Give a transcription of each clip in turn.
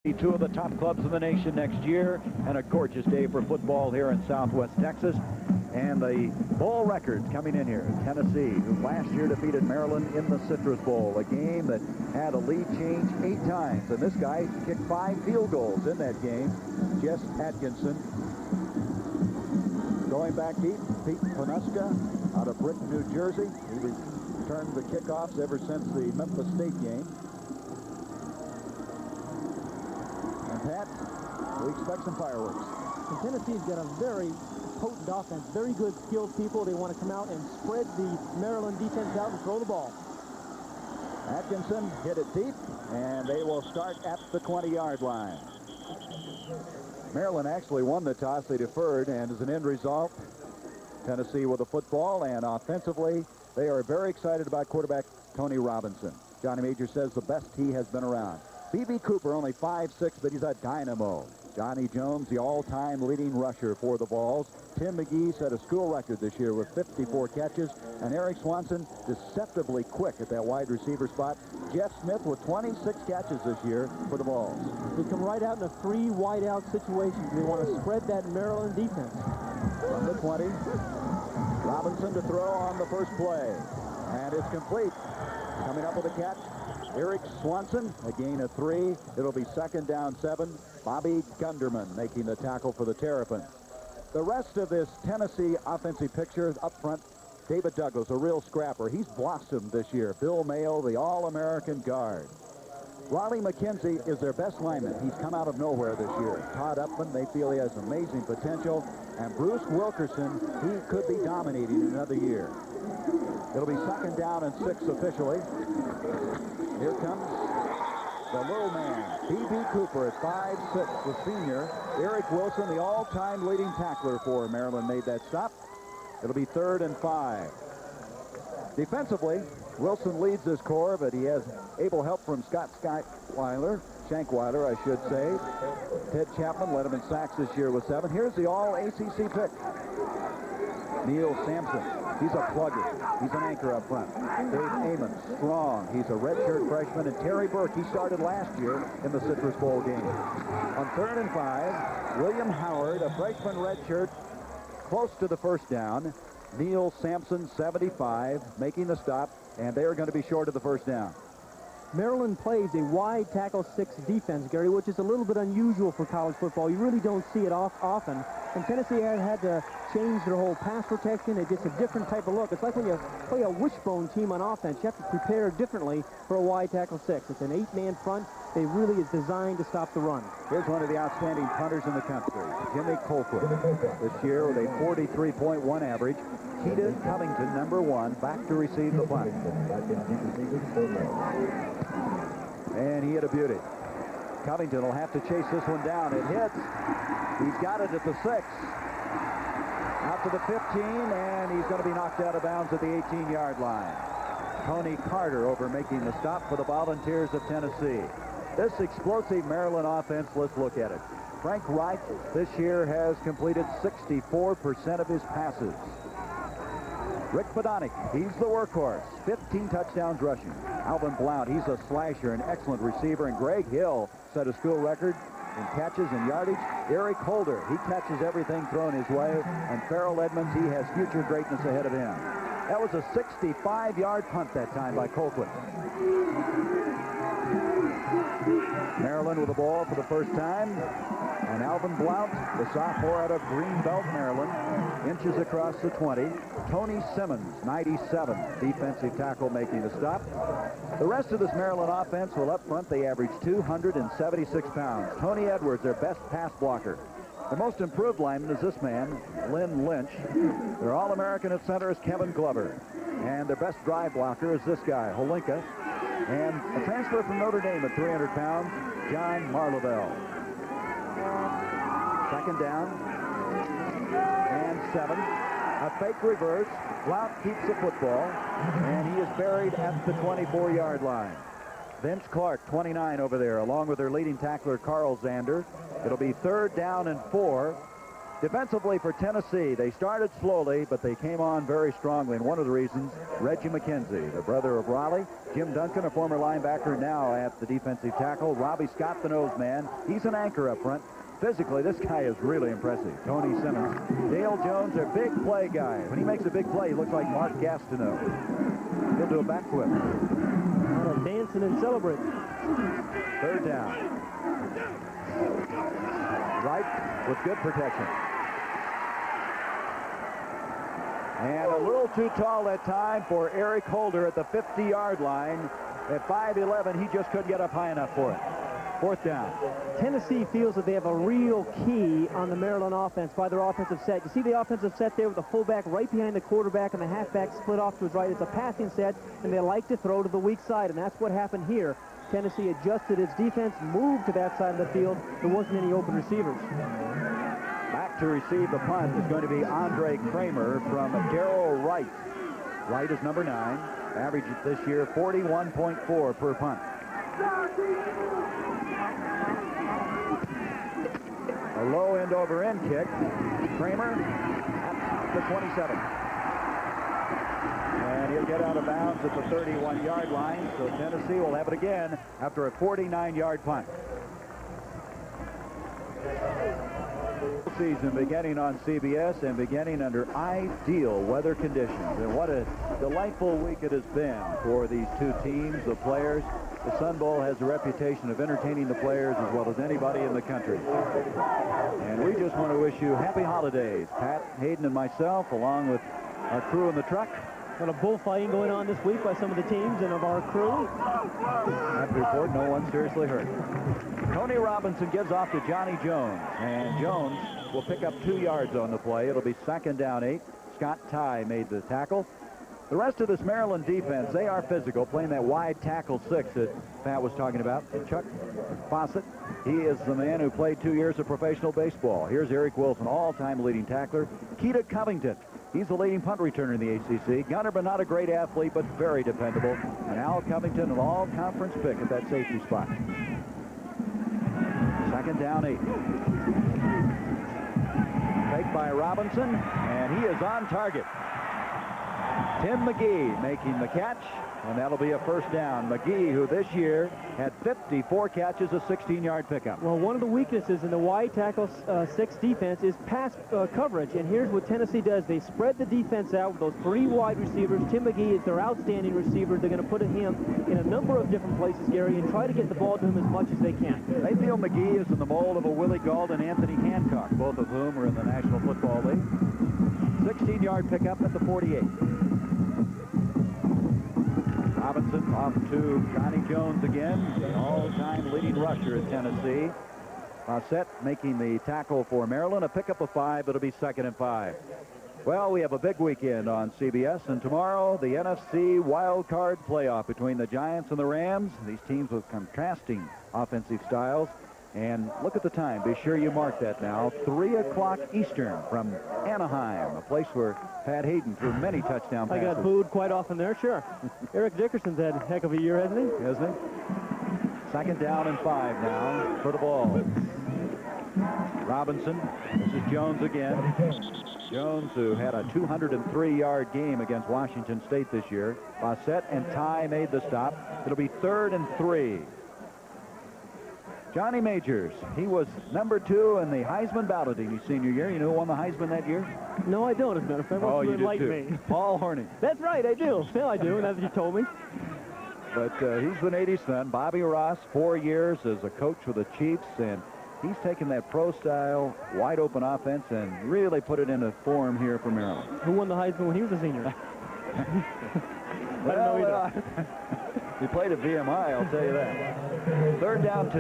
Two of the top clubs in the nation next year, and a gorgeous day for football here in Southwest Texas. And the bowl records coming in here. Tennessee, who last year defeated Maryland in the Citrus Bowl, a game that had a lead change 8 times. And this guy kicked 5 field goals in that game. Jess Atkinson. Going back deep, Pete Panuska out of Britain, New Jersey. He returned the kickoffs ever since the Memphis State game. Pat, we expect some fireworks. And Tennessee's got a very potent offense, very good skilled people. They want to come out and spread the Maryland defense out and throw the ball. Atkinson hit it deep, and they will start at the 20-yard line. Maryland actually won the toss. They deferred, and as an end result, Tennessee with the football, and offensively, they are very excited about quarterback Tony Robinson. Johnny Major says the best he has been around. B.B. Cooper, only 5'6", but he's a dynamo. Johnny Jones, the all-time leading rusher for the Vols. Tim McGee set a school record this year with 54 catches. And Eric Swanson, deceptively quick at that wide receiver spot. Jeff Smith with 26 catches this year for the Vols. They come right out in a 3 wide-out situation. They want to spread that Maryland defense. From the 20, Robinson to throw on the first play. And it's complete. Coming up with a catch, Eric Swanson, a gain of 3. It'll be 2nd down 7. Bobby Gunderman making the tackle for the Terrapins. The rest of this Tennessee offensive picture up front, David Douglas, a real scrapper. He's blossomed this year. Bill Mayo, the All-American guard. Raleigh McKenzie is their best lineman. He's come out of nowhere this year. Todd Upman, they feel he has amazing potential. And Bruce Wilkerson, he could be dominating another year. It'll be 2nd down and 6 officially. Here comes the little man, B.B. Cooper at 5'6", the senior. Eric Wilson, the all-time leading tackler for Maryland, made that stop. It'll be 3rd and 5. Defensively, Wilson leads this corps, but he has able help from Scott Shankweiler, I should say. Ted Chapman led him in sacks this year with 7. Here's the all-ACC pick. Neil Sampson, he's a plugger. He's an anchor up front. Dave Amon, strong. He's a redshirt freshman. And Terry Burke, he started last year in the Citrus Bowl game. On 3rd and 5, William Howard, a freshman redshirt, close to the 1st down. Neil Sampson, 75, making the stop. And they are going to be short of the 1st down. Maryland plays a wide tackle 6 defense, Gary, which is a little bit unusual for college football. You really don't see it often. And Tennessee had to change their whole pass protection. It gets a different type of look. It's like when you play a wishbone team on offense. You have to prepare differently for a wide tackle 6. It's an 8-man front. They really is designed to stop the run. Here's one of the outstanding punters in the country, Jimmy Colquitt. This year with a 43.1 average. Keita Covington, number 1, back to receive the punt. And he hit a beauty. Covington will have to chase this one down. It hits. He's got it at the 6. Out to the 15, and he's going to be knocked out of bounds at the 18-yard line. Tony Carter over making the stop for the Volunteers of Tennessee. This explosive Maryland offense, let's look at it. Frank Reich this year has completed 64% of his passes. Rick Podonick, he's the workhorse. 15 touchdowns rushing. Alvin Blount, he's a slasher, an excellent receiver. And Greg Hill set a school record in catches and yardage. Eric Holder, he catches everything thrown his way. And Farrell Edmonds, he has future greatness ahead of him. That was a 65-yard punt that time by Colquitt. Maryland with the ball for the first time. And Alvin Blount, the sophomore out of Greenbelt, Maryland, inches across the 20. Tony Simmons, 97, defensive tackle, making the stop. The rest of this Maryland offense, well, up front, they average 276 pounds. Tony Edwards, their best pass blocker. The most improved lineman is this man, Lynn Lynch. Their All-American at center is Kevin Glover. And their best drive blocker is this guy, Holinka. And a transfer from Notre Dame at 300 pounds, John Marlavelle. 2nd down and 7. A fake reverse. Blount keeps the football, and he is buried at the 24-yard line. Vince Clark, 29 over there, along with their leading tackler, Carl Zander. It'll be 3rd down and 4. Defensively for Tennessee, they started slowly, but they came on very strongly. And one of the reasons, Reggie McKenzie, the brother of Raleigh. Jim Duncan, a former linebacker, now at the defensive tackle. Robbie Scott, the nose man. He's an anchor up front. Physically, this guy is really impressive. Tony Simmons. Dale Jones, their big play guy. When he makes a big play, he looks like Mark Gastineau. He'll do a backflip. Dancing and celebrate. Third down. Right with good protection. And a little too tall that time for Eric Holder at the 50-yard line. At 5'11", he just couldn't get up high enough for it. Fourth down. Tennessee feels that they have a real key on the Maryland offense by their offensive set. You see the offensive set there with the fullback right behind the quarterback and the halfback split off to his right. It's a passing set, and they like to throw to the weak side, and that's what happened here. Tennessee adjusted its defense, moved to that side of the field. There wasn't any open receivers. Back to receive the punt is going to be Andre Kramer from Darrell Wright. Wright is number 9. Average this year 41.4 per punt. A low end over end kick. Kramer at the 27. And he'll get out of bounds at the 31-yard line. So Tennessee will have it again after a 49-yard punt. Season beginning on CBS and beginning under ideal weather conditions. And what a delightful week it has been for these two teams, the players. The Sun Bowl has a reputation of entertaining the players as well as anybody in the country. And we just want to wish you happy holidays. Pat Hayden and myself, along with our crew in the truck. Got a bullfighting going on this week by some of the teams and of our crew. Happy to report, no one seriously hurt. Tony Robinson gives off to Johnny Jones, and Jones will pick up 2 yards on the play. It'll be 2nd down 8. Scott Tye made the tackle. The rest of this Maryland defense, they are physical, playing that wide tackle 6 that Pat was talking about. Chuck Fawcett, he is the man who played 2 years of professional baseball. Here's Eric Wilson, all-time leading tackler. Keita Covington, he's the leading punt returner in the ACC. Gunner, but not a great athlete, but very dependable. And Al Covington, an all-conference pick at that safety spot. 2nd down 8. Fake by Robinson, and he is on target. Tim McGee making the catch, and that'll be a 1st down. McGee, who this year had 54 catches, a 16-yard pickup. Well, one of the weaknesses in the wide tackle 6 defense is pass coverage, and here's what Tennessee does. They spread the defense out with those 3 wide receivers. Tim McGee is their outstanding receiver. They're going to put him in a number of different places, Gary, and try to get the ball to him as much as they can. They feel McGee is in the mold of a Willie Gault and Anthony Hancock, both of whom are in the National Football League. 16-yard pickup at the 48. Robinson off to Johnny Jones again, the all-time leading rusher at Tennessee. Fawcett making the tackle for Maryland, a pickup of 5. It'll be 2nd and 5. Well, we have a big weekend on CBS, and tomorrow the NFC wild card playoff between the Giants and the Rams. These teams with contrasting offensive styles. And look at the time. Be sure you mark that now. 3 o'clock Eastern from Anaheim, a place where Pat Hayden threw many touchdown passes. I got booed quite often there, sure. Eric Dickerson's had a heck of a year, hasn't he? Hasn't he? 2nd down and 5 now for the ball. Robinson. This is Jones again. Jones, who had a 203-yard game against Washington State this year. Fawcett and Tye made the stop. It'll be 3rd and 3. Johnny Majors, he was number 2 in the Heisman balloting his senior year. You know who won the Heisman that year? No, I don't, as a matter of fact. Oh, you did too. Me. Paul Hornung. That's right, I do. Still, I do, and that's what you told me. But he's the Nady's son. Bobby Ross, 4 years as a coach with the Chiefs, and he's taken that pro-style, wide-open offense and really put it into form here for Maryland. Who won the Heisman when he was a senior? Well, he played at VMI, I'll tell you that. 3rd down 2.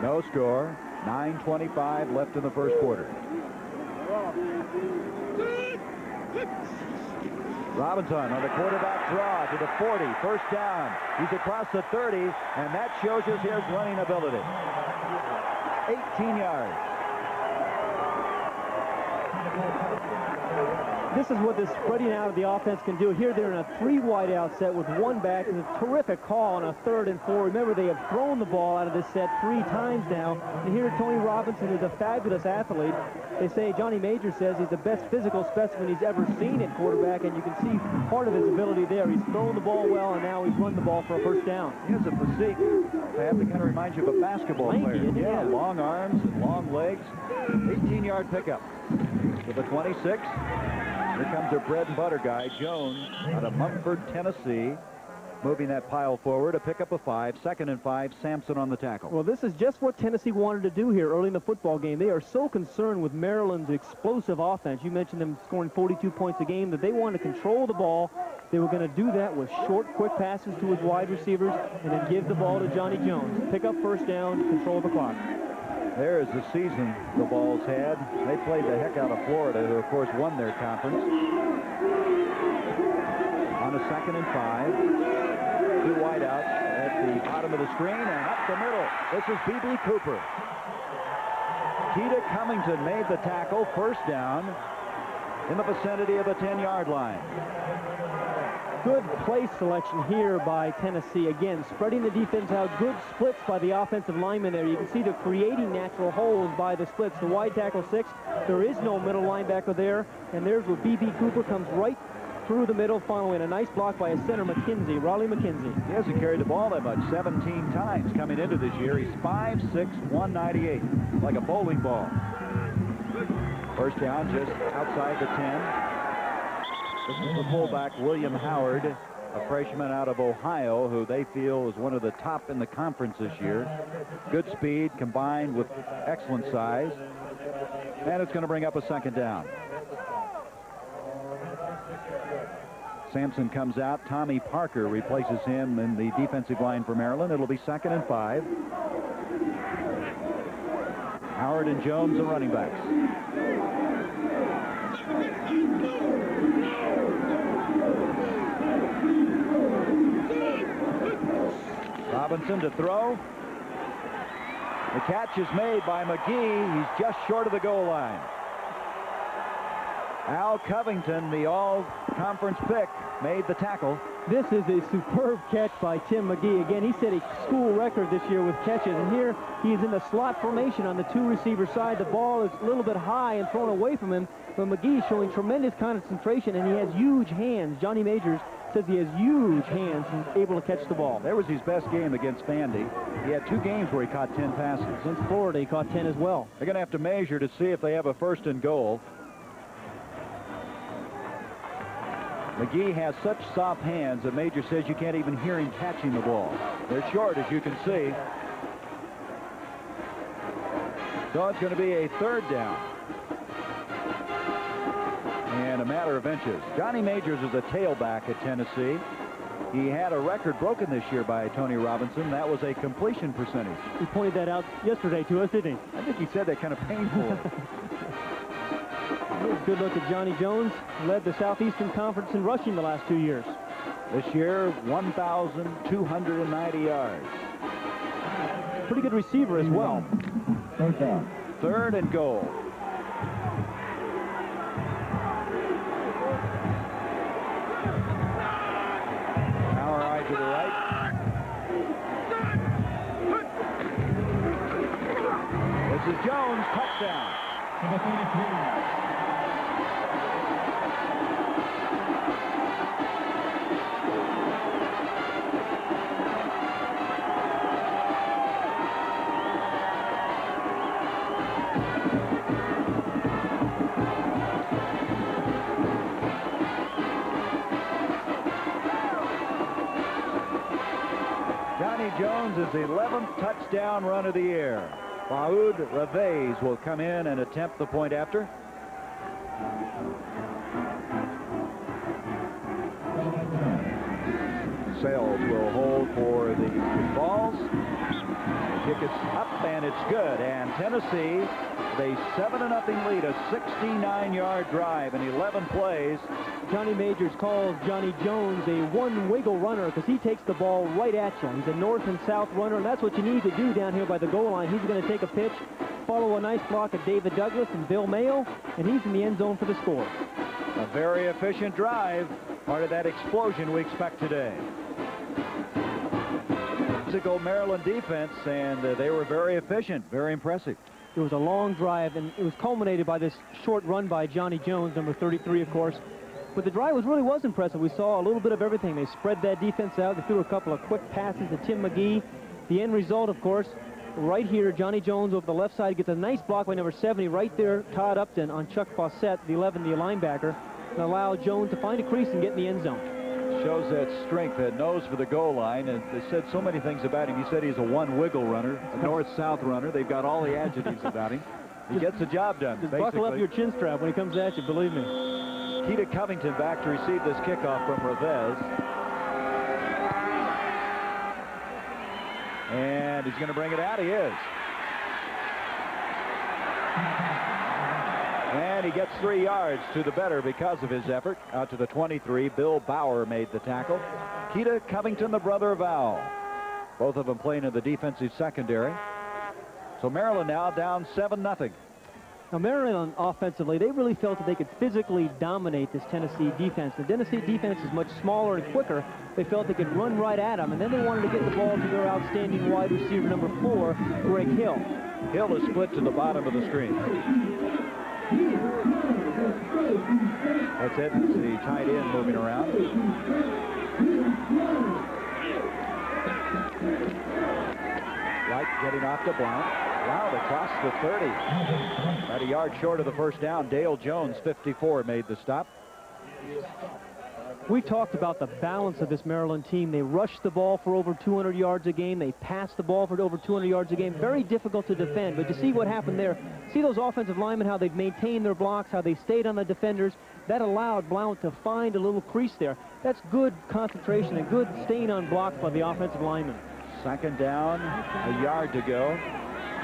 No score. 9:25 left in the first quarter. Robinson on the quarterback draw to the 40. 1st down. He's across the 30, and that shows us his running ability. 18 yards. This is what this spreading out of the offense can do. Here they're in a 3 wide-out set with 1 back. It's a terrific call on a 3rd and 4. Remember, they have thrown the ball out of this set 3 times now. And here Tony Robinson is a fabulous athlete. They say, Johnny Major says he's the best physical specimen he's ever seen at quarterback, and you can see part of his ability there. He's thrown the ball well, and now he's run the ball for a first down. He has a physique. I have to kind of remind you of a basketball player. Yeah, long arms and long legs. 18-yard pickup to the 26. Here comes their bread and butter guy, Jones, out of Mumford, Tennessee. Moving that pile forward, a pickup of 5, 2nd and 5, Sampson on the tackle. Well, this is just what Tennessee wanted to do here early in the football game. They are so concerned with Maryland's explosive offense. You mentioned them scoring 42 points a game, that they wanted to control the ball. They were going to do that with short, quick passes to his wide receivers and then give the ball to Johnny Jones. Pick up first down, control the clock. There's the season the Vols had. They played the heck out of Florida, who, of course, won their conference. On a 2nd and 5. 2 wide out at the bottom of the screen and up the middle. This is B.B. Cooper. Keita Covington made the tackle, first down in the vicinity of the 10-yard line. Good place selection here by Tennessee. Again, spreading the defense out. Good splits by the offensive linemen there. You can see they're creating natural holes by the splits. The wide tackle 6, there is no middle linebacker there. And there's where B.B. Cooper comes right through the middle, following a nice block by a center, McKenzie, Raleigh McKenzie. He hasn't carried the ball that much, 17 times coming into this year. He's 5'6", 198, like a bowling ball. First down just outside the 10. This is the fullback, William Howard, a freshman out of Ohio, who they feel is one of the top in the conference this year. Good speed combined with excellent size. And it's going to bring up a 2nd down. Sampson comes out. Tommy Parker replaces him in the defensive line for Maryland. It'll be 2nd and 5. Howard and Jones, the running backs. Robinson to throw. The catch is made by McGee. He's just short of the goal line. Al Covington, the all-conference pick, made the tackle. This is a superb catch by Tim McGee. Again, he set a school record this year with catches, and here he is in the slot formation on the 2-receiver side. The ball is a little bit high and thrown away from him, but McGee showing tremendous concentration, and he has huge hands. Johnny Majors says he has huge hands and able to catch the ball. There was his best game against Vandy. He had 2 games where he caught 10 passes. Against Florida, he caught 10 as well. They're going to have to measure to see if they have a 1st and goal. McGee has such soft hands that Major says you can't even hear him catching the ball. They're short, as you can see. So it's going to be a 3rd down. And a matter of inches. Johnny Majors is a tailback at Tennessee. He had a record broken this year by Tony Robinson. That was a completion percentage. He pointed that out yesterday to us, didn't he? I think he said that kind of painful. Good look at Johnny Jones. Led the Southeastern Conference in rushing the last 2 years. This year, 1,290 yards. Pretty good receiver as well. 3rd and goal. Power eye to the right. This is Jones, touchdown. Johnny Jones' 11th touchdown run of the year. Faoud Reveiz will come in and attempt the point after. Sales will hold for the balls. The kick is up and it's good. And Tennessee, they 7-0 lead, a 69-yard drive in 11 plays. Johnny Majors calls Johnny Jones a one-wiggle runner because he takes the ball right at you. He's a north and south runner, and that's what you need to do down here by the goal line. He's going to take a pitch, follow a nice block of David Douglas and Bill Mayo, and he's in the end zone for the score. A very efficient drive, part of that explosion we expect today. Physical Maryland defense, and they were very efficient, very impressive. It was a long drive, and it was culminated by this short run by Johnny Jones, number 33, of course. But the drive really was impressive. We saw a little bit of everything. They spread that defense out. They threw a couple of quick passes to Tim McGee. The end result, of course, right here, Johnny Jones over the left side gets a nice block by number 70 right there, Todd Upton on Chuck Fawcett, the 11, the linebacker, and allow Jones to find a crease and get in the end zone. Shows that strength, that nose for the goal line, and they said so many things about him. He said he's a one-wiggle runner, a north-south runner. They've got all the adjectives about him. He gets the job done, Just basically. buckle up your chin strap when he comes at you, believe me. Keita Covington back to receive this kickoff from Revez. And he's going to bring it out. He is. And he gets 3 yards to the better because of his effort. Out to the 23. Bill Bauer made the tackle. Keita Covington, the brother of Al. Both of them playing in the defensive secondary. So Maryland now down 7-0. Now, Maryland offensively, they really felt that they could physically dominate this Tennessee defense. The Tennessee defense is much smaller and quicker. They felt they could run right at them, and then they wanted to get the ball to their outstanding wide receiver, number 4, Greg Hill. Hill is split to the bottom of the screen. That's it. It's the tight end moving around. Wright getting off to Blount. Blount across the 30. About a yard short of the first down. Dale Jones, 54, made the stop. We talked about the balance of this Maryland team. They rush the ball for over 200 yards a game. They pass the ball for over 200 yards a game. Very difficult to defend, but to see what happened there, see those offensive linemen, how they've maintained their blocks, how they stayed on the defenders. That allowed Blount to find a little crease there. That's good concentration and good staying on blocks by the offensive linemen. Second down, a yard to go.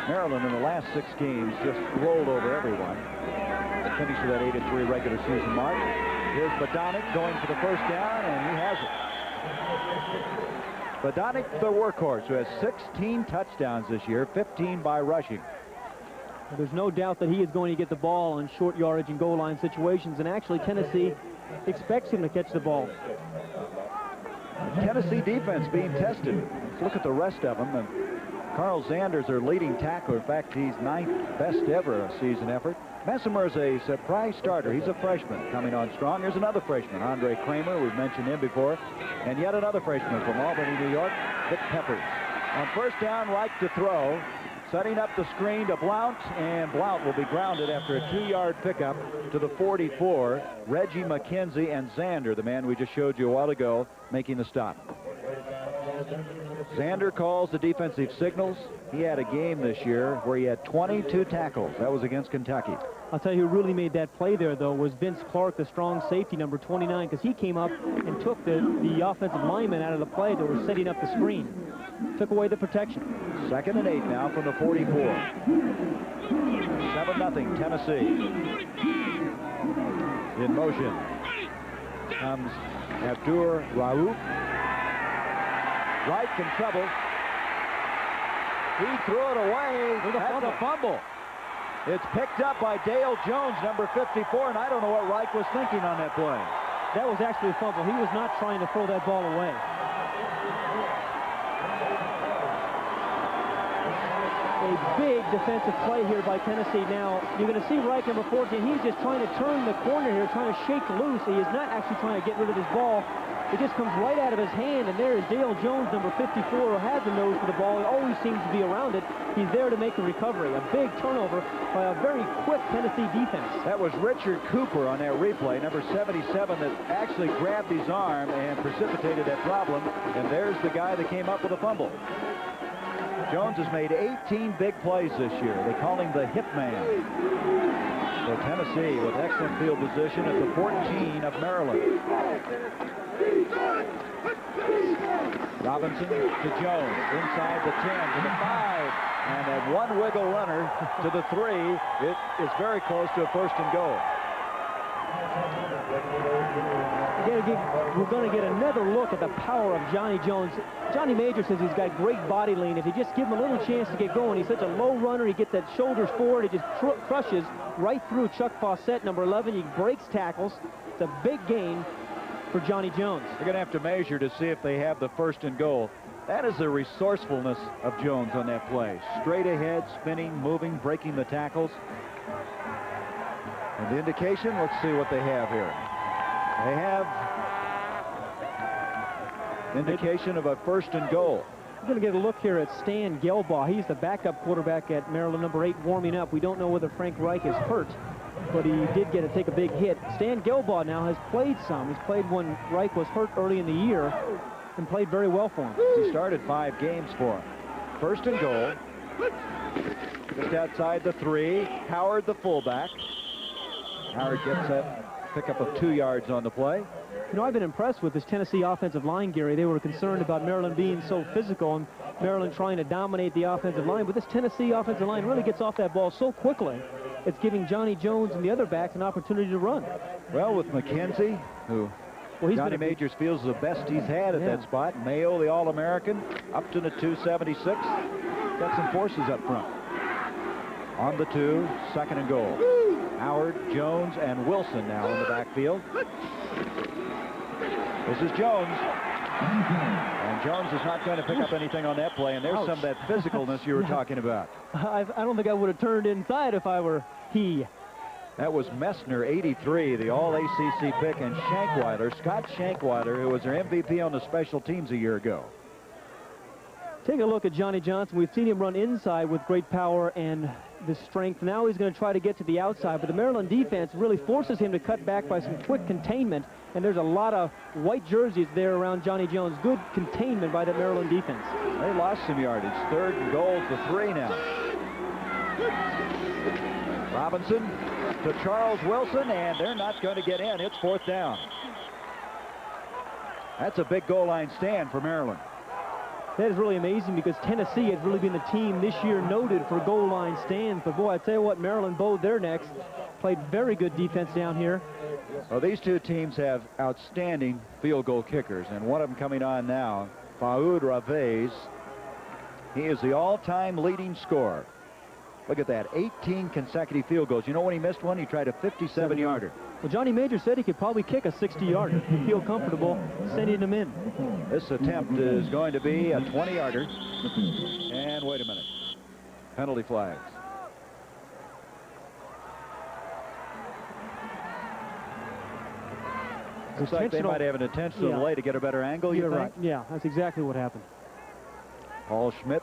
Maryland in the last 6 games just rolled over everyone. Finished with that 8-3 regular season mark. Here's Badonic going for the first down, and he has it. Badonic, the workhorse, who has 16 touchdowns this year, 15 by rushing. There's no doubt that he is going to get the ball on short yardage and goal line situations, and actually Tennessee expects him to catch the ball. Tennessee defense being tested. Let's look at the rest of them. And Carl Zanders, their leading tackler. In fact, he's 9th best ever season effort. Messimer is a surprise starter. He's a freshman coming on strong. Here's another freshman, Andre Kramer. We've mentioned him before. And yet another freshman from Albany, New York, Vic Peppers. On first down, Reich to throw. Setting up the screen to Blount, and Blount will be grounded after a 2-yard pickup to the 44. Reggie McKenzie and Zander, the man we just showed you a while ago, making the stop. Zander calls the defensive signals. He had a game this year where he had 22 tackles. That was against Kentucky. I'll tell you who really made that play there, though, was Vince Clark, the strong safety, number 29, because he came up and took the offensive lineman out of the play that was setting up the screen. Took away the protection. 2nd and 8 now from the 44. 7-0 Tennessee. In motion comes Abdur Raouf. Reich in trouble. He threw it away. That's a fumble. It's picked up by Dale Jones, number 54, and I don't know what Reich was thinking on that play. That was actually a fumble. He was not trying to throw that ball away. A big defensive play here by Tennessee. Now, you're going to see Reich, number 14. He's just trying to turn the corner here, trying to shake loose. He is not actually trying to get rid of his ball. It just comes right out of his hand, and there is Dale Jones, number 54, who has the nose for the ball. He always seems to be around it. He's there to make the recovery. A big turnover by a very quick Tennessee defense. That was Richard Cooper on that replay, number 77, that actually grabbed his arm and precipitated that problem. And there's the guy that came up with a fumble. Jones has made 18 big plays this year. They call him the hit man. So Tennessee with excellent field position at the 14 of Maryland. Robinson to Jones, inside the 10 to the 5, and that one wiggle runner to the 3. It is very close to a 1st and goal. we're going to get another look at the power of Johnny Jones. Johnny Major says he's got great body lean. If you just give him a little chance to get going, he's such a low runner. He gets that shoulders forward. He just crushes right through Chuck Fawcett, number 11. He breaks tackles. It's a big gain for Johnny Jones. They're going to have to measure to see if they have the first and goal. That is the resourcefulness of Jones on that play. Straight ahead, spinning, moving, breaking the tackles. And the indication, let's see what they have here. They have indication of a first and goal. We're going to get a look here at Stan Gelbaugh. He's the backup quarterback at Maryland, number 8, warming up. We don't know whether Frank Reich is hurt, but he did get to take a big hit. Stan Gelbaugh now has played some. He's played when Reich was hurt early in the year and played very well for him. He started 5 games for him. First and goal. Just outside the 3. Howard, the fullback. Howard gets that pickup of 2 yards on the play. You know, I've been impressed with this Tennessee offensive line, Gary. They were concerned about Maryland being so physical and Maryland trying to dominate the offensive line, but this Tennessee offensive line really gets off that ball so quickly. It's giving Johnny Jones and the other backs an opportunity to run. Well, with McKenzie, who Johnny Majors feels the best he's had at that spot. Mayo, the All-American, Upton at 276. Got some forces up front. On the 2, second and goal. Howard, Jones, and Wilson now in the backfield. This is Jones. And Jones is not going to pick up anything on that play, and there's some of that physicalness you were talking about. I don't think I would have turned inside if I were he. That was Messner, 83, the All-ACC pick, and Shankweiler, Scott Shankweiler, who was their MVP on the special teams a year ago. Take a look at Johnny Johnson. We've seen him run inside with great power and the strength. Now he's going to try to get to the outside, but the Maryland defense really forces him to cut back by some quick containment, and there's a lot of white jerseys there around Johnny Jones. Good containment by the Maryland defense. They lost some yardage. Third and goal to 3 now. Robinson to Charles Wilson, and they're not going to get in. It's 4th down. That's a big goal line stand for Maryland. That is really amazing because Tennessee has really been the team this year noted for goal line stands. But boy, I tell you what, Maryland bowed their necks. Played very good defense down here. Well, these two teams have outstanding field goal kickers, and one of them coming on now, Faoud Ravez. He is the all-time leading scorer. Look at that, 18 consecutive field goals. You know when he missed one? He tried a 57-yarder. Well, Johnny Major said he could probably kick a 60-yarder. He'd feel comfortable sending him in. This attempt is going to be a 20-yarder. And wait a minute. Penalty flags. Looks like they might have an intentional delay to get a better angle, you think? Right. Yeah, that's exactly what happened. Paul Schmidt,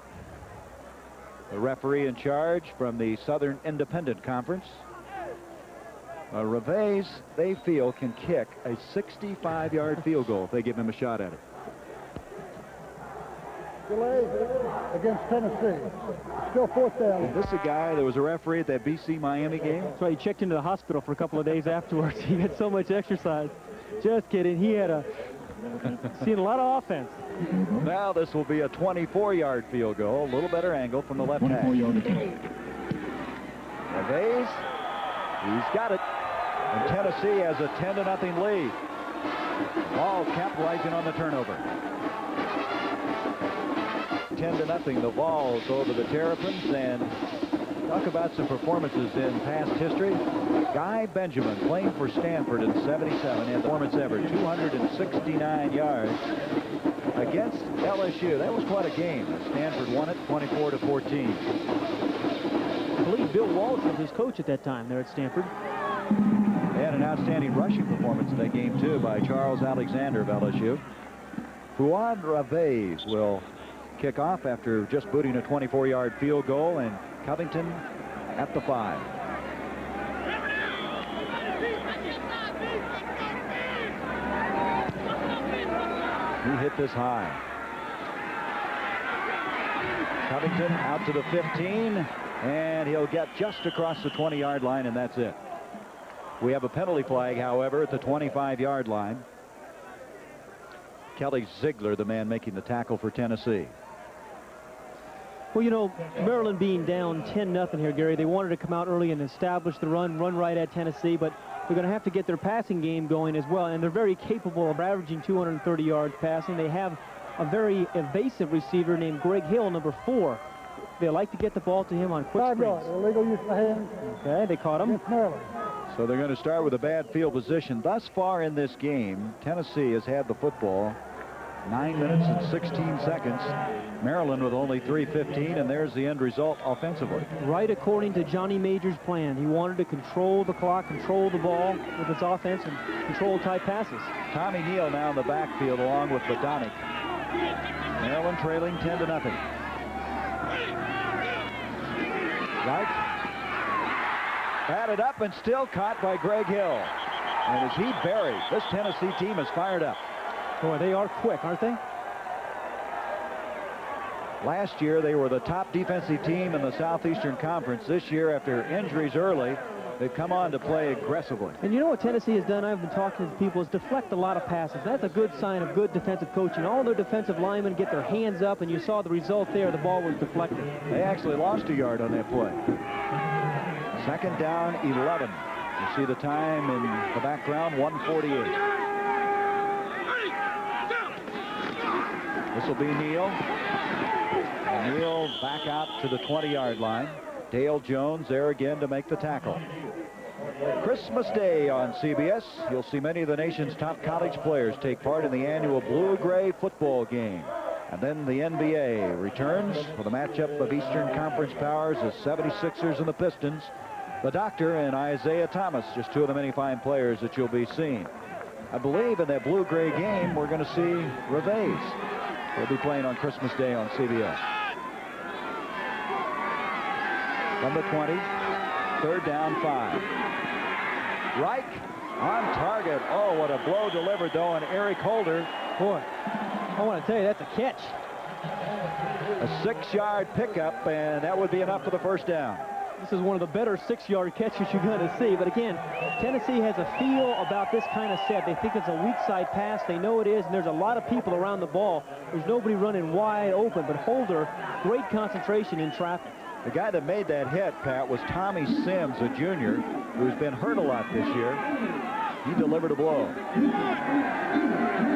the referee in charge from the Southern Independent Conference. Ravez, they feel, can kick a 65-yard field goal if they give him a shot at it. Delay against Tennessee. Still 4th down. This is a guy that was a referee at that BC Miami game. That's why he checked into the hospital for a couple of days afterwards. He had so much exercise. Just kidding. He had seen a lot of offense. Now this will be a 24-yard field goal. A little better angle from the left hash. Ravez, he's got it. And Tennessee has a 10-0 lead. All capitalizing on the turnover. 10-0. The Vols over the Terrapins. And talk about some performances in past history. Guy Benjamin, playing for Stanford in '77, had performance ever, 269 yards against LSU. That was quite a game. Stanford won it 24-14. I believe Bill Walsh was his coach at that time there at Stanford. They had an outstanding rushing performance in that game, too, by Charles Alexander of LSU. Fuad Ravez will kick off after just booting a 24-yard field goal, and Covington at the 5. He hit this high. Covington out to the 15, and he'll get just across the 20-yard line, and that's it. We have a penalty flag, however, at the 25-yard line. Kelly Ziegler, the man making the tackle for Tennessee. Well, you know, Maryland being down 10-0 here, Gary, they wanted to come out early and establish the run right at Tennessee, but they're going to have to get their passing game going as well, and they're very capable of averaging 230 yards passing. They have a very evasive receiver named Greg Hill, number 4. They like to get the ball to him on quick 5 screens. yards, illegal use of the hands. Okay, they caught him. Against Maryland. So they're going to start with a bad field position. Thus far in this game, Tennessee has had the football 9 minutes and 16 seconds. Maryland with only 3:15, and there's the end result offensively. Right according to Johnny Major's plan. He wanted to control the clock, control the ball with his offense, and control tight passes. Tommy Neal now in the backfield along with Bodonic. Maryland trailing 10-0. Right. Batted up and still caught by Greg Hill. And as he buried, this Tennessee team is fired up. Boy, they are quick, aren't they? Last year, they were the top defensive team in the Southeastern Conference. This year, after injuries early, they've come on to play aggressively. And you know what Tennessee has done? I've been talking to people, is deflect a lot of passes. That's a good sign of good defensive coaching. All their defensive linemen get their hands up, and you saw the result there. The ball was deflected. They actually lost a yard on that play. 2nd down, 11. You see the time in the background, 1:48. This will be Neal. And Neal back out to the 20-yard line. Dale Jones there again to make the tackle. Christmas Day on CBS. You'll see many of the nation's top college players take part in the annual Blue-Gray football game. And then the NBA returns for the matchup of Eastern Conference powers, the 76ers and the Pistons. The Doctor and Isaiah Thomas, just 2 of the many fine players that you'll be seeing. I believe in that blue-gray game, we're going to see Reves. We'll be playing on Christmas Day on CBS. From the 20, 3rd down, 5. Reich on target. Oh, what a blow delivered, though, on Eric Holder. Boy, I want to tell you, that's a catch. A 6-yard pickup, and that would be enough for the 1st down. This is one of the better 6-yard catches you're going to see. But again, Tennessee has a feel about this kind of set. They think it's a weak side pass. They know it is, and there's a lot of people around the ball. There's nobody running wide open, but Holder, great concentration in traffic. The guy that made that hit, Pat, was Tommy Sims, a junior, who's been hurt a lot this year. He delivered a blow.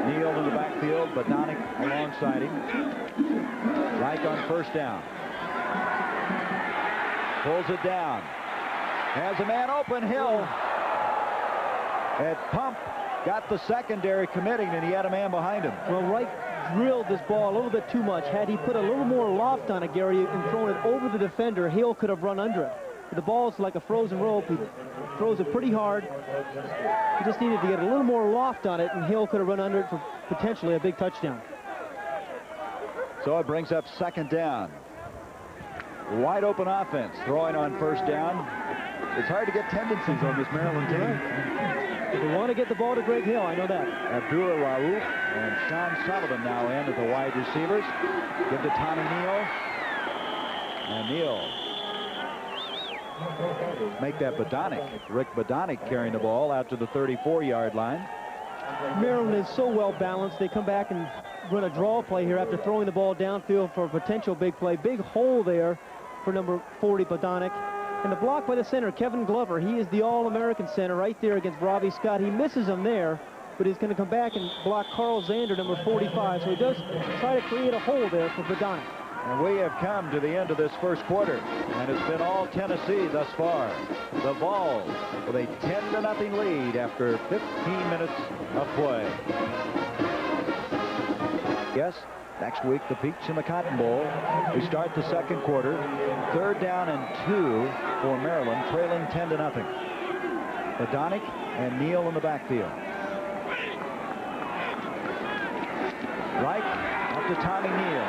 Neal in the backfield, Bodonic alongside him. Reich on 1st down. Pulls it down. Has a man open, Hill. At pump, got the secondary committing, and he had a man behind him. Well, Reich drilled this ball a little bit too much. Had he put a little more loft on it, Gary, and thrown it over the defender, Hill could have run under it. The ball's like a frozen rope. He throws it pretty hard. He just needed to get a little more loft on it, and Hill could have run under it for potentially a big touchdown. So it brings up 2nd down. Wide open offense, throwing on 1st down. It's hard to get tendencies on this Maryland team. They want to get the ball to Greg Hill, I know that. Abdullah Raouf and Sean Sullivan now in at the wide receivers. Give to Tommy Neal. And Neal. Make that Bodonic. Rick Bodonic carrying the ball out to the 34-yard line. Maryland is so well balanced. They come back and run a draw play here after throwing the ball downfield for a potential big play. Big hole there for number 40, Bodonic. And the block by the center, Kevin Glover. He is the All-American center right there against Robbie Scott. He misses him there, but he's going to come back and block Carl Zander, number 45. So he does try to create a hole there for Bodonic. And we have come to the end of this 1st quarter, and it's been all Tennessee thus far. The Vols with a 10-0 lead after 15 minutes of play. Yes, next week the Peach in the Cotton Bowl. We start the 2nd quarter. 3rd down and 2 for Maryland, trailing 10-0. Bodonic and Neal in the backfield. Reich up to Tommy Neal.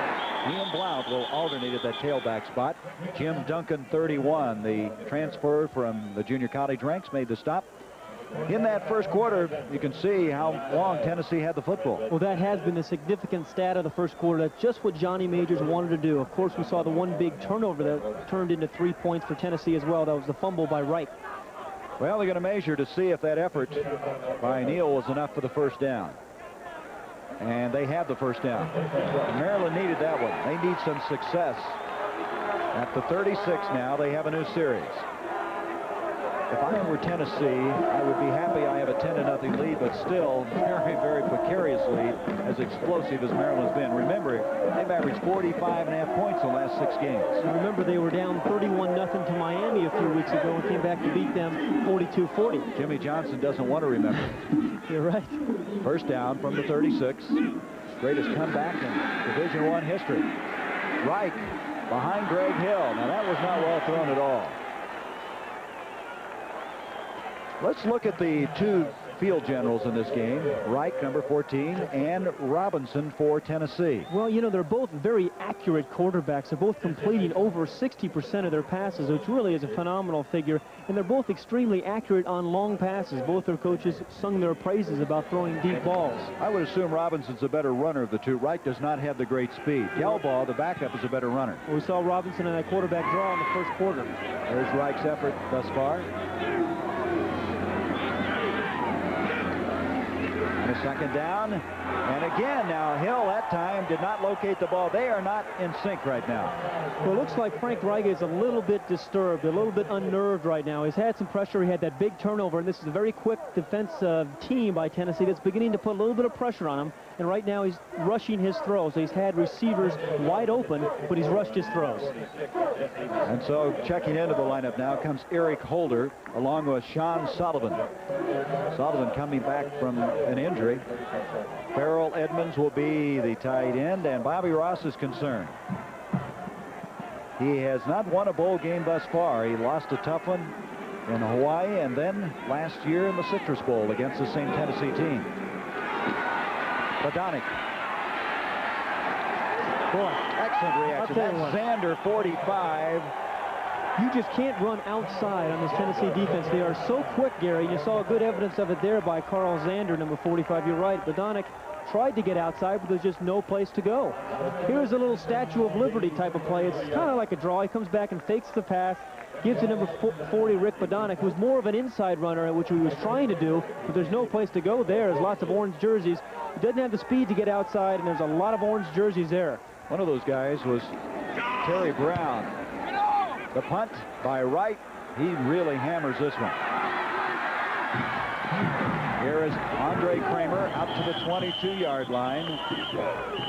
Ian Blount will alternate at that tailback spot. Jim Duncan, 31, the transfer from the junior college ranks, made the stop. In that 1st quarter, you can see how long Tennessee had the football. Well, that has been the significant stat of the 1st quarter. That's just what Johnny Majors wanted to do. Of course, we saw the one big turnover that turned into 3 points for Tennessee as well. That was the fumble by Reich. Well, they're going to measure to see if that effort by Neal was enough for the 1st down. And they have the 1st down. Maryland needed that one. They need some success. At the 36 now, they have a new series. If I were Tennessee, I would be happy I have a 10-0 lead, but still very, very precarious lead, as explosive as Maryland's been. Remember, they've averaged 45.5 points in the last 6 games. And remember, they were down 31-0 to Miami a few weeks ago and came back to beat them 42-40. Jimmy Johnson doesn't want to remember. You're right. First down from the 36. Greatest comeback in Division I history. Reich behind Greg Hill. Now that was not well thrown at all. Let's look at the two field generals in this game. Reich, number 14, and Robinson for Tennessee. Well, you know, they're both very accurate quarterbacks. They're both completing over 60% of their passes, which really is a phenomenal figure. And they're both extremely accurate on long passes. Both their coaches sung their praises about throwing deep balls. I would assume Robinson's a better runner of the two. Reich does not have the great speed. Gelbaugh, the backup, is a better runner. Well, we saw Robinson in that quarterback draw in the first quarter. There's Reich's effort thus far. And a second down. And again, now Hill that time did not locate the ball. They are not in sync right now. Well, it looks like Frank Reich is a little bit disturbed, a little bit unnerved right now. He's had some pressure. He had that big turnover, and this is a very quick defensive team by Tennessee that's beginning to put a little bit of pressure on him. And right now he's rushing his throws. He's had receivers wide open, but he's rushed his throws. And so checking into the lineup now comes Eric Holder along with Sean Sullivan. Sullivan coming back from an injury. Farrell Edmonds will be the tight end, and Bobby Ross is concerned. He has not won a bowl game thus far. He lost a tough one in Hawaii, and then last year in the Citrus Bowl against the same Tennessee team. Badonic. Boy, excellent reaction. That's Zander, 45. You just can't run outside on this Tennessee defense. They are so quick, Gary. You saw good evidence of it there by Carl Zander, number 45. You're right. Badonic tried to get outside, but there's just no place to go. Here's a little Statue of Liberty type of play. It's kind of like a draw. He comes back and fakes the pass, gives to number 40, Rick Badonic, who's more of an inside runner, which he was trying to do, but there's no place to go there. There's lots of orange jerseys. He doesn't have the speed to get outside, and there's a lot of orange jerseys there. One of those guys was Terry Brown. The punt by Wright. He really hammers this one. Here is Andre Kramer out to the 22-yard line.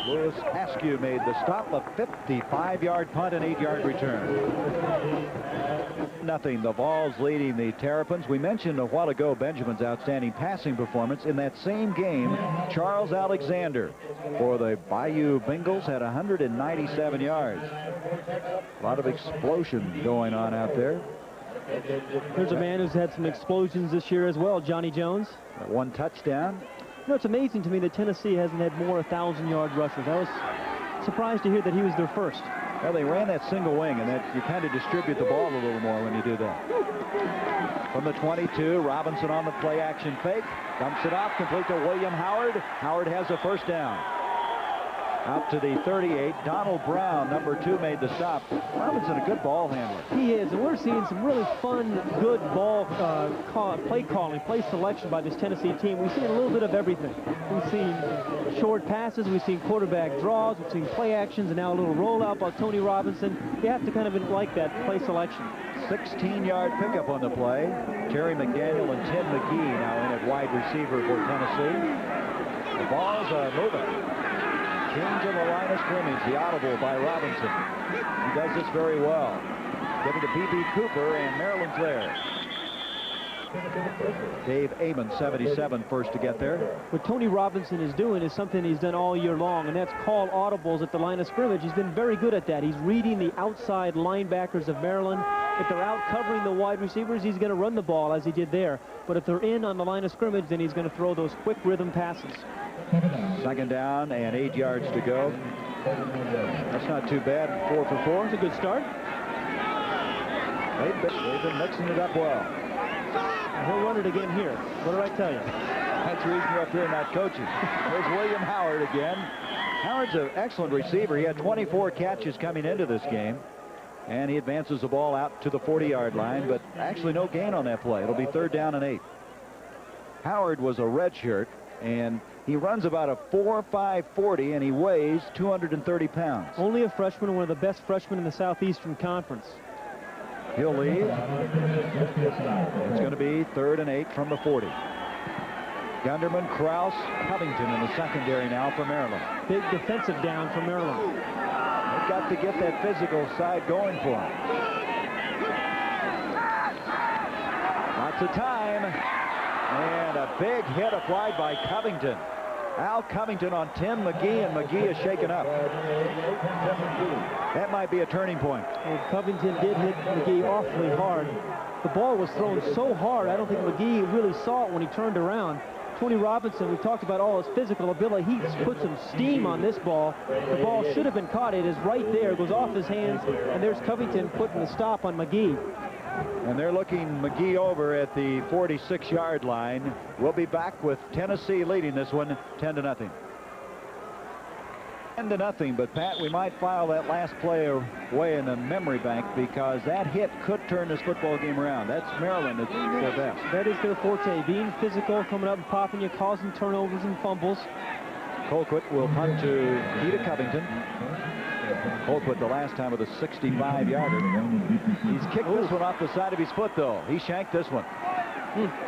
Louis Askew made the stop. A 55-yard punt and 8-yard return. Nothing. The Vols leading the Terrapins. We mentioned a while ago Benjamin's outstanding passing performance. In that same game, Charles Alexander for the Bayou Bengals had 197 yards. A lot of explosion going on out there. There's a man who's had some explosions this year as well, Johnny Jones. One touchdown. You know, it's amazing to me that Tennessee hasn't had more 1,000-yard rushers. I was surprised to hear that he was their first. Well, they ran that single wing, and that you kind of distribute the ball a little more when you do that. From the 22, Robinson on the play-action fake. Dumps it off, complete to William Howard. Howard has a first down. Out to the 38, Donald Brown, number 2, made the stop. Robinson, a good ball handler. He is, and we're seeing some really fun, good ball play calling, play selection by this Tennessee team. We've seen a little bit of everything. We've seen short passes, we've seen quarterback draws, we've seen play actions, and now a little rollout by Tony Robinson. You have to kind of like that play selection. 16-yard pickup on the play. Terry McDaniel and Tim McGee now in at wide receiver for Tennessee. The ball's moving. Change in the line of scrimmage, the audible by Robinson. He does this very well. Giving to B.B. Cooper, and Maryland's there. Dave Amon, 77, first to get there. What Tony Robinson is doing is something he's done all year long, and that's call audibles at the line of scrimmage. He's been very good at that. He's reading the outside linebackers of Maryland. If they're out covering the wide receivers, he's going to run the ball as he did there. But if they're in on the line of scrimmage, then he's going to throw those quick rhythm passes. Second down and 8 yards to go. That's not too bad. 4 for 4. It's a good start. They've been mixing it up well. And he'll run it again here. What did I tell you? That's the reason you're up here not coaching. There's William Howard again. Howard's an excellent receiver. He had 24 catches coming into this game. And he advances the ball out to the 40-yard line, but actually no gain on that play. It'll be 3rd down and 8. Howard was a redshirt, and he runs about a 4.5 40, and he weighs 230 pounds. Only a freshman, one of the best freshmen in the Southeastern Conference. He'll leave. It's going to be 3rd and 8 from the 40. Gunderman, Kraus, Covington in the secondary now for Maryland. Big defensive down for Maryland. They've got to get that physical side going for them. Lots of time. And a big hit applied by Covington. Al Covington on Tim McGee, and McGee is shaken up. That might be a turning point. Well, Covington did hit McGee awfully hard. The ball was thrown so hard, I don't think McGee really saw it when he turned around. Tony Robinson, we talked about all his physical ability. He put some steam on this ball. The ball should have been caught. It is right there. It goes off his hands, and there's Covington putting the stop on McGee. And they're looking McGee over at the 46-yard line. We'll be back with Tennessee leading this one 10-0. 10-0, but Pat, we might file that last play away in the memory bank because that hit could turn this football game around. That's Maryland at their best. That is their forte, being physical, coming up and popping you, causing turnovers and fumbles. Colquitt will punt to Peter Covington. Colquitt the last time with a 65-yarder. He's kicked this one off the side of his foot, though. He shanked this one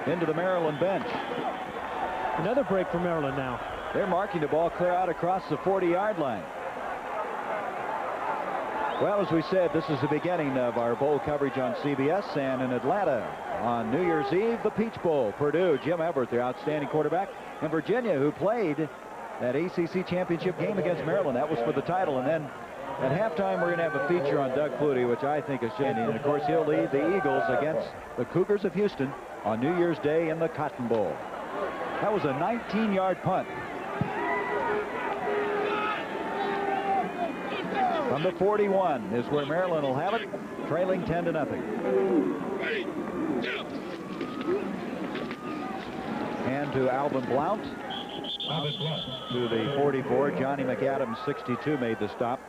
into the Maryland bench. Another break for Maryland now. They're marking the ball clear out across the 40-yard line. Well, as we said, this is the beginning of our bowl coverage on CBS, and in Atlanta on New Year's Eve, the Peach Bowl. Purdue, Jim Everett, their outstanding quarterback, and Virginia, who played that ACC championship game against Maryland. That was for the title. And then at halftime, we're going to have a feature on Doug Flutie, which I think is shining. And of course, he'll lead the Eagles against the Cougars of Houston on New Year's Day in the Cotton Bowl. That was a 19-yard punt. From the 41 is where Maryland will have it, trailing 10-0. And to Alvin Blount. To the 44, Johnny McAdams, 62, made the stop.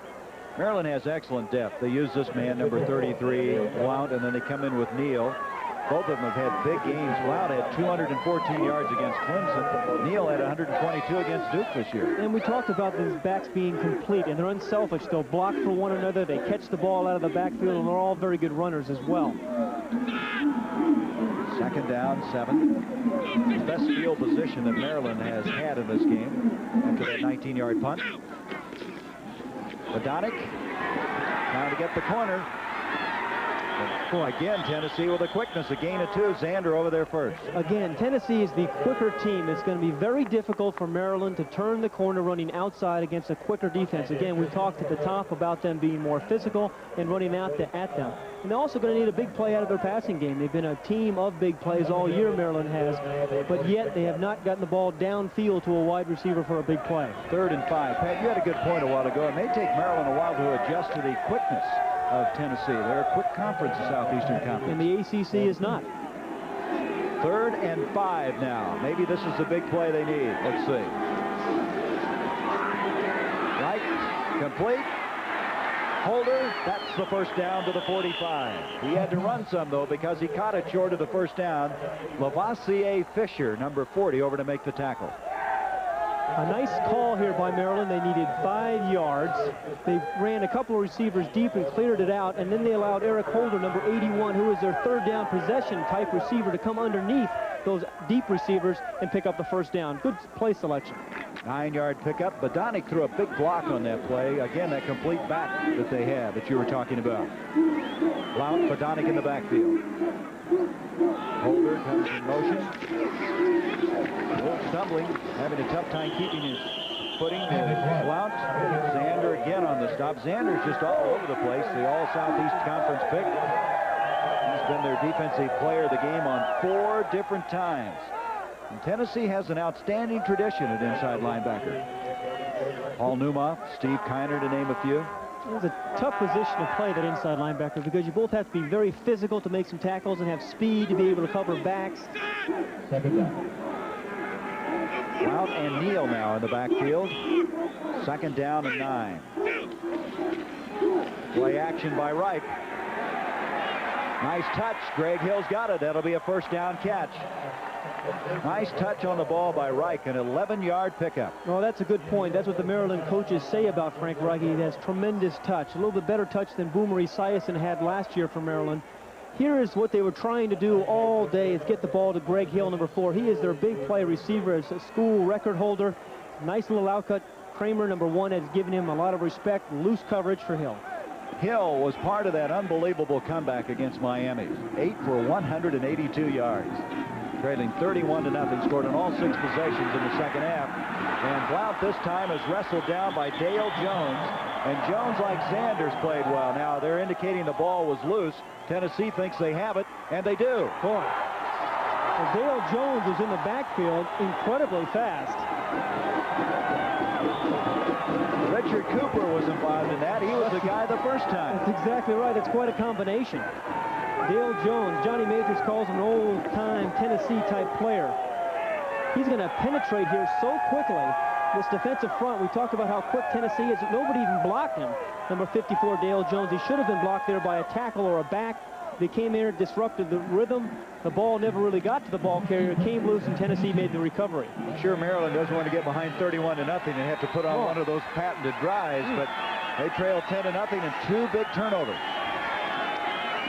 Maryland has excellent depth. They use this man, number 33, Blount, and then they come in with Neal. Both of them have had big games. Blount had 214 yards against Clemson. Neal had 122 against Duke this year. And we talked about these backs being complete, and they're unselfish. They'll block for one another. They catch the ball out of the backfield, and they're all very good runners as well. 2nd down, 7. The best field position that Maryland has had in this game after that 19-yard punt. Bodonic trying to get the corner. Again, Tennessee with a quickness, a gain of 2. Zander over there first. Again, Tennessee is the quicker team. It's going to be very difficult for Maryland to turn the corner running outside against a quicker defense. Again, we talked at the top about them being more physical and running out at them. And they're also going to need a big play out of their passing game. They've been a team of big plays all year, Maryland has, but yet they have not gotten the ball downfield to a wide receiver for a big play. 3rd and 5. Pat, you had a good point a while ago. It may take Maryland a while to adjust to the quickness of Tennessee. They're a quick conference, the Southeastern Conference. And the ACC is not. 3rd and 5 now. Maybe this is the big play they need. Let's see. Right, complete. Holder, that's the first down to the 45. He had to run some, though, because he caught it short of the first down. Lavoisier Fisher, number 40, over to make the tackle. A nice call here by Maryland. They needed 5 yards. They ran a couple of receivers deep and cleared it out, and then they allowed Eric Holder, number 81, who is their 3rd down possession type receiver, to come underneath those deep receivers and pick up the first down. Good play selection. 9-yard pickup. Bodonic threw a big block on that play. Again, that complete back that they have that you were talking about. Blount, Bodonic in the backfield. Holder comes in motion. A little stumbling, having a tough time keeping his footing. Blount, Zander again on the stop. Zander's just all over the place. The All-Southeast Conference pick. He's been their defensive player of the game on 4 different times. And Tennessee has an outstanding tradition at inside linebacker. Paul Newmoff, Steve Kiner, to name a few. It's a tough position to play, that inside linebacker, because you both have to be very physical to make some tackles and have speed to be able to cover backs. 2nd down. Blount and Neal now in the backfield. 2nd down and 9. Play action by Wright. Nice touch. Greg Hill's got it. That'll be a first down catch. Nice touch on the ball by Reich, an 11-yard pickup. Well, that's a good point. That's what the Maryland coaches say about Frank Reich. He has tremendous touch, a little bit better touch than Boomer Esiason had last year for Maryland. here is what they were trying to do all day, is get the ball to Greg Hill, number 4. He is their big play receiver, as a school record holder. Nice little outcut. Kramer, number 1, has given him a lot of respect. Loose coverage for Hill. Hill was part of that unbelievable comeback against Miami. 8 for 182 yards. Trailing 31-0, scored on all 6 possessions in the second half. And Blount this time is wrestled down by Dale Jones. And Jones, like Sanders, played well. Now they're indicating the ball was loose. Tennessee thinks they have it, and they do. Boy, well, Dale Jones is in the backfield incredibly fast. Richard Cooper was involved in that. He was the guy the first time. That's exactly right. It's quite a combination. Dale Jones, Johnny Majors calls him an old-time Tennessee-type player. He's going to penetrate here so quickly. This defensive front, we talked about how quick Tennessee is. Nobody even blocked him. Number 54, Dale Jones. He should have been blocked there by a tackle or a back. They came in and disrupted the rhythm. The ball never really got to the ball carrier. It came loose, and Tennessee made the recovery. I'm sure Maryland doesn't want to get behind 31-0 and have to put on one of those patented drives, but they trail 10-0 and 2 big turnovers.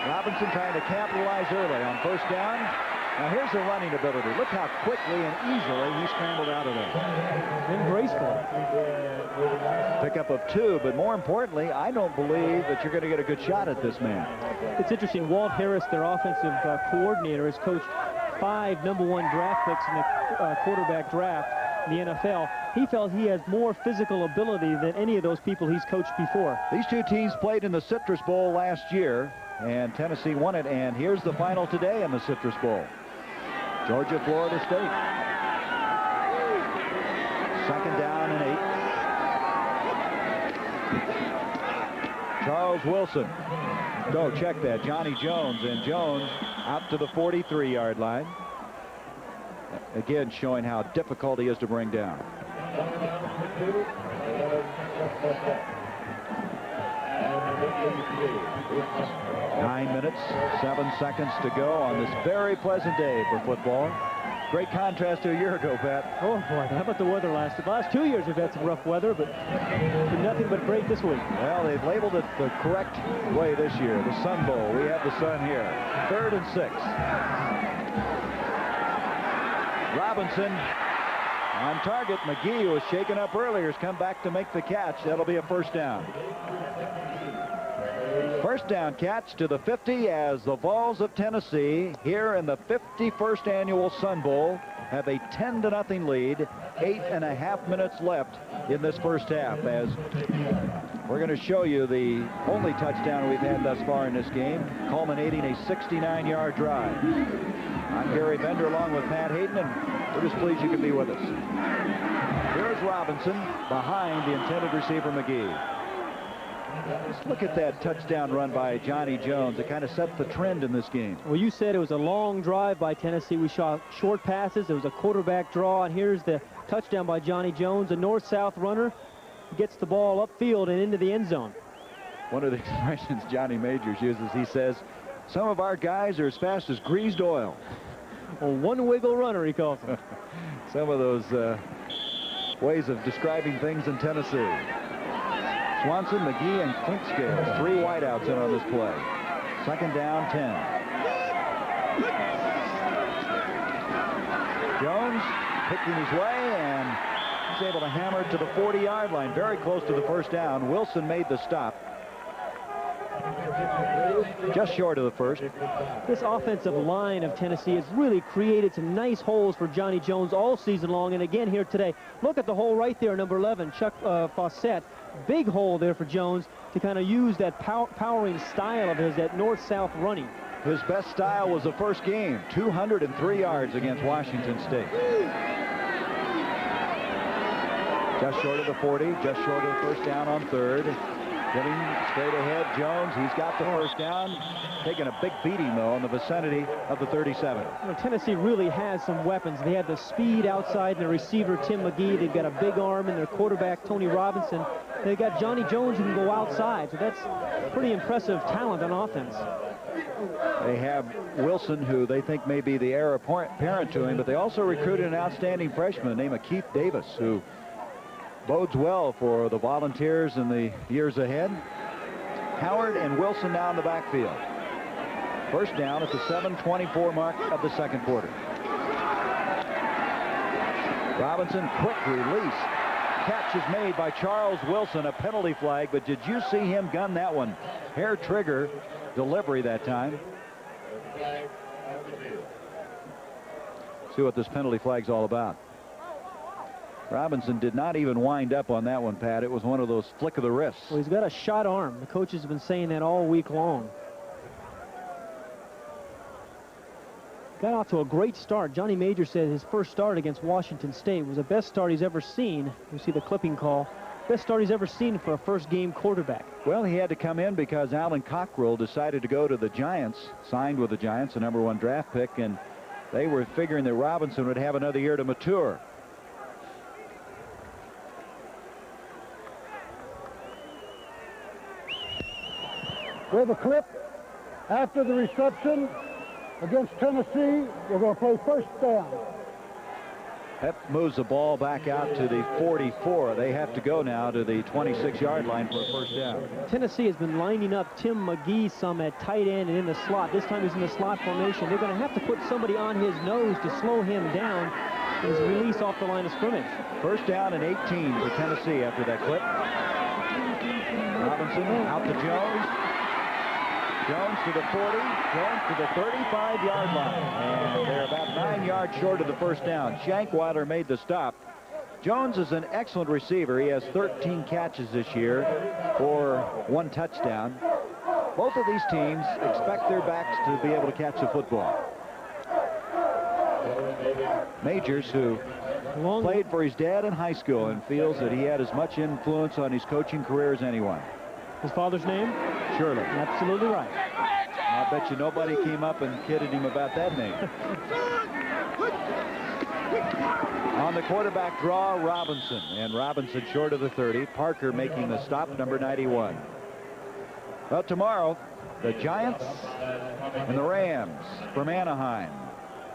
Robinson trying to capitalize early on first down. Now here's the running ability. Look how quickly and easily he scrambled out of there. And graceful. Pickup of 2, but more importantly, I don't believe that you're going to get a good shot at this man. It's interesting. Walt Harris, their offensive coordinator, has coached 5 #1 draft picks in the quarterback draft in the NFL. He felt he has more physical ability than any of those people he's coached before. These 2 teams played in the Citrus Bowl last year, and Tennessee won it, and here's the final today in the Citrus Bowl. Georgia, Florida State. Second down and 8. Charles Wilson. Go check that. Johnny Jones, and Jones out to the 43-yard line. Again, showing how difficult he is to bring down. Nine minutes, 7 seconds to go on this very pleasant day for football. Great contrast to a year ago, Pat. Oh, boy, how about the weather last 2 years? We've had some rough weather, but nothing but great this week. Well, they've labeled it the correct way this year, the Sun Bowl. We have the sun here. 3rd and 6. Robinson on target. McGee, who was shaken up earlier, has come back to make the catch. That'll be a first down. First down catch to the 50 as the Vols of Tennessee here in the 51st annual Sun Bowl have a 10-0 lead. 8.5 minutes left in this first half, as we're going to show you the only touchdown we've had thus far in this game, culminating a 69-yard drive. I'm Gary Bender along with Pat Hayden, and we're just pleased you could be with us. Here's Robinson behind the intended receiver McGee. Let's look at that touchdown run by Johnny Jones. It kind of set the trend in this game. Well, you said it was a long drive by Tennessee. We saw short passes. It was a quarterback draw, and here's the touchdown by Johnny Jones, a north-south runner. He gets the ball upfield and into the end zone. One of the expressions Johnny Majors uses, he says, some of our guys are as fast as greased oil. Well, one wiggle runner, he calls them. Some of those ways of describing things in Tennessee. Swanson, McGee, and Clinkscale, 3 wideouts in on this play. Second down, 10. Jones picking his way, and he's able to hammer it to the 40-yard line, very close to the first down. Wilson made the stop. Just short of the first. This offensive line of Tennessee has really created some nice holes for Johnny Jones all season long, and again here today. Look at the hole right there, number 11, Chuck Fawcett. Big hole there for Jones to kind of use that powering style of his, that north-south running. His best style was the first game, 203 yards against Washington State. Just short of the 40, just short of the first down on 3rd. Getting straight ahead, Jones, he's got the first down. Taking a big beating, though, in the vicinity of the 37. You know, Tennessee really has some weapons. They have the speed outside, and their receiver, Tim McGee. They've got a big arm, and their quarterback, Tony Robinson. They've got Johnny Jones who can go outside, so that's pretty impressive talent on offense. They have Wilson, who they think may be the heir apparent to him, but they also recruited an outstanding freshman named Keith Davis, who bodes well for the Volunteers in the years ahead. Howard and Wilson now in the backfield. First down at the 7:24 mark of the second quarter. Robinson, quick release. Catch is made by Charles Wilson, a penalty flag, but did you see him gun that one? Hair trigger delivery that time. See what this penalty flag's all about. Robinson did not even wind up on that one, Pat. It was one of those flick of the wrists. Well, he's got a shot arm. The coaches have been saying that all week long. Got off to a great start. Johnny Major said his first start against Washington State was the best start he's ever seen. You see the clipping call. Best start he's ever seen for a first-game quarterback. Well, he had to come in because Alan Cockrell decided to go to the Giants, signed with the Giants, a #1 draft pick, and they were figuring that Robinson would have another year to mature. We have a clip after the reception against Tennessee. We're going to play first down. That moves the ball back out to the 44. They have to go now to the 26-yard line for a first down. Tennessee has been lining up Tim McGee some at tight end and in the slot. This time he's in the slot formation. They're going to have to put somebody on his nose to slow him down. His release off the line of scrimmage. First down and 18 for Tennessee after that clip. Robinson out to Jones. Jones to the 40, Jones to the 35-yard line. And they're about 9 yards short of the first down. Shankweiler made the stop. Jones is an excellent receiver. He has 13 catches this year for 1 touchdown. Both of these teams expect their backs to be able to catch the football. Majors, who played for his dad in high school and feels that he had as much influence on his coaching career as anyone. His father's name? Shirley. Absolutely right. I bet you nobody came up and kidded him about that name. On the quarterback draw, Robinson. And Robinson short of the 30. Parker making the stop, number 91. Well, tomorrow, the Giants and the Rams from Anaheim.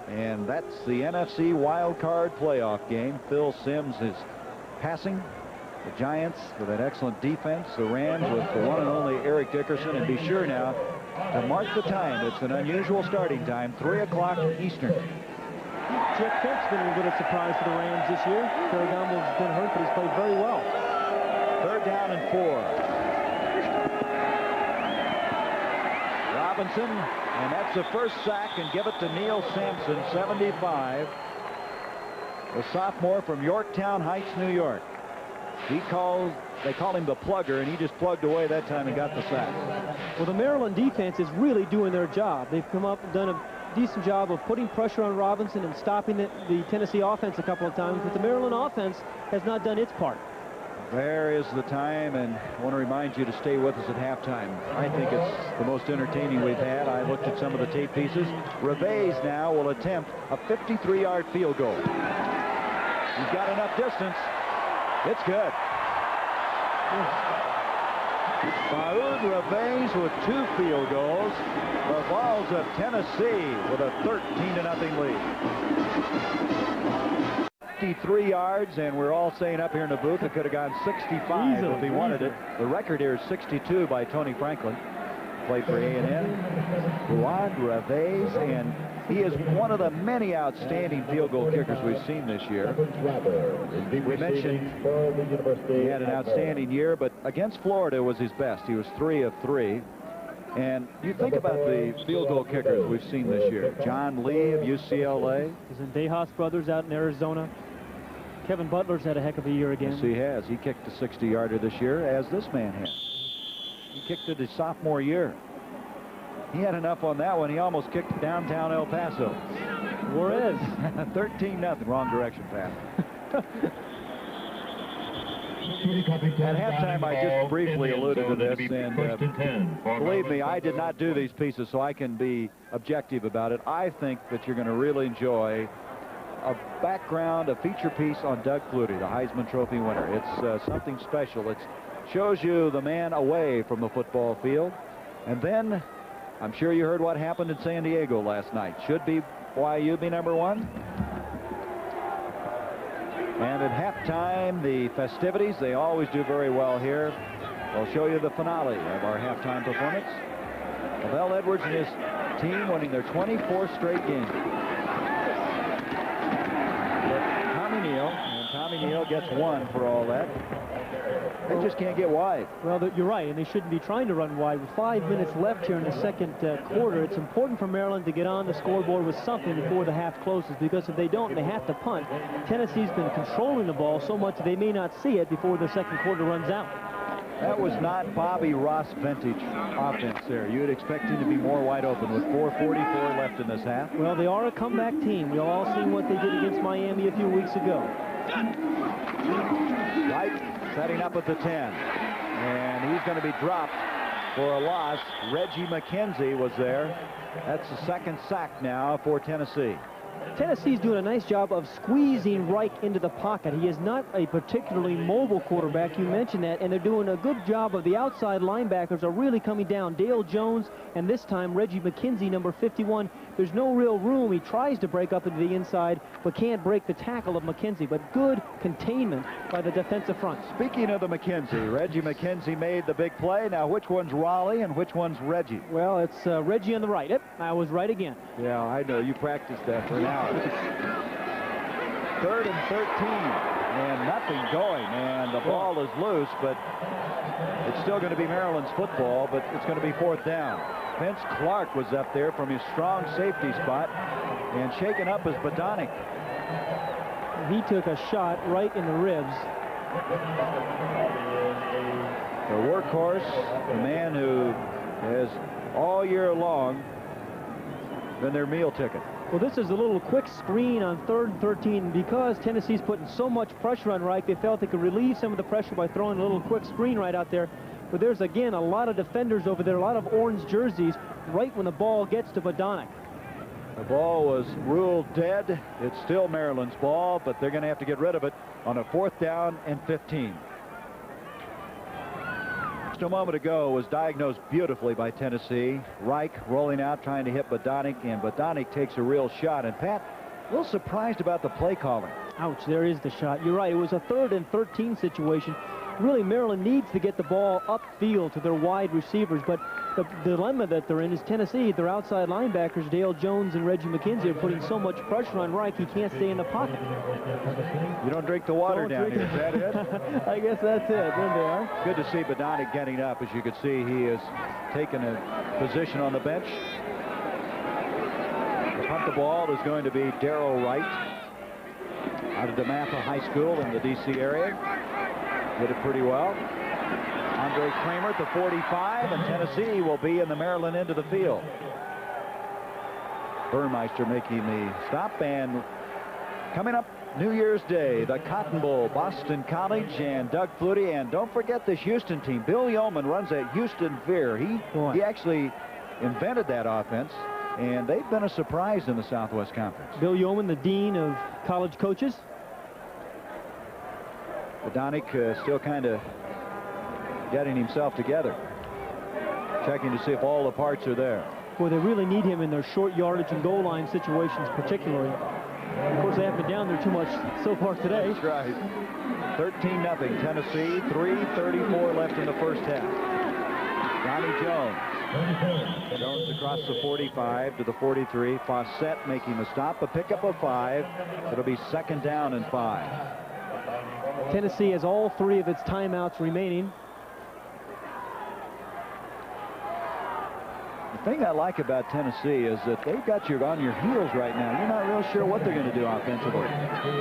And that's the NFC wild card playoff game. Phil Simms is passing. The Giants with an excellent defense. The Rams with the one and only Eric Dickerson. And be sure now to mark the time. It's an unusual starting time, 3 o'clock Eastern. Jeff Kent's been a bit of a surprise for the Rams this year. Ferragamo's been hurt, but he's played very well. Third down and 4. Robinson, and that's the first sack, and give it to Neil Sampson, 75. The sophomore from Yorktown Heights, New York. They call him the plugger, and he just plugged away that time and got the sack. Well, the Maryland defense is really doing their job. They've come up and done a decent job of putting pressure on Robinson and stopping the Tennessee offense a couple of times, but the Maryland offense has not done its part. There is the time, and I want to remind you to stay with us at halftime. I think it's the most entertaining we've had. I looked at some of the tape pieces. Reveiz now will attempt a 53-yard field goal. He's got enough distance. It's good. Faoud Reveiz with 2 field goals. The Vols of Tennessee with a 13-0 lead. 53 yards, and we're all saying up here in the booth it could have gone 65 if he wanted it. The record here is 62 by Tony Franklin. Played for A&M. Faoud Reveiz, and he is one of the many outstanding field goal kickers we've seen this year. We mentioned he had an outstanding year, but against Florida was his best. He was 3 of 3. And you think about the field goal kickers we've seen this year. John Lee of UCLA. He's in DeHaas brothers out in Arizona. Kevin Butler's had a heck of a year again. Yes, he has. He kicked a 60-yarder this year, as this man has. He kicked it his sophomore year. He had enough on that one. He almost kicked downtown El Paso. Juarez. 13-0. Wrong direction, Pat. At halftime, I just briefly alluded to this, and believe me, I did not do these pieces, so I can be objective about it. I think that you're going to really enjoy a background, a feature piece on Doug Flutie, the Heisman Trophy winner. It's something special. It shows you the man away from the football field. And then, I'm sure you heard what happened in San Diego last night. Should BYU be #1? And at halftime, the festivities, they always do very well here. I'll show you the finale of our halftime performance. Lavelle Edwards and his team winning their 24th straight game. Tommy Neal gets one for all that. They just can't get wide. Well, you're right, and they shouldn't be trying to run wide. With 5 minutes left here in the second quarter, it's important for Maryland to get on the scoreboard with something before the half closes, because if they don't, they have to punt. Tennessee's been controlling the ball so much they may not see it before the second quarter runs out. That was not Bobby Ross vintage offense there. You would expect him to be more wide open with 4:44 left in this half. Well, they are a comeback team. We've all seen what they did against Miami a few weeks ago. Wright setting up at the 10. And he's going to be dropped for a loss. Reggie McKenzie was there. That's the second sack now for Tennessee. Tennessee's doing a nice job of squeezing Reich into the pocket. He is not a particularly mobile quarterback. You mentioned that, and they're doing a good job of the outside linebackers are really coming down. Dale Jones, and this time Reggie McKenzie, number 51. There's no real room. He tries to break up into the inside, but can't break the tackle of McKenzie. But good containment by the defensive front. Speaking of the McKenzie, Reggie McKenzie made the big play. Now, which one's Raleigh and which one's Reggie? Well, it's Reggie on the right. Yep, I was right again. Yeah, I know. You practiced that for an hour. 3rd and 13, and nothing going, and the ball is loose, but it's still going to be Maryland's football, but it's going to be 4th down. Vince Clark was up there from his strong safety spot, and shaken up is Badonic. He took a shot right in the ribs. The workhorse, the man who has all year long been their meal ticket. Well, this is a little quick screen on 3rd and 13. Because Tennessee's putting so much pressure on Reich, they felt they could relieve some of the pressure by throwing a little quick screen right out there. But there's, again, a lot of defenders over there, a lot of orange jerseys, right when the ball gets to Badonic. The ball was ruled dead. It's still Maryland's ball, but they're going to have to get rid of it on a 4th down and 15. Just a moment ago was diagnosed beautifully by Tennessee. Reich rolling out, trying to hit Badonic, and Badonic takes a real shot. And Pat, a little surprised about the play calling. Ouch, there is the shot. You're right, it was a 3rd and 13 situation. Really, Maryland needs to get the ball upfield to their wide receivers, but the dilemma that they're in is Tennessee, their outside linebackers, Dale Jones and Reggie McKenzie, are putting so much pressure on Reich, he can't stay in the pocket. You don't drink the water down here, is that it? I guess that's it. There they are. Good to see Badonic getting up. As you can see, he has taken a position on the bench. The punt the ball is going to be Darrell Wright out of DeMatha High School in the D.C. area. Did it pretty well. Andre Kramer at the 45, and Tennessee will be in the Maryland end of the field. Burmeister making the stop, and coming up New Year's Day, the Cotton Bowl, Boston College and Doug Flutie, and don't forget this Houston team. Bill Yeoman runs that Houston Veer. He actually invented that offense, and they've been a surprise in the Southwest Conference. Bill Yeoman, the dean of college coaches. Badonic still kind of getting himself together, checking to see if all the parts are there. Boy, they really need him in their short yardage and goal line situations particularly. Of course, they haven't been down there too much so far today. That's right. 13-0 Tennessee, 3:34 left in the first half. Donnie Jones. Jones across the 45 to the 43. Fawcett making the stop, a pickup of 5. It'll be 2nd down and 5. Tennessee has all 3 of its timeouts remaining. The thing I like about Tennessee is that they've got you on your heels right now. You're not real sure what they're going to do offensively.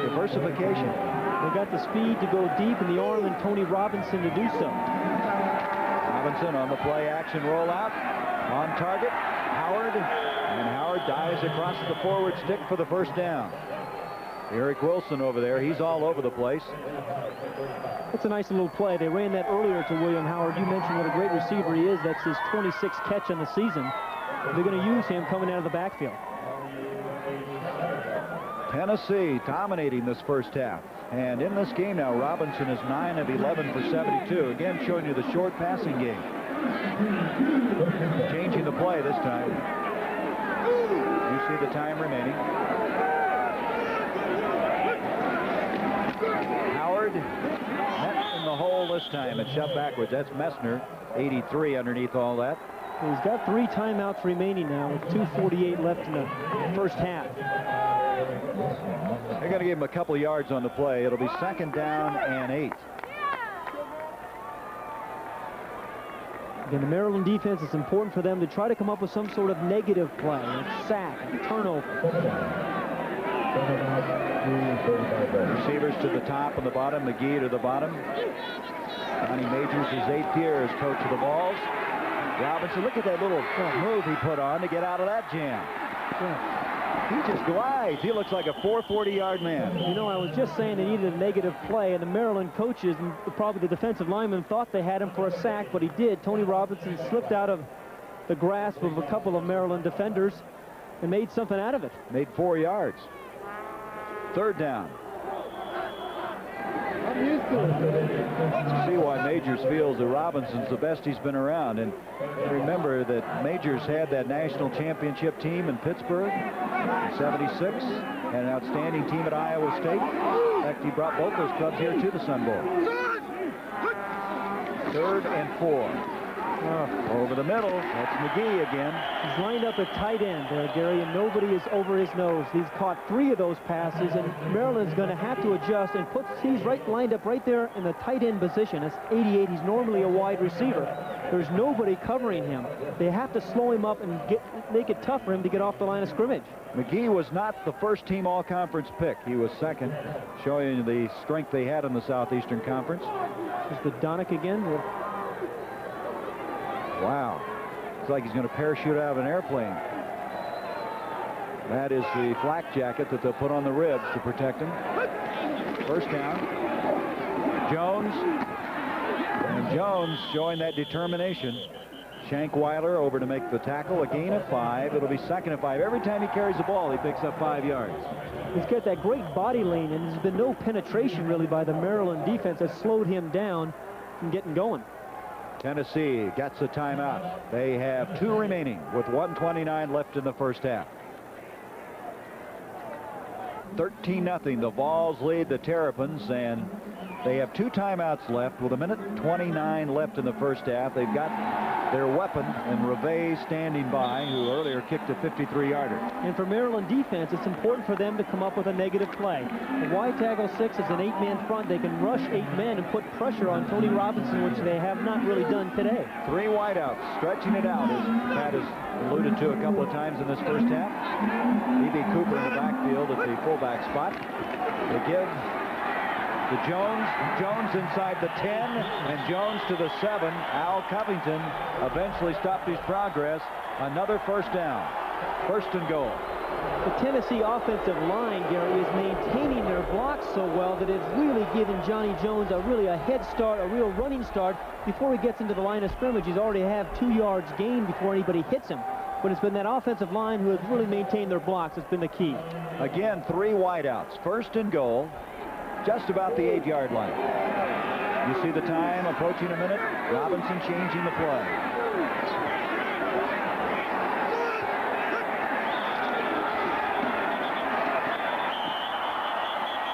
Diversification. They've got the speed to go deep in the arm and Tony Robinson to do so. Robinson on the play action rollout. On target. Howard. And Howard dives across the forward stick for the 1st down. Eric Wilson over there. He's all over the place. It's a nice little play. They ran that earlier to William Howard. You mentioned what a great receiver he is. That's his 26th catch on the season. They're going to use him coming out of the backfield. Tennessee dominating this first half. And in this game now, Robinson is 9 of 11 for 72. Again, showing you the short passing game. Changing the play this time. You see the time remaining. Howard met in the hole this time and shoved backwards. That's Messner, 83 underneath all that. He's got 3 timeouts remaining now with 2:48 left in the first half. They're going to give him a couple of yards on the play. It'll be 2nd down and 8. Again, the Maryland defense, it's important for them to try to come up with some sort of negative play, a sack, a turnover. Receivers to the top and the bottom, McGee to the bottom. Johnny Majors, his 8th year as coach of the Vols. Robinson, look at that little move he put on to get out of that jam. He just glides. He looks like a 440-yard man. You know, I was just saying they needed a negative play, and the Maryland coaches and probably the defensive linemen thought they had him for a sack, but he did. Tony Robinson slipped out of the grasp of a couple of Maryland defenders and made something out of it. Made 4 yards. 3rd down. I'm used to it. You see why Majors feels that Robinson's the best he's been around. And remember that Majors had that national championship team in Pittsburgh in '76. Had an outstanding team at Iowa State. In fact, he brought both those clubs here to the Sun Bowl. 3rd and 4. Over the middle, that's McGee again. He's lined up at tight end there, Gary, and nobody is over his nose. He's caught 3 of those passes, and Maryland's going to have to adjust and he's lined up right there in the tight end position. That's 88. He's normally a wide receiver. There's nobody covering him. They have to slow him up and make it tough for him to get off the line of scrimmage. McGee was not the first-team all-conference pick. He was 2nd, showing you the strength they had in the Southeastern Conference. There's the Donick again. Wow. It's like he's going to parachute out of an airplane. That is the flak jacket that they'll put on the ribs to protect him. 1st down. Jones. And Jones showing that determination. Shankweiler over to make the tackle. A gain of 5. It'll be 2nd and 5. Every time he carries the ball, he picks up 5 yards. He's got that great body lane, and there's been no penetration really by the Maryland defense that slowed him down from getting going. Tennessee gets a timeout. They have 2 remaining with 1:29 left in the first half. 13-0. The Vols lead the Terrapins, and they have 2 timeouts left with 1:29 left in the first half. They've got their weapon in Reve standing by, who earlier kicked a 53-yarder. And for Maryland defense, it's important for them to come up with a negative play. The wide tackle 6 is an 8-man front. They can rush 8 men and put pressure on Tony Robinson, which they have not really done today. 3 wideouts, stretching it out, as Pat has alluded to a couple of times in this first half. E.B. Cooper in the backfield at the fullback spot. They give to Jones. Jones inside the 10, and Jones to the 7. Al Covington eventually stopped his progress. Another 1st down. 1st and goal. The Tennessee offensive line, Gary, is maintaining their blocks so well that it's really giving Johnny Jones a head start, a real running start. Before he gets into the line of scrimmage, he's already have 2 yards gained before anybody hits him. But it's been that offensive line who has really maintained their blocks. It's been the key. Again, 3 wideouts. 1st and goal. Just about the 8-yard line. You see the time approaching a minute. Robinson changing the play.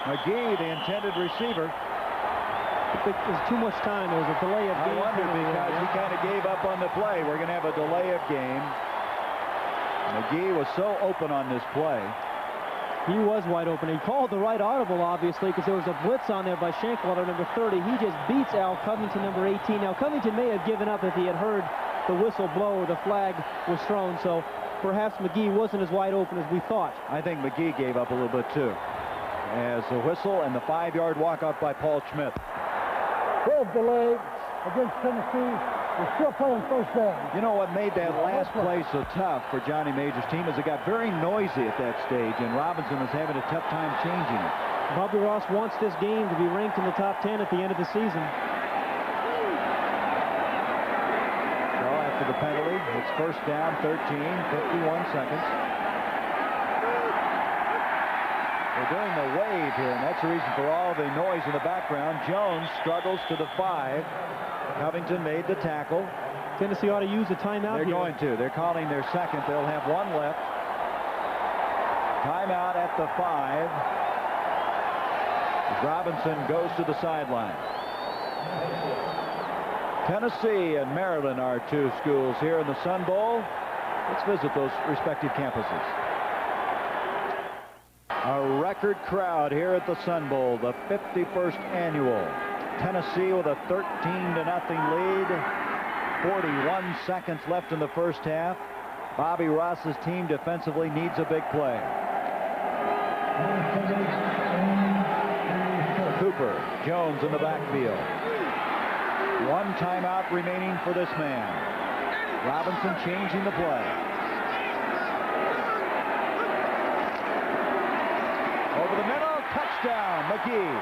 McGee, the intended receiver. There's too much time. There's a delay of game. I wonder because he kind of gave up on the play. We're going to have a delay of game. McGee was so open on this play. He was wide open. He called the right audible, obviously, because there was a blitz on there by Shankweiler, number 30. He just beats Al Covington, number 18. Now, Covington may have given up if he had heard the whistle blow or the flag was thrown, so perhaps McGee wasn't as wide open as we thought. I think McGee gave up a little bit, too, as the whistle and the 5-yard walkout by Paul Schmidt. 12 delay against Tennessee. We're still playing 1st down. You know what made that last play so tough for Johnny Majors' team is it got very noisy at that stage, and Robinson was having a tough time changing it. Bobby Ross wants this game to be ranked in the top 10 at the end of the season. So after the penalty, it's 1st down, 13, 51 seconds. They're doing the wave here, and that's the reason for all the noise in the background. Jones struggles to the 5. Covington made the tackle. Tennessee ought to use a timeout. They're going to. They're calling their 2nd. They'll have 1 left. Timeout at the 5. As Robinson goes to the sideline. Tennessee and Maryland are two schools here in the Sun Bowl. Let's visit those respective campuses. A record crowd here at the Sun Bowl, the 51st annual. Tennessee with a 13-0 lead. 41 seconds left in the first half. Bobby Ross's team defensively needs a big play. Cooper, Jones in the backfield. One timeout remaining for this man. Robinson changing the play. Over the middle, touchdown, McGee.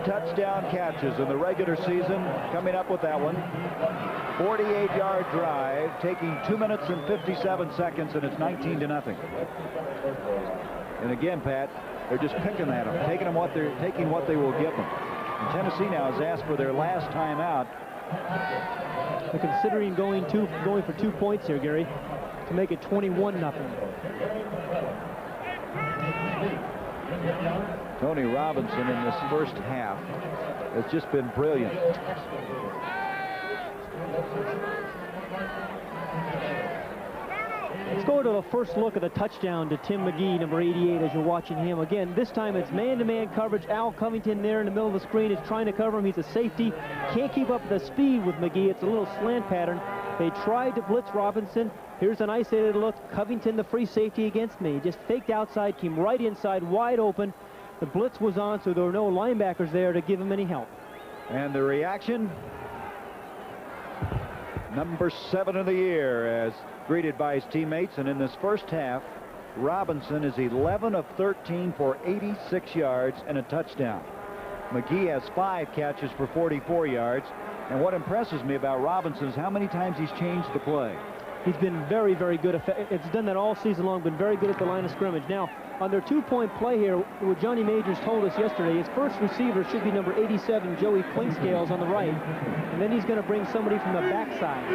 Touchdown catches in the regular season, coming up with that one. 48-yard drive, taking 2 minutes and 57 seconds, and it's 19-0. And again, Pat, they're just picking at them, taking what they will give them. And Tennessee now has asked for their last timeout. They're considering going for 2 points here, Gary, to make it 21-0. Tony Robinson in this first half has just been brilliant. Let's go to the first look at the touchdown to Tim McGee, number 88, as you're watching him. Again, this time it's man-to-man coverage. Al Covington there in the middle of the screen is trying to cover him. He's a safety. Can't keep up the speed with McGee. It's a little slant pattern. They tried to blitz Robinson. Here's an isolated look. Covington, the free safety against me. Just faked outside, came right inside, wide open. The blitz was on, so there were no linebackers there to give him any help. And the reaction, number 7 of the year, as greeted by his teammates. And in this first half, Robinson is 11 of 13 for 86 yards and a touchdown. McGee has 5 catches for 44 yards. And what impresses me about Robinson is how many times he's changed the play. He's been very, very good. It's done that all season long, been very good at the line of scrimmage. Now, on their 2-point play here, what Johnny Majors told us yesterday, his first receiver should be number 87, Joey Clinkscales, on the right. And then he's going to bring somebody from the backside.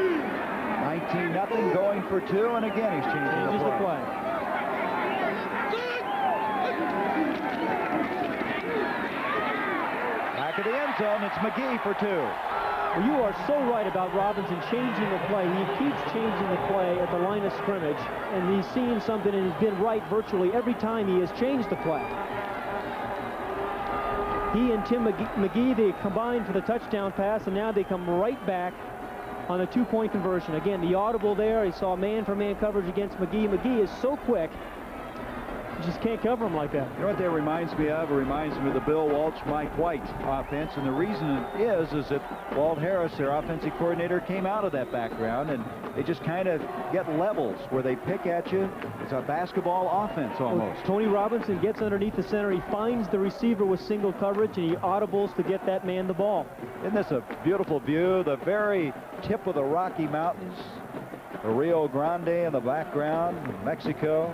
19-0, going for 2, and again he's changing the play. Back of the end zone, it's McGee for 2. Well, you are so right about Robinson changing the play. He keeps changing the play at the line of scrimmage, and he's seen something, and he's been right virtually every time he has changed the play. He and Tim McGee, they combined for the touchdown pass, and now they come right back on a 2-point conversion. Again, the audible there. He saw man-for-man coverage against McGee. McGee is so quick. You just can't cover him like that. You know what that reminds me of? It reminds me of the Bill Walsh, Mike White offense. And the reason it is that Walt Harris, their offensive coordinator, came out of that background, and they just kind of get levels where they pick at you. It's a basketball offense almost. Well, Tony Robinson gets underneath the center. He finds the receiver with single coverage, and he audibles to get that man the ball. Isn't this a beautiful view? The very tip of the Rocky Mountains, the Rio Grande in the background, Mexico.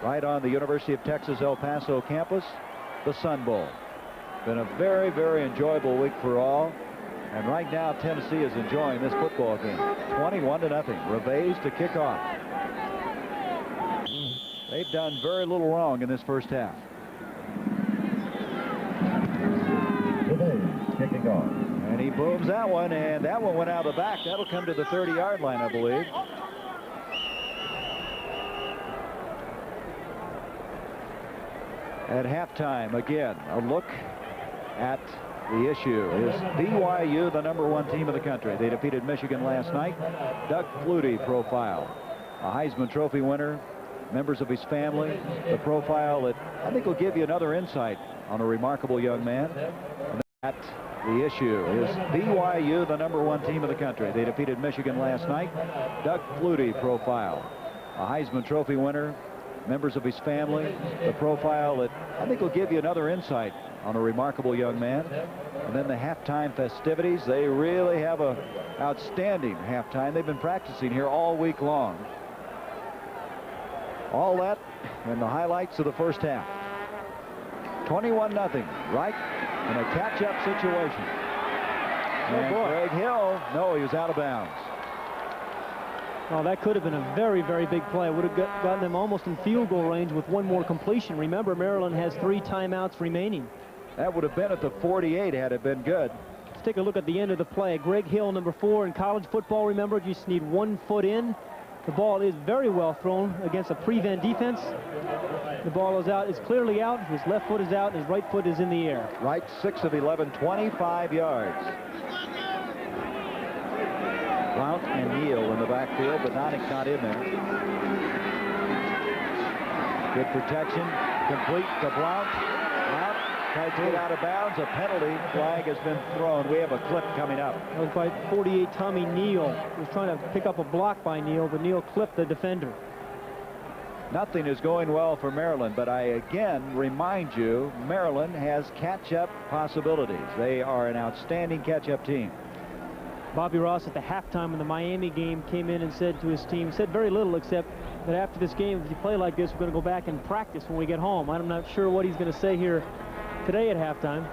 Right on the University of Texas El Paso campus, the Sun Bowl. Been a very, very enjoyable week for all. And right now, Tennessee is enjoying this football game. 21-0. Reves to kick off. They've done very little wrong in this first half. Reves kicking off. And he booms that one, and that one went out of the back. That'll come to the 30-yard line, I believe. At halftime, again, a look at the issue. Is BYU the #1 team of the country? They defeated Michigan last night. Doug Flutie profile, a Heisman Trophy winner, members of his family, the profile that I think will give you another insight on a remarkable young man. And at the issue is BYU the #1 team of the country? They defeated Michigan last night. Doug Flutie profile, a Heisman Trophy winner, members of his family, the profile that I think will give you another insight on a remarkable young man. And And then the halftime festivities. They really have a outstanding halftime. They've been practicing here all week long. All that and the highlights of the first half. 21-0. Right in a catch-up situation. And Greg Hill, no, he was out of bounds. Oh, that could have been a very, very big play. Would have gotten them almost in field goal range with one more completion. Remember, Maryland has 3 timeouts remaining. That would have been at the 48 had it been good. Let's take a look at the end of the play. Greg Hill, number 4 in college football. Remember, you just need 1 foot in. The ball is very well thrown against a prevent defense. The ball is out. It's clearly out. His left foot is out. And his right foot is in the air. Right 6 of 11, 25 yards. Blount and Neal in the backfield, but Badonic not in there. Good protection. Complete to Blount. Blount tried to get out of bounds. A penalty flag has been thrown. We have a clip coming up. That was by 48 Tommy Neal. He was trying to pick up a block by Neal, but Neal clipped the defender. Nothing is going well for Maryland, but I again remind you, Maryland has catch-up possibilities. They are an outstanding catch-up team. Bobby Ross at the halftime in the Miami game came in and said to his team, said very little except that after this game, if you play like this, we're going to go back and practice when we get home. I'm not sure what he's going to say here today at halftime.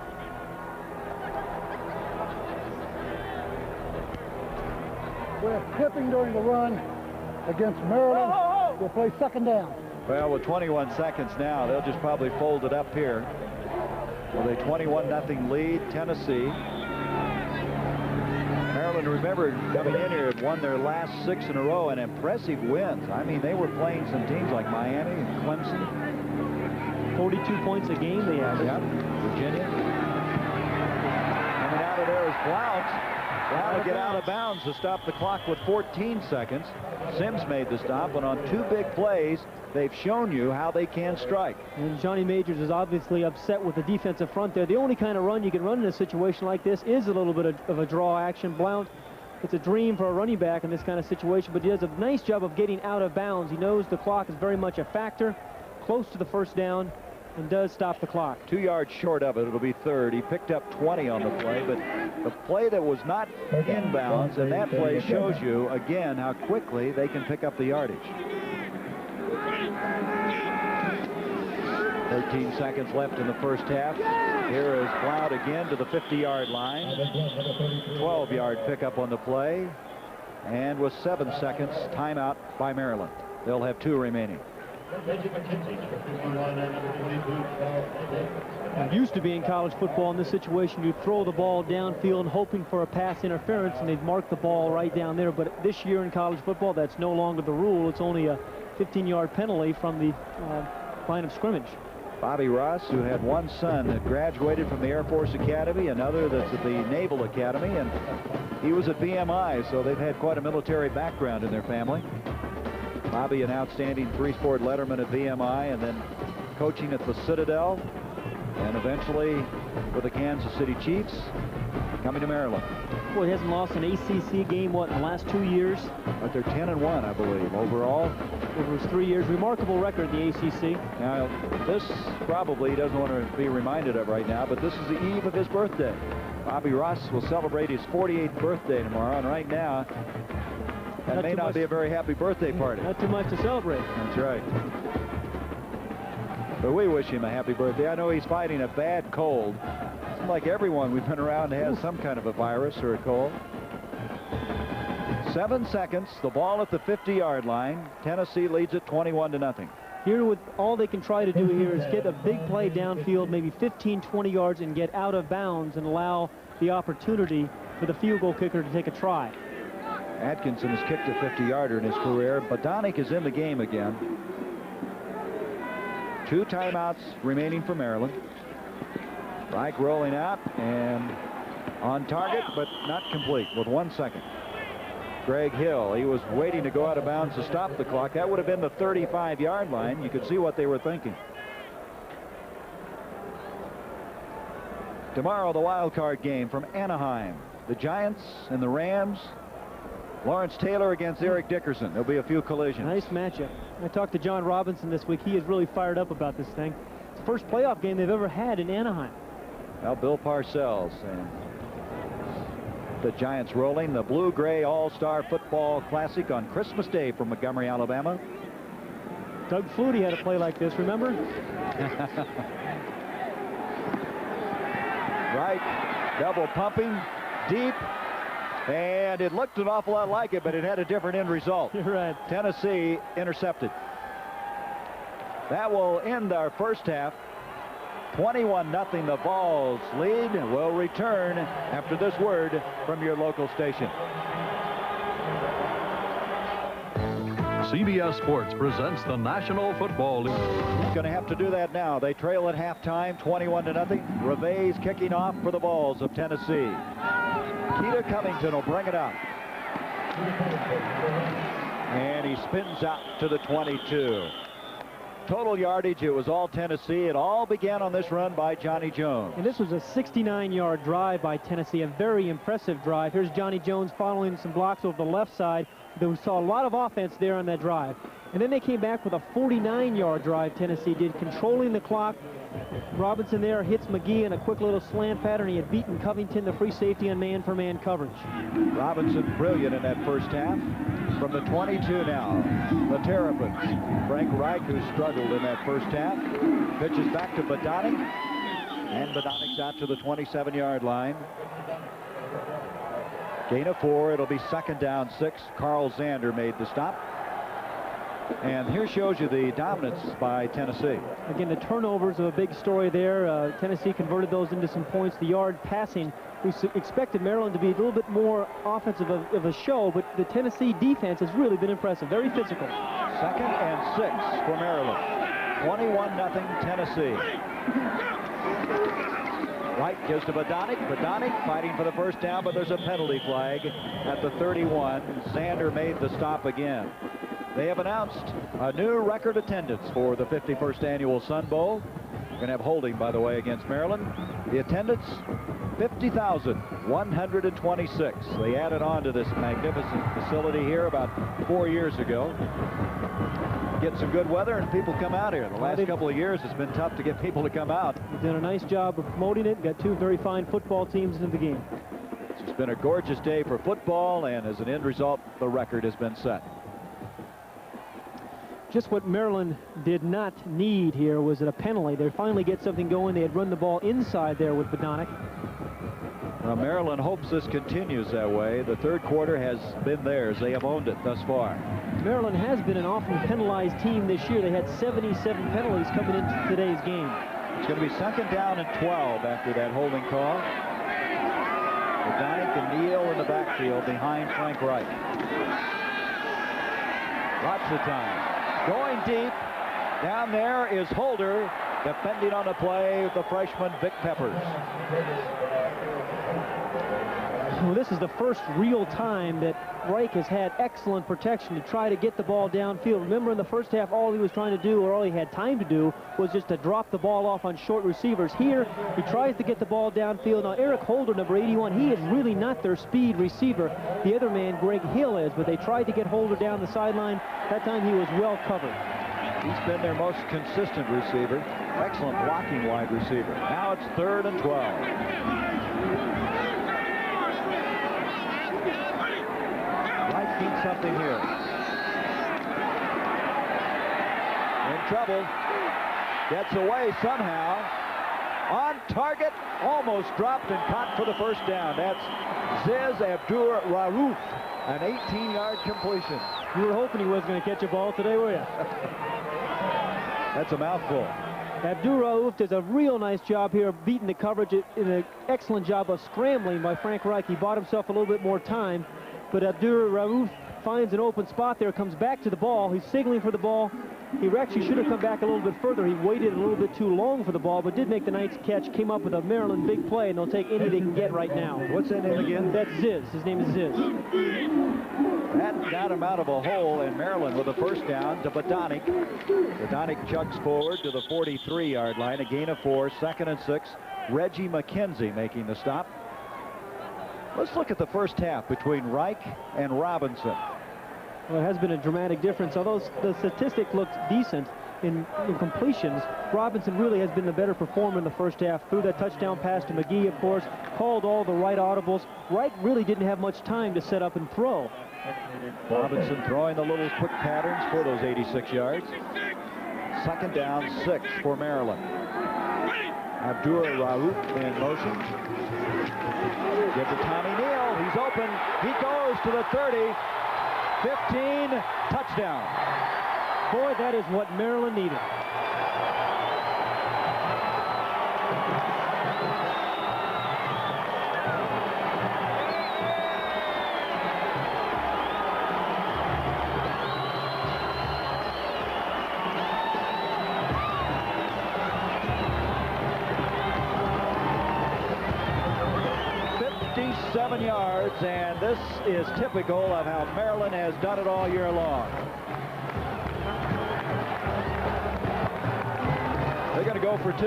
We're clipping during the run against Maryland. We'll play second down. Well, with 21 seconds now, they'll just probably fold it up here. With a 21-0 lead, Tennessee. Maryland, remember, coming in here, have won their last 6 in a row, and impressive wins. I mean, they were playing some teams like Miami and Clemson. 42 points a game they average. Yep. Virginia. Coming out of there is Blount. Blount will get out of bounds to stop the clock with 14 seconds. Sims made the stop, and on 2 big plays, they've shown you how they can strike. And Johnny Majors is obviously upset with the defensive front there. The only kind of run you can run in a situation like this is a little bit of a draw action. Blount, it's a dream for a running back in this kind of situation, but he does a nice job of getting out of bounds. He knows the clock is very much a factor, close to the first down, and does stop the clock. 2 yards short of it. It'll be 3rd. He picked up 20 on the play, but the play that was not inbounds, and that play shows you, again, how quickly they can pick up the yardage. 13 seconds left in the first half. Here is Blount again to the 50-yard line. 12-yard pickup on the play. And with 7 seconds, timeout by Maryland. They'll have 2 remaining. It used to be in college football in this situation, you throw the ball downfield hoping for a pass interference, and they'd mark the ball right down there. But this year in college football, that's no longer the rule. It's only a 15-yard penalty from the line of scrimmage. Bobby Ross, who had one son that graduated from the Air Force Academy, another that's at the Naval Academy, and he was at VMI, so they've had quite a military background in their family. Bobby, an outstanding 3-sport letterman at VMI, and then coaching at the Citadel, and eventually with the Kansas City Chiefs, coming to Maryland. Well, he hasn't lost an ACC game, what, in the last 2 years? But they're 10-1, I believe, overall. Over his 3 years. Remarkable record, the ACC. Now, this probably he doesn't want to be reminded of right now, but this is the eve of his birthday. Bobby Ross will celebrate his 48th birthday tomorrow, and right now, that may not be a very happy birthday party. Not too much to celebrate. That's right. But we wish him a happy birthday. I know he's fighting a bad cold. Seems like everyone we've been around has some kind of a virus or a cold. 7 seconds, the ball at the 50-yard line. Tennessee leads it 21-0. Here, with all they can try to do here is get a big play downfield, maybe 15, 20 yards, and get out of bounds and allow the opportunity for the field goal kicker to take a try. Atkinson has kicked a 50-yarder in his career. Badonic is in the game again. 2 timeouts remaining for Maryland. Reich rolling out and on target, but not complete with 1 second. Greg Hill, he was waiting to go out of bounds to stop the clock. That would have been the 35-yard line. You could see what they were thinking. Tomorrow, the wild card game from Anaheim. The Giants and the Rams. Lawrence Taylor against Eric Dickerson. There'll be a few collisions. Nice matchup. I talked to John Robinson this week. He is really fired up about this thing. It's the first playoff game they've ever had in Anaheim. Well, Bill Parcells and the Giants rolling the Blue-Gray All-Star Football Classic on Christmas Day from Montgomery, Alabama. Doug Flutie had a play like this, remember? Right, double pumping, deep, and it looked an awful lot like it, but it had a different end result. You're right. Tennessee intercepted. That will end our first half. 21-0 the Vols lead. Will return after this word from your local station. CBS Sports presents the National Football League. Going to have to do that now. They trail at halftime, 21-0. Reve's kicking off for the Vols of Tennessee. Keita Covington will bring it up. And he spins out to the 22. Total yardage, it was all Tennessee. It all began on this run by Johnny Jones. And this was a 69-yard drive by Tennessee, a very impressive drive. Here's Johnny Jones following some blocks over the left side. We saw a lot of offense there on that drive. And then they came back with a 49-yard drive, Tennessee did, controlling the clock. Robinson there hits McGee in a quick little slant pattern. He had beaten Covington, the free safety, on man-for-man coverage. Robinson brilliant in that first half. From the 22 now, the Terrapins. Frank Reich, who struggled in that first half, pitches back to Badonic. And Badonic's out to the 27-yard line. Gain of 4. It'll be 2nd down 6. Carl Zander made the stop. And here shows you the dominance by Tennessee. Again, the turnovers are a big story there. Tennessee converted those into some points. The yard passing, we expected Maryland to be a little bit more offensive of a show, but the Tennessee defense has really been impressive. Very physical. 2nd and 6 for Maryland. 21-0 Tennessee. Wright gives to Badonic. Badonic fighting for the first down, but there's a penalty flag at the 31. Zander made the stop again. They have announced a new record attendance for the 51st annual Sun Bowl. We're going to have holding, by the way, against Maryland. The attendance, 50,126. They added on to this magnificent facility here about 4 years ago. Get some good weather and people come out here. The last couple of years, it's been tough to get people to come out. They've done a nice job of promoting it. Got 2 very fine football teams in the game. It's been a gorgeous day for football, and as an end result, the record has been set. Just what Maryland did not need here was a penalty. They finally get something going. They had run the ball inside there with Badonic. Well, Maryland hopes this continues that way. The third quarter has been theirs. They have owned it thus far. Maryland has been an often penalized team this year. They had 77 penalties coming into today's game. It's going to be 2nd down and 12 after that holding call. Badonic and Neal in the backfield behind Frank Reich. Lots of time. Going deep. Down there is Holder defending on the play with the freshman Vic Peppers. Well, this is the first real time that Reich has had excellent protection to try to get the ball downfield. Remember, in the first half, all he was trying to do, or all he had time to do, was just to drop the ball off on short receivers. Here, he tries to get the ball downfield. Now, Eric Holder, number 81, he is really not their speed receiver. The other man, Greg Hill, is, but they tried to get Holder down the sideline. That time, he was well covered. He's been their most consistent receiver. Excellent blocking wide receiver. Now it's 3rd and 12. Wright needs something here. In trouble. Gets away somehow. On target. Almost dropped and caught for the first down. That's Ziz Abdur-Rauf. An 18-yard completion. You were hoping he wasn't going to catch a ball today, were you? That's a mouthful. Abdur-Rauf does a real nice job here of beating the coverage. In an excellent job of scrambling by Frank Reich. He bought himself a little bit more time. But Abdur-Rauf finds an open spot there, comes back to the ball. He's signaling for the ball. He actually should have come back a little bit further. He waited a little bit too long for the ball, but did make the nice catch, came up with a Maryland big play, and they'll take any they can get right now. What's that name again? That's Ziz. His name is Ziz. That got him out of a hole, in Maryland with a first down to Badonic. Badonic chugs forward to the 43-yard line, a gain of 4, 2nd and 6. Reggie McKenzie making the stop. Let's look at the first half between Reich and Robinson. Well, it has been a dramatic difference. Although the statistic looks decent, in completions, Robinson really has been the better performer in the first half. Threw that touchdown pass to McGee, of course, called all the right audibles. Wright really didn't have much time to set up and throw. Robinson throwing the little quick patterns for those 86 yards. Second down, 6 for Maryland. Abdur Raouf in motion. Give to Tommy Neal. He's open. He goes to the 30. 15, touchdown. Boy, that is what Maryland needed. Yards, and this is typical of how Maryland has done it all year long. They're going to go for 2.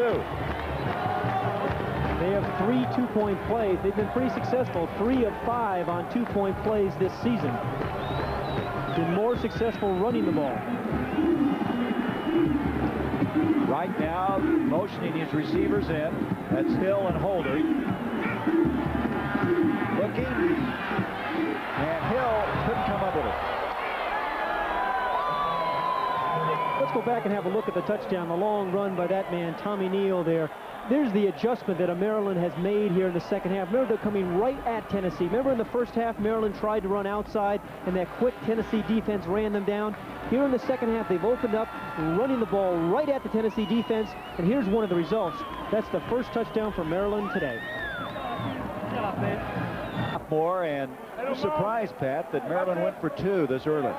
They have 3 two-point plays. They've been pretty successful. 3 of 5 on two-point plays this season. Been more successful running the ball. Right now, motioning his receivers in. That's Hill and Holder. Looking, and Hill couldn't come up with it. Let's go back and have a look at the touchdown, the long run by that man, Tommy Neal there. There's the adjustment that Maryland has made here in the second half. Remember, they're coming right at Tennessee. Remember in the first half, Maryland tried to run outside, and that quick Tennessee defense ran them down. Here in the second half, they've opened up, running the ball right at the Tennessee defense, and here's one of the results. That's the first touchdown for Maryland today. Good job, man. More, and I'm surprised, Pat, that Maryland went for 2 this early.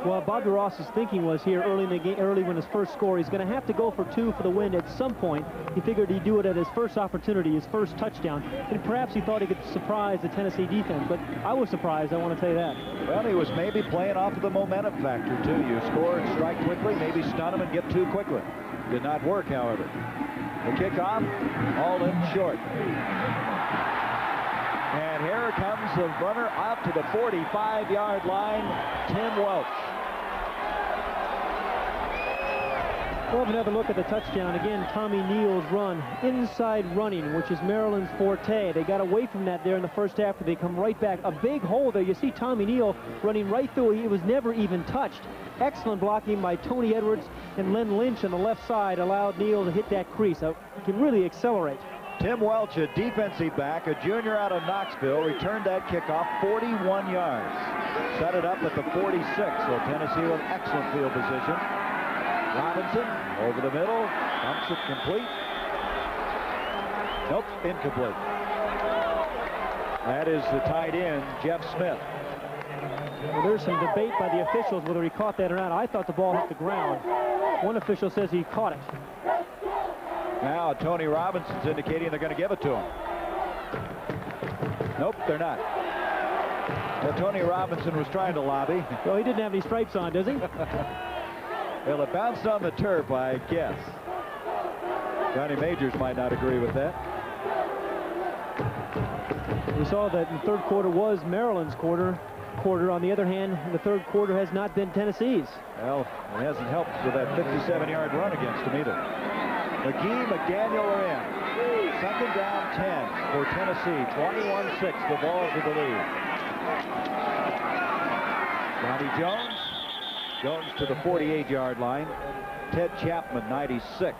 Well, Bobby Ross's thinking was here early in the game, early when his first score, he's going to have to go for 2 for the win at some point. He figured he'd do it at his first opportunity, his first touchdown, and perhaps he thought he could surprise the Tennessee defense, but I was surprised, I want to tell you that. Well, he was maybe playing off of the momentum factor, too. You score and strike quickly, maybe stun him and get 2 quickly. Did not work, however. The kickoff, all in short. And here comes the runner out to the 45-yard line, Tim Welch. We'll have another look at the touchdown. Again, Tommy Neal's run, inside running, which is Maryland's forte. They got away from that there in the first half, but they come right back. A big hole there. You see Tommy Neal running right through. He was never even touched. Excellent blocking by Tony Edwards, and Len Lynch on the left side allowed Neal to hit that crease. He can really accelerate. Tim Welch, a defensive back, a junior out of Knoxville, returned that kickoff 41 yards. Set it up at the 46, so Tennessee with excellent field position. Robinson over the middle, dumps it complete. Nope, incomplete. That is the tight end, Jeff Smith. Well, there's some debate by the officials whether he caught that or not. I thought the ball hit the ground. One official says he caught it. Now Tony Robinson's indicating they're going to give it to him. Nope, they're not. Well, Tony Robinson was trying to lobby. Well, he didn't have any stripes on, does he? Well, it bounced on the turf, I guess. Johnny Majors might not agree with that. We saw that in the third quarter was Maryland's quarter. On the other hand, the third quarter has not been Tennessee's. Well, it hasn't helped with that 57-yard run against them either. McGee, McDaniel are in. Second down 10 for Tennessee. 21-6, the Vols with the lead. Johnny Jones. Jones to the 48-yard line. Ted Chapman, 96,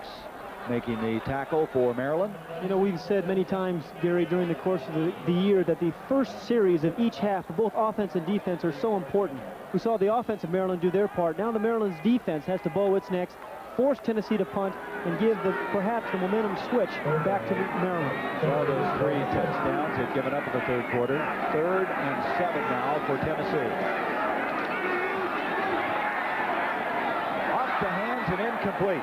making the tackle for Maryland. You know, we've said many times, Gary, during the course of the year that the first series of each half for both offense and defense are so important. We saw the offense of Maryland do their part. Now the Maryland's defense has to bow its necks, force Tennessee to punt, and give perhaps the momentum switch back to Maryland. Saw those 3 touchdowns they've given up in the third quarter. 3rd and 7 now for Tennessee. Off the hands and incomplete.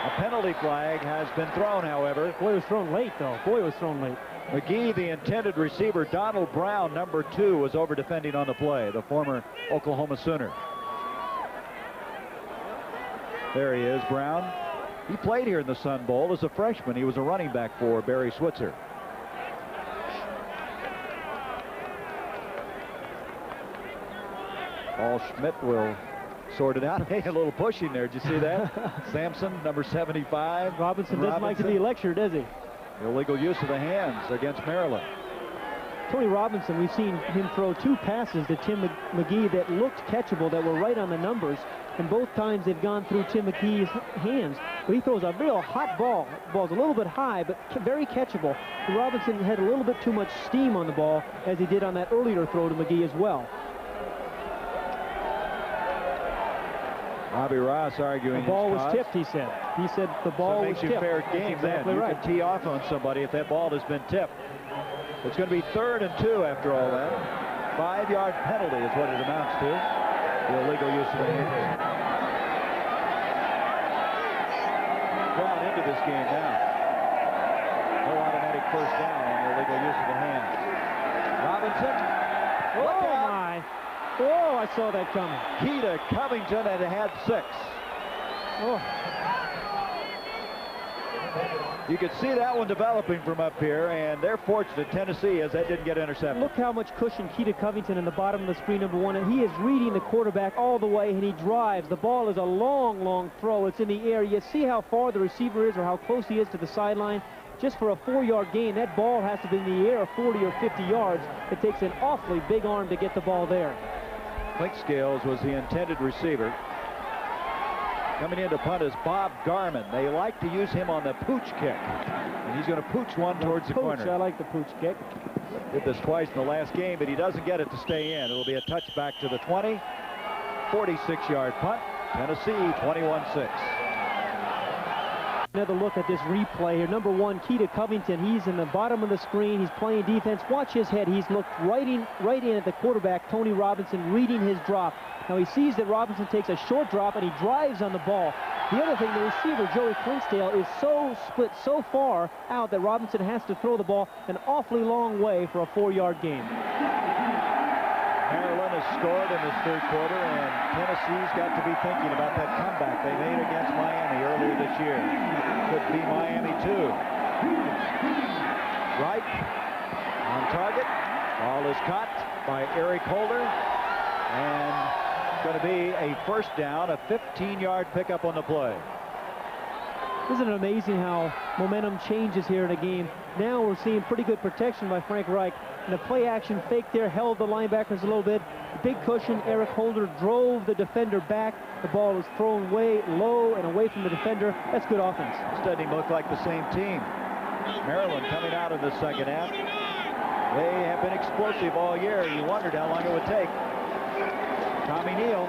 A penalty flag has been thrown, however. Boy, it was thrown late, though. Boy, it was thrown late. McGee, the intended receiver, Donald Brown, number 2, was over defending on the play, the former Oklahoma Sooner. There he is, Brown. He played here in the Sun Bowl as a freshman. He was a running back for Barry Switzer. Paul Schmidt will sorted out. Hey, a little pushing there. Did you see that? Sampson, number 75. Robinson doesn't like to be lectured, does he? Illegal use of the hands against Maryland. Tony Robinson, we've seen him throw 2 passes to Tim McGee that looked catchable, that were right on the numbers, and both times they've gone through Tim McGee's hands. But he throws a real hot ball. The ball's a little bit high, but very catchable. And Robinson had a little bit too much steam on the ball, as he did on that earlier throw to McGee as well. Bobby Ross arguing the ball his was cause. tipped, he said. He said the ball so it was makes you tipped. fair game. Exactly then. right. You can tee off on somebody if that ball has been tipped. It's going to be 3rd and 2 after all that. 5-yard penalty is what it amounts to. The illegal use of the hands. Crowd into this game now. No automatic first down on the illegal use of the hands. Robinson. Oh, my. Oh, I saw that coming. Keita Covington had 6. Oh. You could see that one developing from up here, and they're fortunate, Tennessee, as that didn't get intercepted. Look how much cushion Keita Covington in the bottom of the screen, number 1, and he is reading the quarterback all the way, and he drives. The ball is a long, long throw. It's in the air. You see how far the receiver is or how close he is to the sideline. Just for a 4-yard gain, that ball has to be in the air 40 or 50 yards. It takes an awfully big arm to get the ball there. Clinkscales was the intended receiver. Coming in to punt is Bob Garman. They like to use him on the pooch kick. And he's going to pooch one towards the corner. I like the pooch kick. Did this twice in the last game, but he doesn't get it to stay in. It'll be a touchback to the 20. 46-yard punt. Tennessee 21-6. Another look at this replay here. Number 1, Keita Covington. He's in the bottom of the screen. He's playing defense. Watch his head. He's looked right in at the quarterback, Tony Robinson, reading his drop. Now he sees that Robinson takes a short drop, and he drives on the ball. The other thing, the receiver, Joey Clinkscale, is so split so far out that Robinson has to throw the ball an awfully long way for a 4-yard gain. Maryland has scored in this 3rd quarter, and Tennessee's got to be thinking about that comeback they made against Miami earlier this year. Could be Miami too. Right on target. Ball is caught by Eric Holder, and going to be a first down, a 15-yard pickup on the play. Isn't it amazing how momentum changes here in a game? Now we're seeing pretty good protection by Frank Reich. And the play action fake there held the linebackers a little bit. Big cushion. Eric Holder drove the defender back. The ball was thrown way low and away from the defender. That's good offense. This doesn't even look like the same team. Maryland coming out of the second half. They have been explosive all year. You wondered how long it would take. Tommy Neal.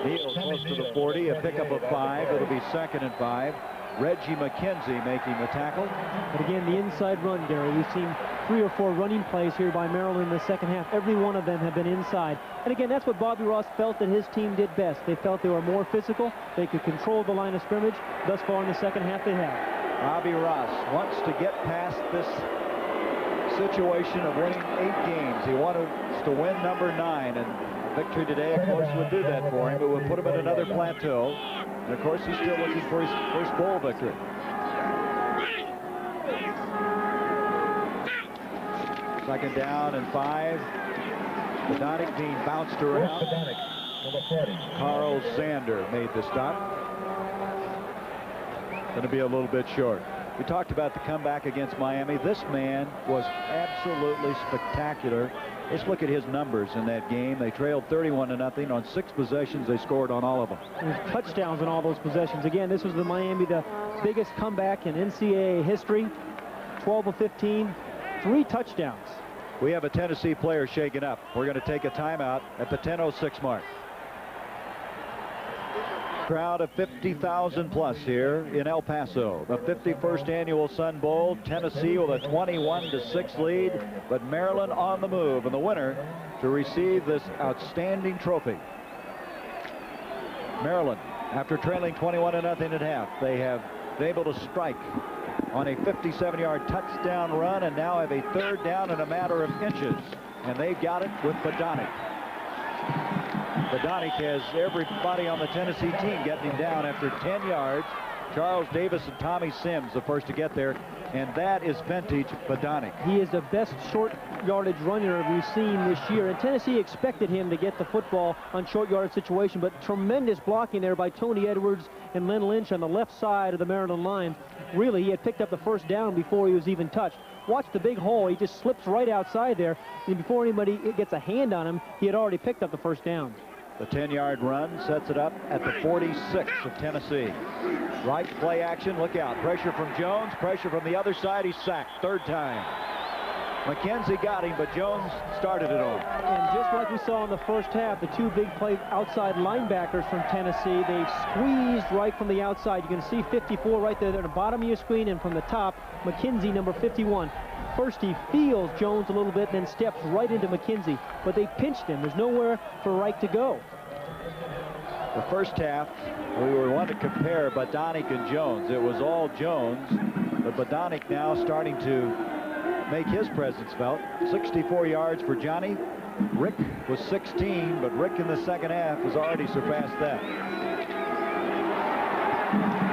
Neal close to the 40, a pickup of 5. It'll be 2nd and 5. Reggie McKenzie making the tackle. But again, the inside run, Gary. We've seen 3 or 4 running plays here by Maryland in the second half. Every one of them have been inside. And again, that's what Bobby Ross felt that his team did best. They felt they were more physical. They could control the line of scrimmage. Thus far in the second half, they have. Bobby Ross wants to get past this situation of winning 8 games. He wants to win number 9, and victory today, of course, would do that for him. It would put him at another plateau. And, of course, he's still looking for his first bowl victory. Second down and 5. Badonic being bounced around. Carl Zander made the stop. Going to be a little bit short. We talked about the comeback against Miami. This man was absolutely spectacular. Let's look at his numbers in that game. They trailed 31-0. On 6 possessions, they scored on all of them. There's touchdowns on all those possessions. Again, this was the Miami, the biggest comeback in NCAA history. 12 of 15, 3 touchdowns. We have a Tennessee player shaken up. We're going to take a timeout at the 10:06 mark. Crowd of 50,000 plus here in El Paso. The 51st annual Sun Bowl. Tennessee with a 21-6 lead, but Maryland on the move, and the winner to receive this outstanding trophy. Maryland, after trailing 21-0 at half, they have been able to strike on a 57-yard touchdown run, and now have a 3rd down in a matter of inches, and they've got it with Badonic. Badonic has everybody on the Tennessee team getting him down after 10 yards. Charles Davis and Tommy Sims the first to get there. And that is vintage Badonic. He is the best short yardage runner we've seen this year. And Tennessee expected him to get the football on short yardage situation, but tremendous blocking there by Tony Edwards and Len Lynch on the left side of the Maryland line. Really, he had picked up the first down before he was even touched. Watch the big hole. He just slips right outside there. And before anybody gets a hand on him, he had already picked up the first down. The 10-yard run sets it up at the 46 of Tennessee. Right play action. Look out. Pressure from Jones. Pressure from the other side. He's sacked. Third time. McKenzie got him, but Jones started it off. And just like we saw in the first half, the two big play outside linebackers from Tennessee, they squeezed right from the outside. You can see 54 right there at the bottom of your screen, and from the top, McKenzie, number 51. First he feels Jones a little bit, then steps right into McKenzie. But they pinched him. There's nowhere for Reich to go. The first half, we were wanting to compare Badonic and Jones. It was all Jones, but Badonic now starting to make his presence felt. 64 yards for Johnny. Rick was 16, but Rick in the second half has already surpassed that.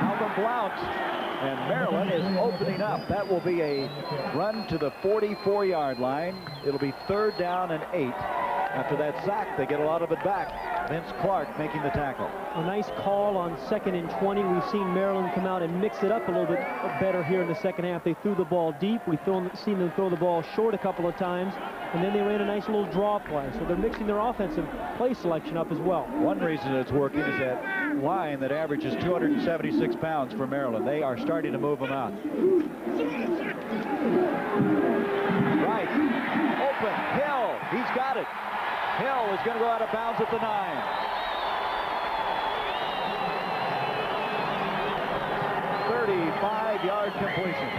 Alvin Blount, and Maryland is opening up. That will be a run to the 44-yard line. It'll be 3rd down and 8. After that sack, they get a lot of it back. Vince Clark making the tackle. A nice call on 2nd and 20. We've seen Maryland come out and mix it up a little bit better here in the second half. They threw the ball deep. We've seen them throw the ball short a couple of times. And then they ran a nice little draw play. So they're mixing their offensive play selection up as well. One reason it's working is that line that averages 276 pounds for Maryland. They are starting to move them out. Right. Open. Hill. He's got it. Hill is going to go out of bounds at the 9. Yard completion.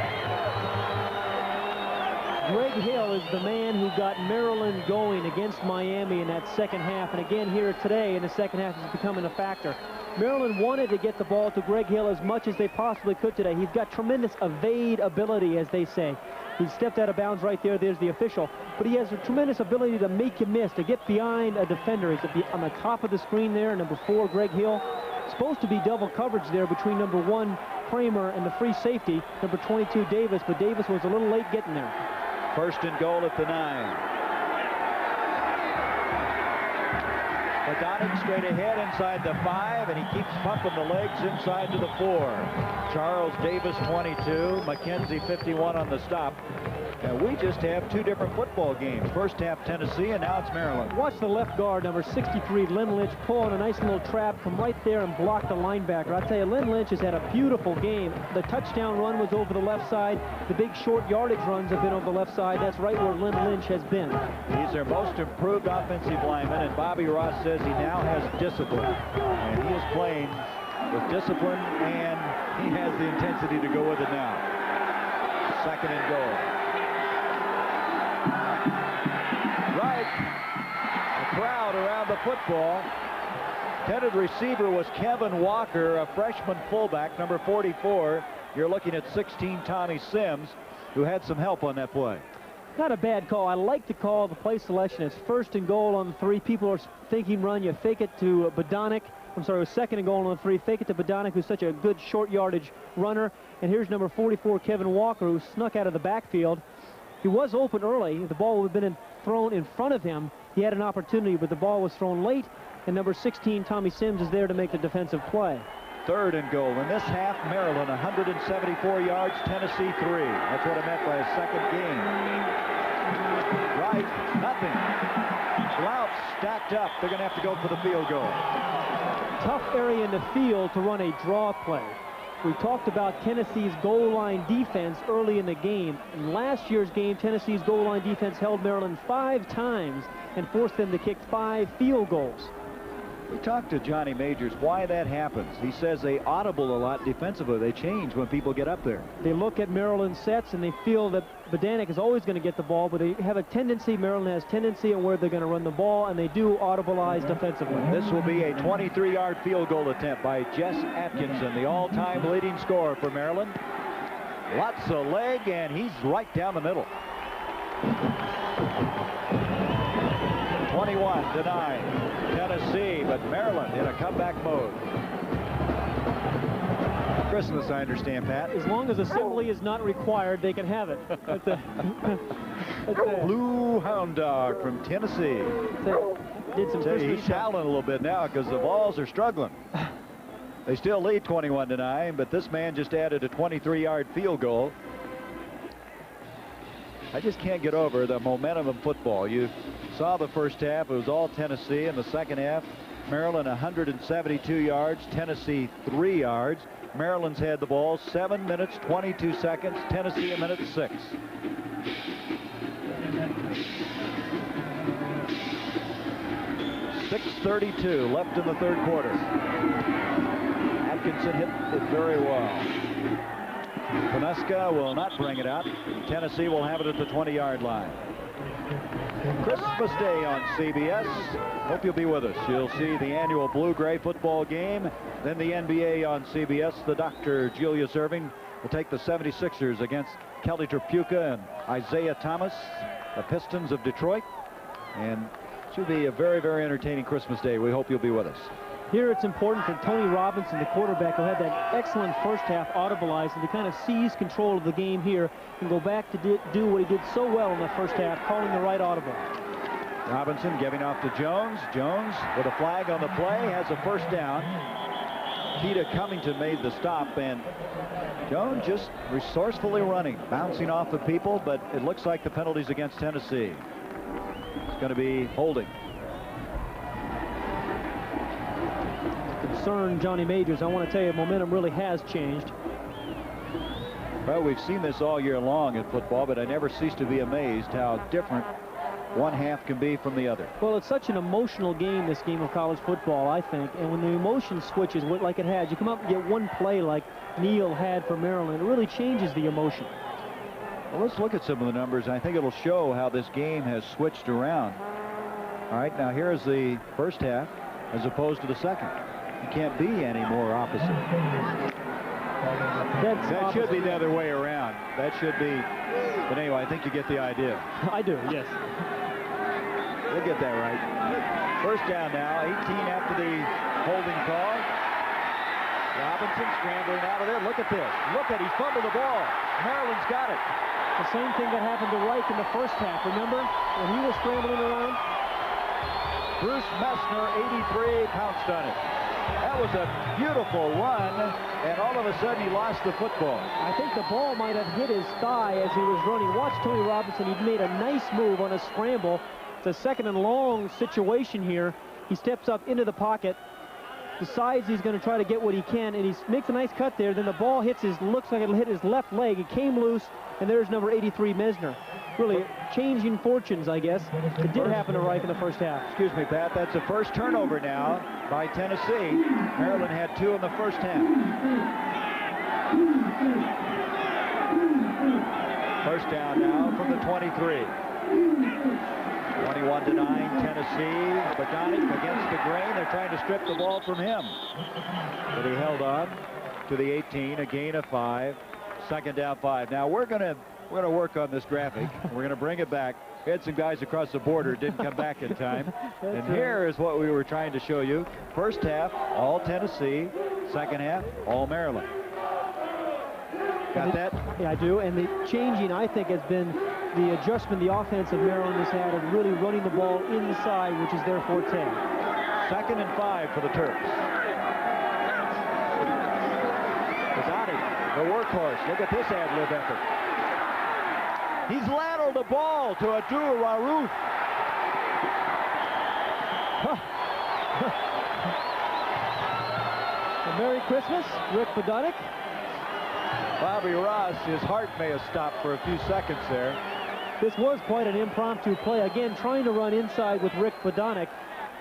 Greg Hill is the man who got Maryland going against Miami in that second half. And again here today in the second half is becoming a factor. Maryland wanted to get the ball to Greg Hill as much as they possibly could today. He's got tremendous evade ability, as they say. He stepped out of bounds right there. There's the official. But he has a tremendous ability to make you miss, to get behind a defender. He's on the top of the screen there, number 4, Greg Hill. Supposed to be double coverage there between number 1, Kramer, and the free safety, number 22, Davis. But Davis was a little late getting there. 1st and goal at the 9. Badonic straight ahead inside the 5, and he keeps pumping the legs inside to the 4. Charles Davis, 22. McKenzie, 51 on the stop. And we just have 2 different football games. First half Tennessee, and now it's Maryland. Watch the left guard, number 63, Len Lynch, pull on a nice little trap, come right there and block the linebacker. I tell you, Len Lynch has had a beautiful game. The touchdown run was over the left side. The big short yardage runs have been over the left side. That's right where Len Lynch has been. He's their most improved offensive lineman, and Bobby Ross says he now has discipline. And he is playing with discipline, and he has the intensity to go with it now. 2nd and goal. Right. A crowd around the football. Intended receiver was Kevin Walker, a freshman fullback, number 44. You're looking at 16, Tommy Sims, who had some help on that play. Not a bad call. I like to call the play selection. It's 1st and goal on the 3. People are thinking run. You fake it to Badonic. I'm sorry, it was 2nd and goal on the 3. Fake it to Badonic, who's such a good short yardage runner. And here's number 44, Kevin Walker, who snuck out of the backfield. He was open early. The ball would have been thrown in front of him. He had an opportunity, but the ball was thrown late. And number 16, Tommy Sims, is there to make the defensive play. 3rd and goal. In this half, Maryland 174 yards, Tennessee 3. That's what I meant by a second game. Right, nothing. Blount stacked up. They're going to have to go for the field goal. Tough area in the field to run a draw play. We talked about Tennessee's goal line defense early in the game. In last year's game, Tennessee's goal line defense held Maryland 5 times and forced them to kick 5 field goals. We talked to Johnny Majors why that happens. He says they audible a lot defensively. They change when people get up there. They look at Maryland's sets and they feel that Badonic is always going to get the ball, but they have a tendency, Maryland has tendency on where they're going to run the ball, and they do audibilize defensively. This will be a 23-yard field goal attempt by Jess Atkinson, the all-time leading scorer for Maryland. Lots of leg, and he's right down the middle. 21-9, Tennessee, but Maryland in a comeback mode. Christmas, I understand, Pat. As long as assembly is not required, they can have it. Blue Hound Dog from Tennessee. Did some Christmas he's howling a little bit now because the Vols are struggling. They still lead 21-9, but this man just added a 23-yard field goal. I just can't get over the momentum of football. You saw the first half. It was all Tennessee. In the second half, Maryland 172 yards, Tennessee 3 yards. Maryland's had the ball 7 minutes, 22 seconds. Tennessee a minute 6. .6:32 left in the third quarter. Atkinson hit it very well. Konuska will not bring it out. Tennessee will have it at the 20-yard line. Christmas Day on CBS. Hope you'll be with us. You'll see the annual Blue-Gray football game. Then the NBA on CBS. The Dr. Julius Irving will take the 76ers against Kelly Tripucka and Isaiah Thomas, the Pistons of Detroit. And it should be a very, very entertaining Christmas Day. We hope you'll be with us. Here it's important for Tony Robinson, the quarterback, who had that excellent first half audibilized, and to kind of seize control of the game here and go back to do what he did so well in the first half, calling the right audible. Robinson giving off to Jones. Jones with a flag on the play has a first down. Keita Covington made the stop, and Jones just resourcefully running, bouncing off of people, but it looks like the penalties against Tennessee. It's going to be holding. Concern Johnny Majors, I want to tell you, momentum really has changed. Well, we've seen this all year long in football, but I never cease to be amazed how different one half can be from the other. Well, it's such an emotional game, this game of college football, I think, and when the emotion switches like it has, you come up and get one play like Neal had for Maryland, it really changes the emotion. Well, let's look at some of the numbers. I think it'll show how this game has switched around. All right, now here's the first half as opposed to the second. You can't be any more opposite. That should be the other way around. That should be, but anyway, I think you get the idea. I do, yes. We'll get that right. First down now, 18 after the holding call. Robinson scrambling out of there. Look at this. Look at, he fumbled the ball. Maryland's got it. The same thing that happened to Reich in the first half, remember? When he was scrambling around. Bruce Messner, 83, pounced on it. That was a beautiful run, and all of a sudden he lost the football. I think the ball might have hit his thigh as he was running. Watch Tony Robinson. He made a nice move on a scramble. It's a second and long situation here. He steps up into the pocket, decides he's going to try to get what he can, and he makes a nice cut there. Then the ball hits looks like it'll hit his left leg. It came loose, and there's number 83, Messner. Really changing fortunes, I guess. It did happen to Reich in the first half. Excuse me, Pat. That's the first turnover now by Tennessee. Maryland had 2 in the first half. First down now from the 23. 21-9, Tennessee. Bogdanik against the grain. They're trying to strip the ball from him. But he held on to the 18, a gain of 5. Second down 5. Now we're going to work on this graphic. We're going to bring it back. We had some guys across the border didn't come back in time. And here is what we were trying to show you. First half, all Tennessee. Second half, all Maryland. Got that? Yeah, I do. And the changing, I think, has been the adjustment the offense of Maryland has had of really running the ball inside, which is their forte. Second and 5 for the Terps. Bogdanik, the workhorse. Look at this ad-lib effort. He's ladled the ball to Abdur-Rauf. Merry Christmas, Rick Bogdanik. Bobby Ross, his heart may have stopped for a few seconds there. This was quite an impromptu play. Again, trying to run inside with Rick Bogdanik.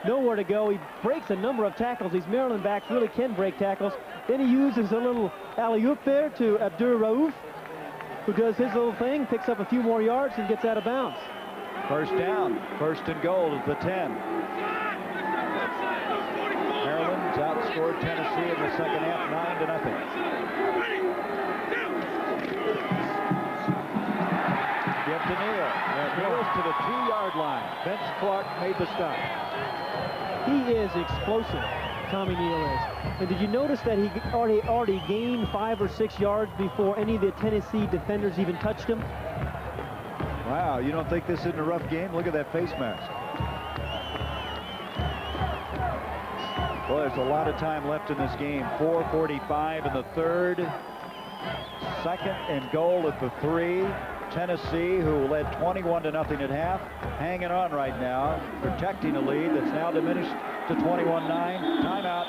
Nowhere to go. He breaks a number of tackles. These Maryland backs really can break tackles. Then he uses a little alley-oop there to Abdur-Rauf, who does his little thing, picks up a few more yards and gets out of bounds. First down, first and goal is the 10. Maryland's outscored Tennessee in the second half 9-0. Give to Neal. Neal's to the 2-yard line. Vince Clark made the stop. He is explosive. Tommy Neal is. And did you notice that he already gained 5 or 6 yards before any of the Tennessee defenders even touched him? Wow, you don't think this isn't a rough game? Look at that face mask. Boy, there's a lot of time left in this game. 4:45 in the third. 2nd and goal at the 3. Tennessee, who led 21-0 at half, hanging on right now, protecting a lead that's now diminished to 21-9. Timeout,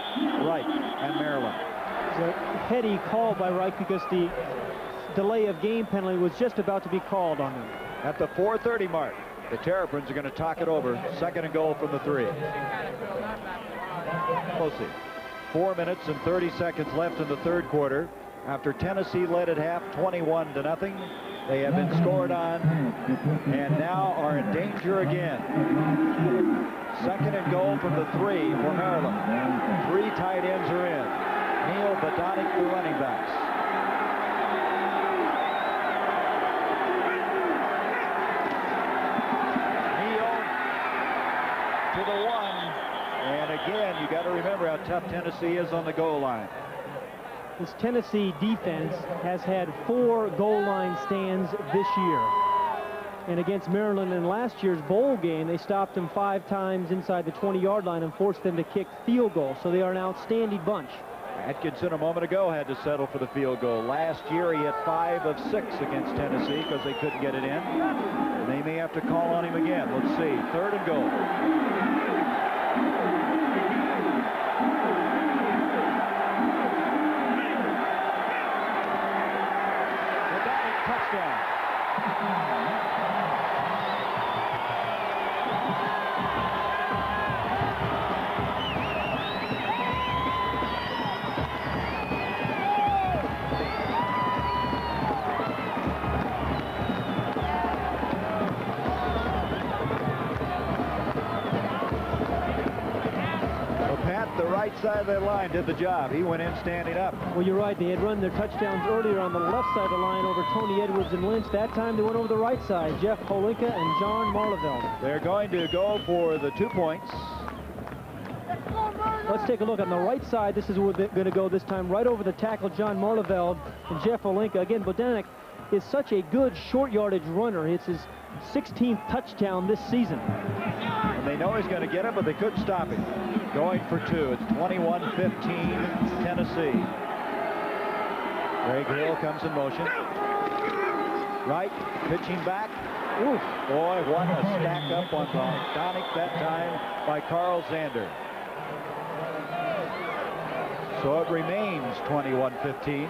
Reich and Maryland. It's a heady call by Reich because the delay of game penalty was just about to be called on them. At the 4:30 mark, the Terrapins are going to talk it over. 2nd and goal from the 3. Closely. 4 minutes and 30 seconds left in the third quarter. After Tennessee led at half 21-0, they have been scored on and now are in danger again. 2nd and goal from the 3 for Maryland. 3 tight ends are in. Neal, Bodanik, the running backs. Neal to the 1. And again, you got to remember how tough Tennessee is on the goal line. This Tennessee defense has had 4 goal line stands this year. And against Maryland in last year's bowl game, they stopped them 5 times inside the 20-yard line and forced them to kick field goals. So they are an outstanding bunch. Atkinson a moment ago had to settle for the field goal. Last year he had 5 of 6 against Tennessee because they couldn't get it in. And they may have to call on him again. Let's see. 3rd and goal. Touchdown. The right side of that line did the job. He went in standing up. Well, you're right. They had run their touchdowns earlier on the left side of the line over Tony Edwards and Lynch. That time they went over the right side. Jeff Holinka and John Marleveld. They're going to go for the 2 points. Let's take a look on the right side. This is where they're going to go this time, right over the tackle, John Marleveld and Jeff Holinka. Again, Bodanik is such a good short yardage runner. It's his 16th touchdown this season. And they know he's going to get it, but they couldn't stop him. Going for 2. It's 21-15 Tennessee. Greg Hill comes in motion. Right, pitching back. Oof, boy, what a stack up on Bodanik that time by Carl Zander. So it remains 21-15.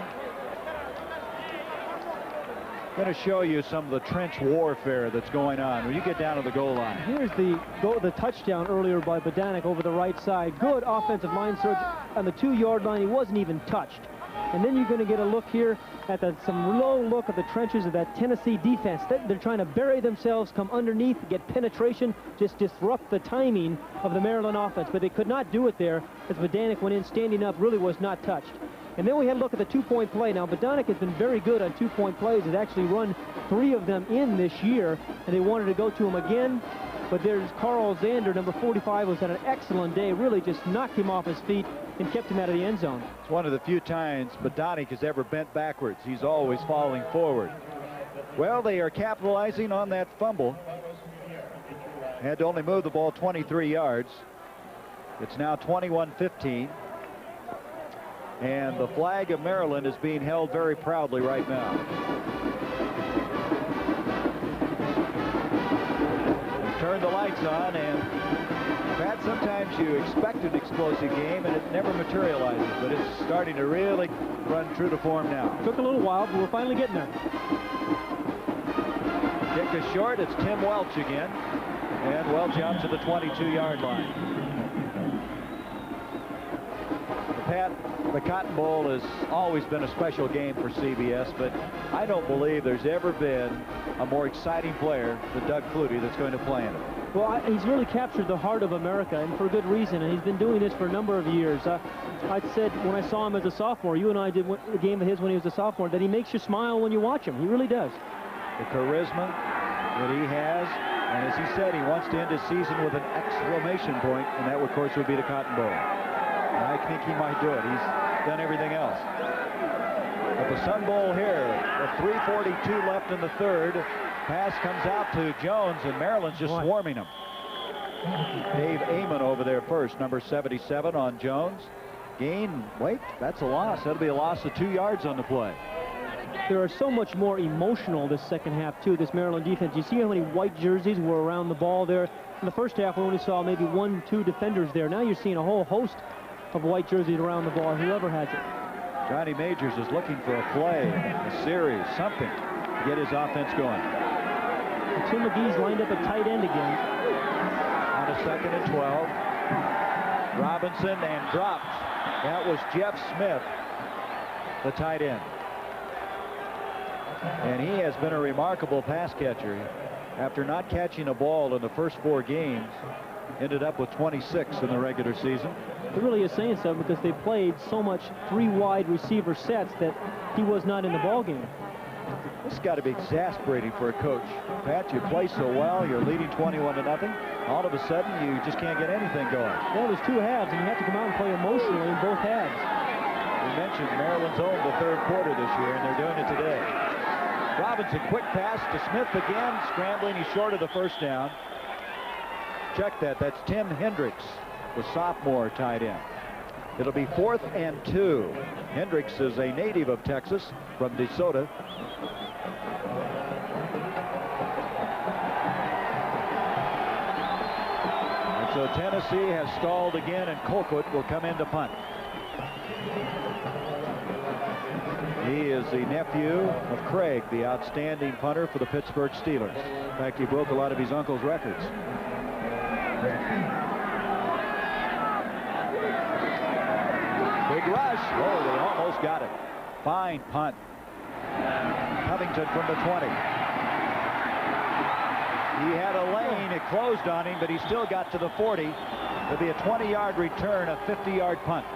Going to show you some of the trench warfare that's going on when you get down to the goal line. Here's the touchdown earlier by Bodanik over the right side. Good offensive line search on the 2-yard line. He wasn't even touched. And then you're going to get a look here at some low look at the trenches of that Tennessee defense. They're trying to bury themselves, come underneath, get penetration, just disrupt the timing of the Maryland offense. But they could not do it there as Bodanik went in standing up, really was not touched. And then we had a look at the 2-point play. Now, Bodanik has been very good on 2-point plays. He's actually run 3 of them in this year, and they wanted to go to him again. But there's Carl Zander, number 45, was on an excellent day, really just knocked him off his feet and kept him out of the end zone. It's one of the few times Bodanik has ever bent backwards. He's always falling forward. Well, they are capitalizing on that fumble. Had to only move the ball 23 yards. It's now 21-15. And the flag of Maryland is being held very proudly right now. Turn the lights on, and Pat, sometimes you expect an explosive game and it never materializes, but it's starting to really run true to form now. Took a little while, but we're finally getting there. Kick is short. It's Tim Welch again, and Welch out to the 22-yard line. Pat, the Cotton Bowl has always been a special game for CBS, but I don't believe there's ever been a more exciting player than Doug Flutie that's going to play in it. Well, he's really captured the heart of America, and for good reason, and he's been doing this for a number of years. I said when I saw him as a sophomore, you and I did a game of his when he was a sophomore, that he makes you smile when you watch him. He really does. The charisma that he has, and as he said, he wants to end his season with an exclamation point, and that, of course, would be the Cotton Bowl. I think he might do it. He's done everything else. But the Sun Bowl here, with 3:42 left in the third. Pass comes out to Jones, and Maryland's just swarming him. Dave Amon over there first, number 77 on Jones. Gain, wait, that's a loss. That'll be a loss of 2 yards on the play. They are so much more emotional this second half, too, this Maryland defense. You see how many white jerseys were around the ball there? In the first half, we only saw maybe 1-2 defenders there. Now you're seeing a whole host of white jerseys around the ball, whoever has it. Johnny Majors is looking for a play, a series, something to get his offense going. And Tim McGee's lined up a tight end again. On a 2nd and 12. Robinson and drops. That was Jeff Smith, the tight end. And he has been a remarkable pass catcher. After not catching a ball in the first 4 games, ended up with 26 in the regular season. It really is saying so because they played so much 3 wide receiver sets that he was not in the ball game. This has got to be exasperating for a coach. Pat, you play so well, you're leading 21-0. All of a sudden, you just can't get anything going. Well, there's 2 halves, and you have to come out and play emotionally in both halves. We mentioned Maryland's owned the 3rd quarter this year, and they're doing it today. Robinson, quick pass to Smith again, scrambling. He's short of the first down. Check that. That's Tim Hendricks, the sophomore tight end. It'll be 4th and 2. Hendricks is a native of Texas from DeSoto. And so Tennessee has stalled again, and Colquitt will come in to punt. He is the nephew of Craig, the outstanding punter for the Pittsburgh Steelers. In fact, he broke a lot of his uncle's records. Big rush. Oh, they almost got it. Fine punt. Covington from the 20. He had a lane. It closed on him, but he still got to the 40. It'll be a 20-yard return, a 50-yard punt.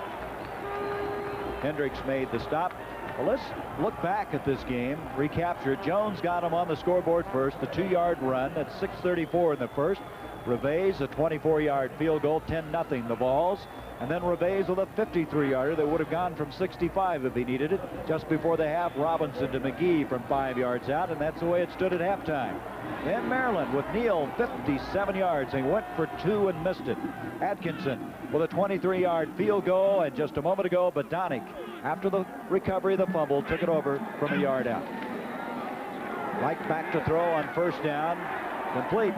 Hendricks made the stop. Well, let's look back at this game. Recapture. Jones got him on the scoreboard first. The 2-yard run at 6:34 in the first. Reves, a 24-yard field goal, 10-0 the Vols. And then Reves with a 53-yarder that would have gone from 65 if he needed it. Just before the half, Robinson to McGee from 5 yards out, and that's the way it stood at halftime. Then Maryland with Neal, 57 yards. They went for 2 and missed it. Atkinson with a 23-yard field goal, and just a moment ago, Bodonic, after the recovery of the fumble, took it over from a yard out. Right back to throw on first down. Complete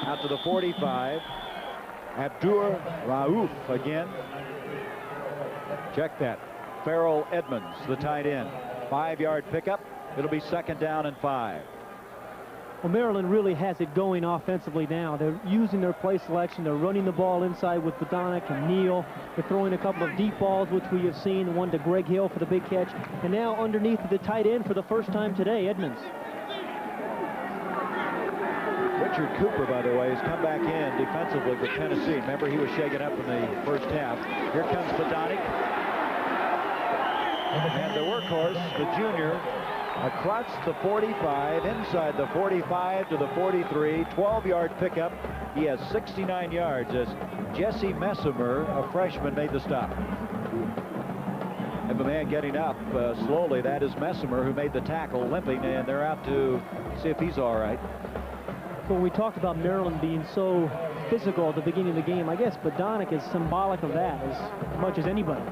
out to the 45. Abdur Rauf again. Check that. Farrell Edmonds, the tight end. 5-yard pickup. It'll be 2nd down and 5. Well, Maryland really has it going offensively now. They're using their play selection. They're running the ball inside with Bodonic and Neal. They're throwing a couple of deep balls, which we have seen. One to Greg Hill for the big catch. And now underneath the tight end for the first time today, Edmonds. Richard Cooper, by the way, has come back in defensively for Tennessee. Remember, he was shaken up in the first half. Here comes Bodonic. And the workhorse, the junior, across the 45, inside the 45 to the 43, 12-yard pickup. He has 69 yards as Jesse Messimer, a freshman, made the stop. And the man getting up slowly, that is Messimer, who made the tackle, limping, and they're out to see if he's all right. Well, we talked about Maryland being so physical at the beginning of the game. I guess Bodonic is symbolic of that as much as anybody.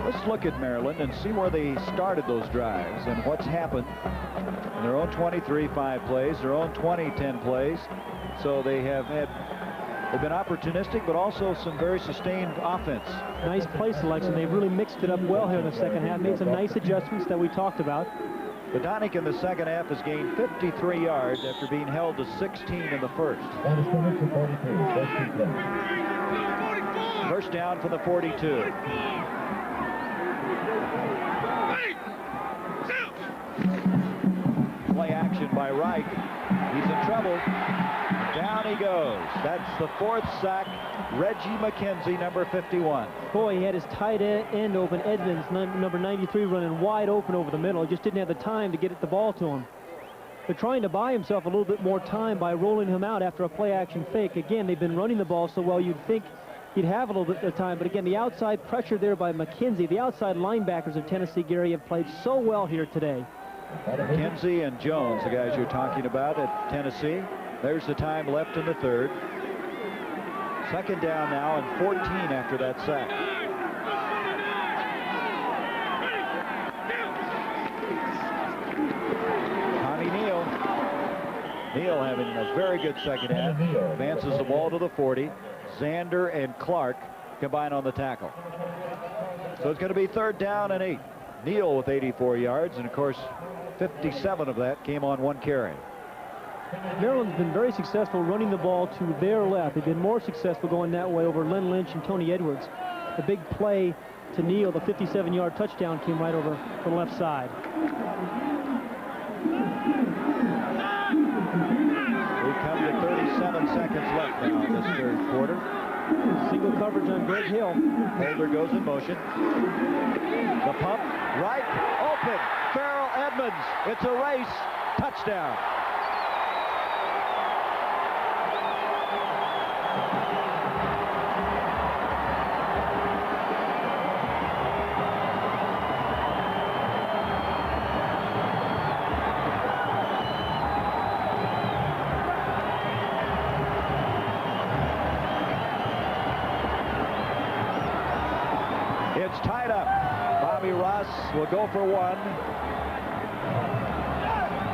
Let's look at Maryland and see where they started those drives and what's happened in their own 23-5 plays, their own 20-10 plays. So they've been opportunistic, but also some very sustained offense. Nice play selection. They've really mixed it up well here in the second half, made some nice adjustments that we talked about. Bodonic in the second half has gained 53 yards after being held to 16 in the first. First down for the 42. Play action by Reich. He's in trouble. Down he goes. That's the 4th sack. Reggie McKenzie, number 51. Boy, he had his tight end open. Edmonds, number 93, running wide open over the middle. He just didn't have the time to get the ball to him. They're trying to buy himself a little bit more time by rolling him out after a play-action fake. Again, they've been running the ball so well, you'd think he'd have a little bit of time. But again, the outside pressure there by McKenzie. The outside linebackers of Tennessee, Gary, have played so well here today. McKenzie and Jones, the guys you're talking about at Tennessee. There's the time left in the third. Second down now and 14 after that sack. Tommy Neal. Neal having a very good second half. Advances the ball to the 40. Zander and Clark combine on the tackle. So it's going to be third down and 8. Neal with 84 yards, and of course 57 of that came on one carry. Maryland's been very successful running the ball to their left. They've been more successful going that way over Len Lynch and Tony Edwards. The big play to Neal, the 57-yard touchdown, came right over the left side. We come to 37 seconds left now in this third quarter. Single coverage on Greg Hill. Holder goes in motion. The pump, right, open. Farrell Edmonds. It's a race. Touchdown. It's tied up. Bobby Ross will go for one.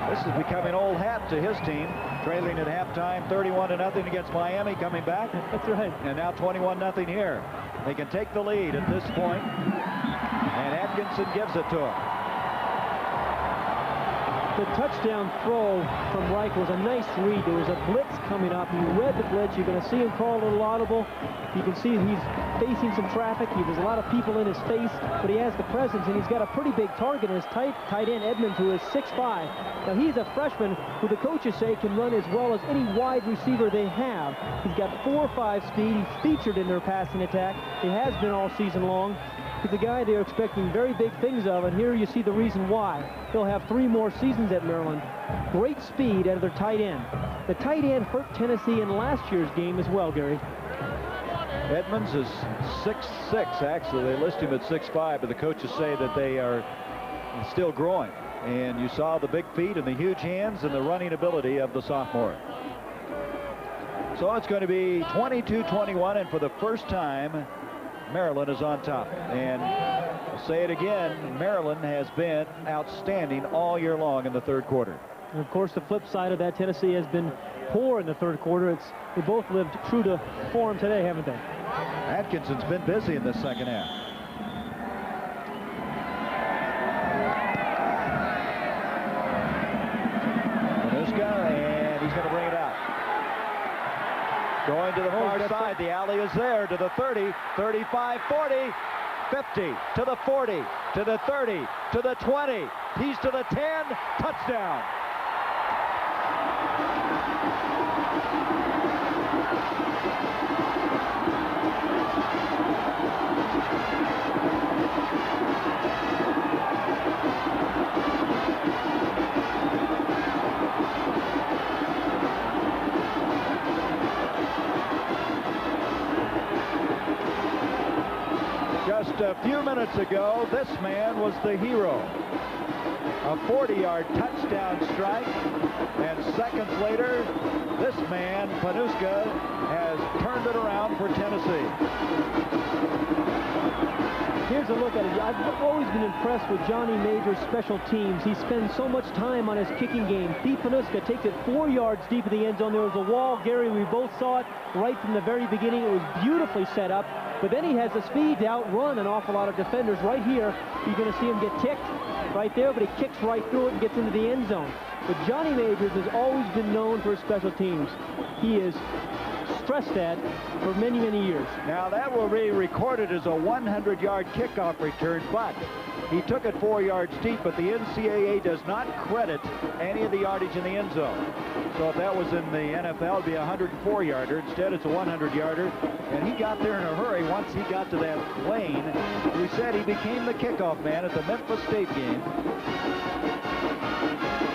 This is becoming old hat to his team. Trailing at halftime, 31-0 against Miami, coming back. That's right. And now 21-0 here. They can take the lead at this point, and Atkinson gives it to him. The touchdown throw from Reich was a nice read. There was a blitz coming up. He read the blitz. You're going to see him call a little audible. You can see he's facing some traffic. There's a lot of people in his face, but he has the presence, and he's got a pretty big target in his tight end, Edmonds, who is 6'5". Now, he's a freshman who the coaches say can run as well as any wide receiver they have. He's got 4.5 speed. He's featured in their passing attack. He has been all season long. He's a guy they're expecting very big things of, and here you see the reason why. He'll have 3 more seasons at Maryland. Great speed out of their tight end. The tight end hurt Tennessee in last year's game as well, Gary. Edmonds is 6'6", actually. They list him at 6'5", but the coaches say that they are still growing. And you saw the big feet and the huge hands and the running ability of the sophomore. So it's going to be 22-21, and for the first time, Maryland is on top. And I'll say it again, Maryland has been outstanding all year long in the third quarter. And of course, the flip side of that, Tennessee has been poor in the third quarter. They both lived true to form today, haven't they? Atkinson's been busy in the second half. Manuska, and he's going to bring it out. Going to the far side. The alley is there to the 30, 35, 40, 50, to the 40, to the 30, to the 20. He's to the 10. Touchdown. Just a few minutes ago, this man was the hero. A 40-yard touchdown strike, and seconds later, this man, Panuska, has turned it around for Tennessee. Here's a look at it. I've always been impressed with Johnny Major's special teams. He spends so much time on his kicking game. Pete Panuska takes it 4 yards deep in the end zone. There was a wall, Gary, we both saw it right from the very beginning. It was beautifully set up. But then he has the speed to outrun an awful lot of defenders. Right here, you're going to see him get ticked right there, but he kicks right through it and gets into the end zone. But Johnny Majors has always been known for his special teams. He is stressed that for many, many years. Now, that will be recorded as a 100-yard kickoff return, but he took it 4 yards deep, but the NCAA does not credit any of the yardage in the end zone. So if that was in the NFL, it'd be a 104-yarder. Instead, it's a 100-yarder, and he got there in a hurry. Once he got to that lane, we said he became the kickoff man at the Memphis State game.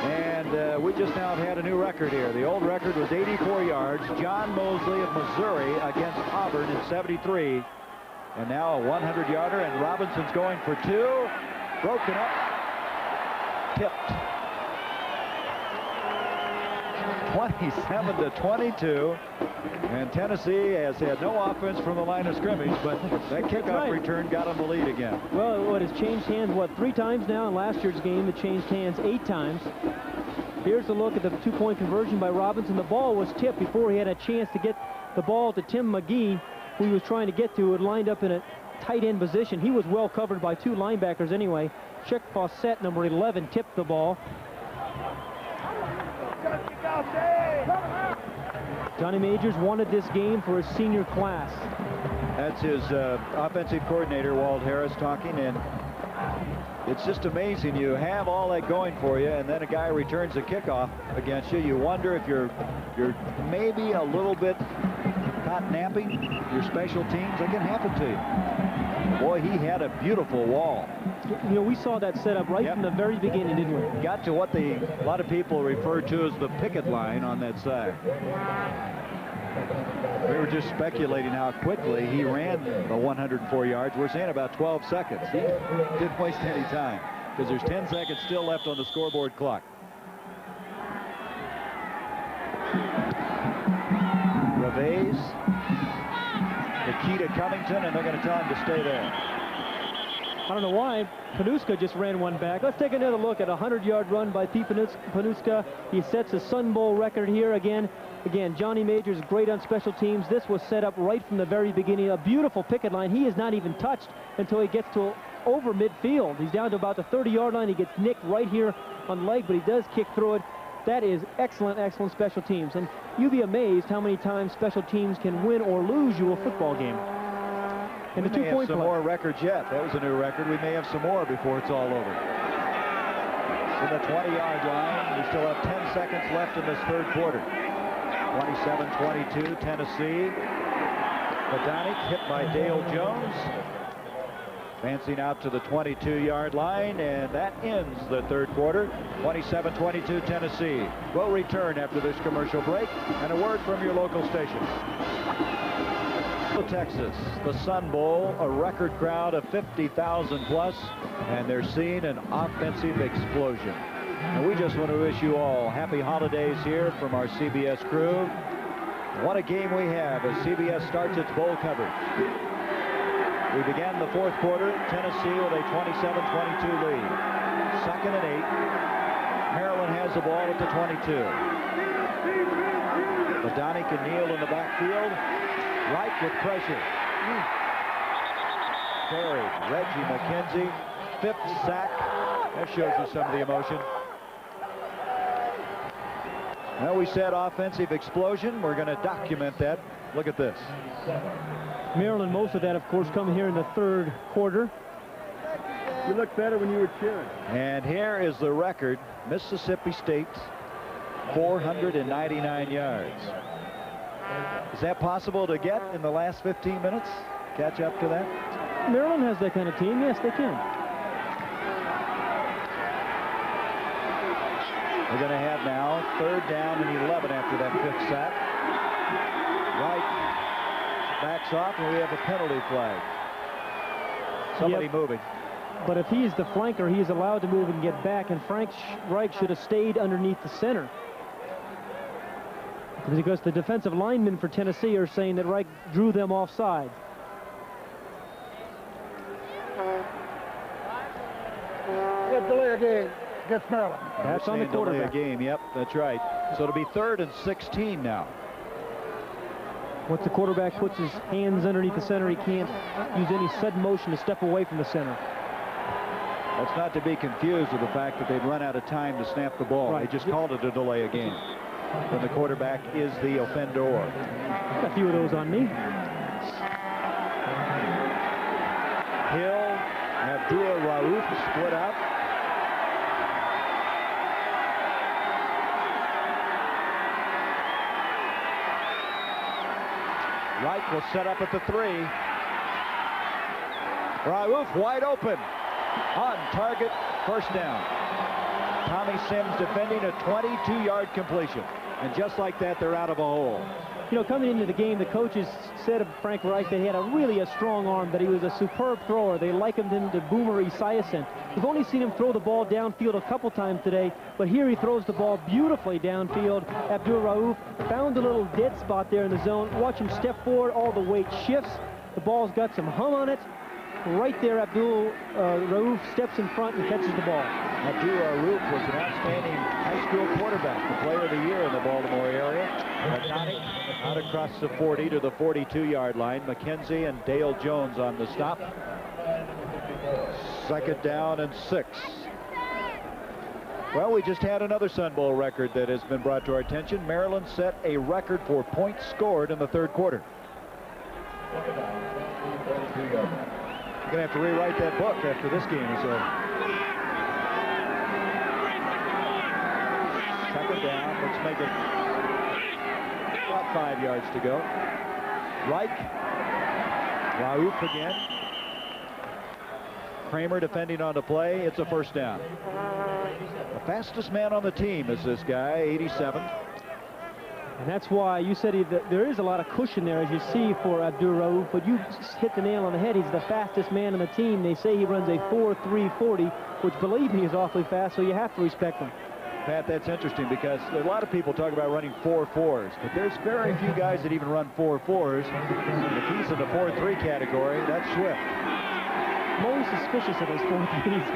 And And we just now have had a new record here. The old record was 84 yards. John Mosley of Missouri against Auburn in 73. And now a 100-yarder, and Robinson's going for two. Broken up. Tipped. 27-22. And Tennessee has had no offense from the line of scrimmage, but that kickoff return got them the lead again. Well, what has changed hands, what, 3 times now? In last year's game, it changed hands 8 times. Here's a look at the 2-point conversion by Robinson. The ball was tipped before he had a chance to get the ball to Tim McGee, who he was trying to get to. It lined up in a tight end position. He was well covered by 2 linebackers anyway. Chick Fawcett, number 11, tipped the ball. Johnny Majors wanted this game for his senior class. That's his offensive coordinator, Walt Harris, talking, and it's just amazing. You have all that going for you, and then a guy returns a kickoff against you. You wonder if you're maybe a little bit caught napping your special teams. That can happen to you. Boy, he had a beautiful wall. You know, we saw that set up right from the very beginning, didn't we? Got to what a lot of people refer to as the picket line on that side. We were just speculating how quickly he ran the 104 yards. We're saying about 12 seconds. He didn't waste any time because there's 10 seconds still left on the scoreboard clock. Reveiz, Nikita Covington, and they're going to tell him to stay there. I don't know why. Panuska just ran one back. Let's take another look at a 100-yard run by Pete Panuska. He sets a Sun Bowl record here again. Again, Johnny Majors, great on special teams. This was set up right from the very beginning. A beautiful picket line. He is not even touched until he gets to over midfield. He's down to about the 30-yard line. He gets nicked right here on leg, but he does kick through it. That is excellent, excellent special teams. And you'd be amazed how many times special teams can win or lose you a football game. And we the may have some play. more records yet. That was a new record. We may have some more before it's all over. From the 20-yard line, we still have 10 seconds left in this third quarter. 27-22, Tennessee. Badonic hit by Dale Jones. Advancing out to the 22-yard line, and that ends the third quarter. 27-22, Tennessee. We'll return after this commercial break and a word from your local station. Texas, the Sun Bowl, a record crowd of 50,000 plus, and they're seeing an offensive explosion. And we just want to wish you all happy holidays here from our CBS crew. What a game we have as CBS starts its bowl coverage. We began the fourth quarter, Tennessee with a 27-22 lead. 2nd and 8. Maryland has the ball at the 22. Badonic and Neal in the backfield. Wright with pressure. Buried. Reggie McKenzie, 5th sack. That shows you some of the emotion. Well, we said offensive explosion. We're going to document that. Look at this. Maryland, most of that, of course, coming here in the third quarter. You looked better when you were cheering. And here is the record. Mississippi State, 499 yards. Is that possible to get in the last 15 minutes? Catch up to that? Maryland has that kind of team. Yes, they can. We're going to have now 3rd down and 11 after that 5th sack. Wright backs off, and we have a penalty flag. Somebody moving. But if he's the flanker, he is allowed to move and get back, and Frank Reich should have stayed underneath the center. Because the defensive linemen for Tennessee are saying that Reich drew them offside. Delay a game against Maryland. That's on the quarterback. Delay a game, yep, that's right. So it'll be 3rd and 16 now. Once the quarterback puts his hands underneath the center, he can't use any sudden motion to step away from the center. That's not to be confused with the fact that they'd run out of time to snap the ball. Right. They just called it a delay a game. When the quarterback is the offender. Got a few of those on me. Hill, Abdul Rauf split out. Wright will set up at the 3. Rauf wide open. On target, 1st down. Tommy Sims defending a 22-yard completion. And just like that, they're out of a hole. You know, coming into the game, the coaches said of Frank Reich that he had really a strong arm, that he was a superb thrower. They likened him to Boomer Esiason. We've only seen him throw the ball downfield a couple times today, but here he throws the ball beautifully downfield. Abdul Rauf found a little dead spot there in the zone. Watch him step forward, all the weight shifts. The ball's got some hum on it. Right there, Abdul Rauf steps in front and catches the ball. Abdul Rauf was an outstanding high school quarterback, the player of the year in the Baltimore area. Nodding out across the 40 to the 42-yard line. McKenzie and Dale Jones on the stop. 2nd down and 6. Well, we just had another Sun Bowl record that has been brought to our attention. Maryland set a record for points scored in the 3rd quarter. You're going to have to rewrite that book after this game is over. 2nd down. Let's make it about 5 yards to go. Reich. Rauf again. Kramer defending on the play. It's a 1st down. The fastest man on the team is this guy, 87. And that's why you said there is a lot of cushion there, as you see, for Abdul Rauf, but you hit the nail on the head. He's the fastest man on the team. They say he runs a 4.340, which, believe me, is awfully fast, so you have to respect him. Pat, that's interesting because a lot of people talk about running 4.4s, but there's very few guys that even run 4.4s. If he's in the 4.3 category, that's Swift. I'm always suspicious of those 4.3s.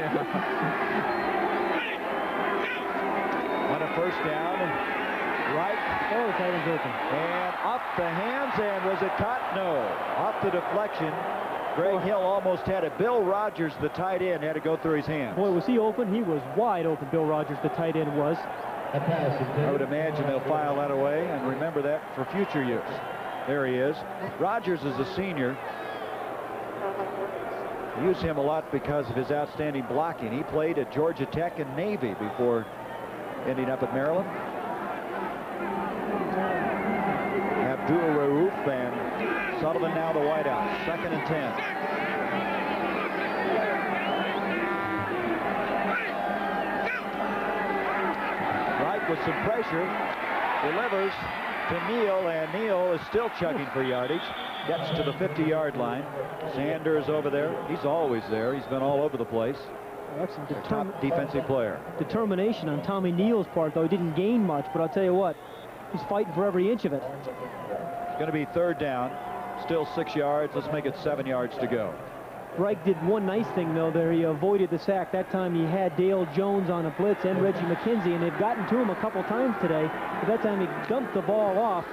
On a 1st down, Reich. Oh, the tight end's open. And off the hands, and was it caught? No. Off the deflection. Greg Hill almost had it. Bill Rogers, the tight end, had to go through his hands. Boy, was he open. He was wide open, Bill Rogers, the tight end was. I would imagine they'll file that away and remember that for future use. There he is. Rogers is a senior. Use him a lot because of his outstanding blocking. He played at Georgia Tech and Navy before ending up at Maryland. Abdul Rauf and Sullivan now the wideout. 2nd and 10. Reich with some pressure. Delivers to Neal, and Neal is still chugging for yardage. Gets to the 50-yard line. Sanders over there. He's always there. He's been all over the place. That's some top defensive player. Determination on Tommy Neal's part, though. He didn't gain much, but I'll tell you what, he's fighting for every inch of it. It's going to be 3rd down. Still 6 yards. Let's make it 7 yards to go. Reich did one nice thing, though, there. He avoided the sack. That time he had Dale Jones on a blitz and Reggie McKenzie, and they've gotten to him a couple times today. But that time he dumped the ball off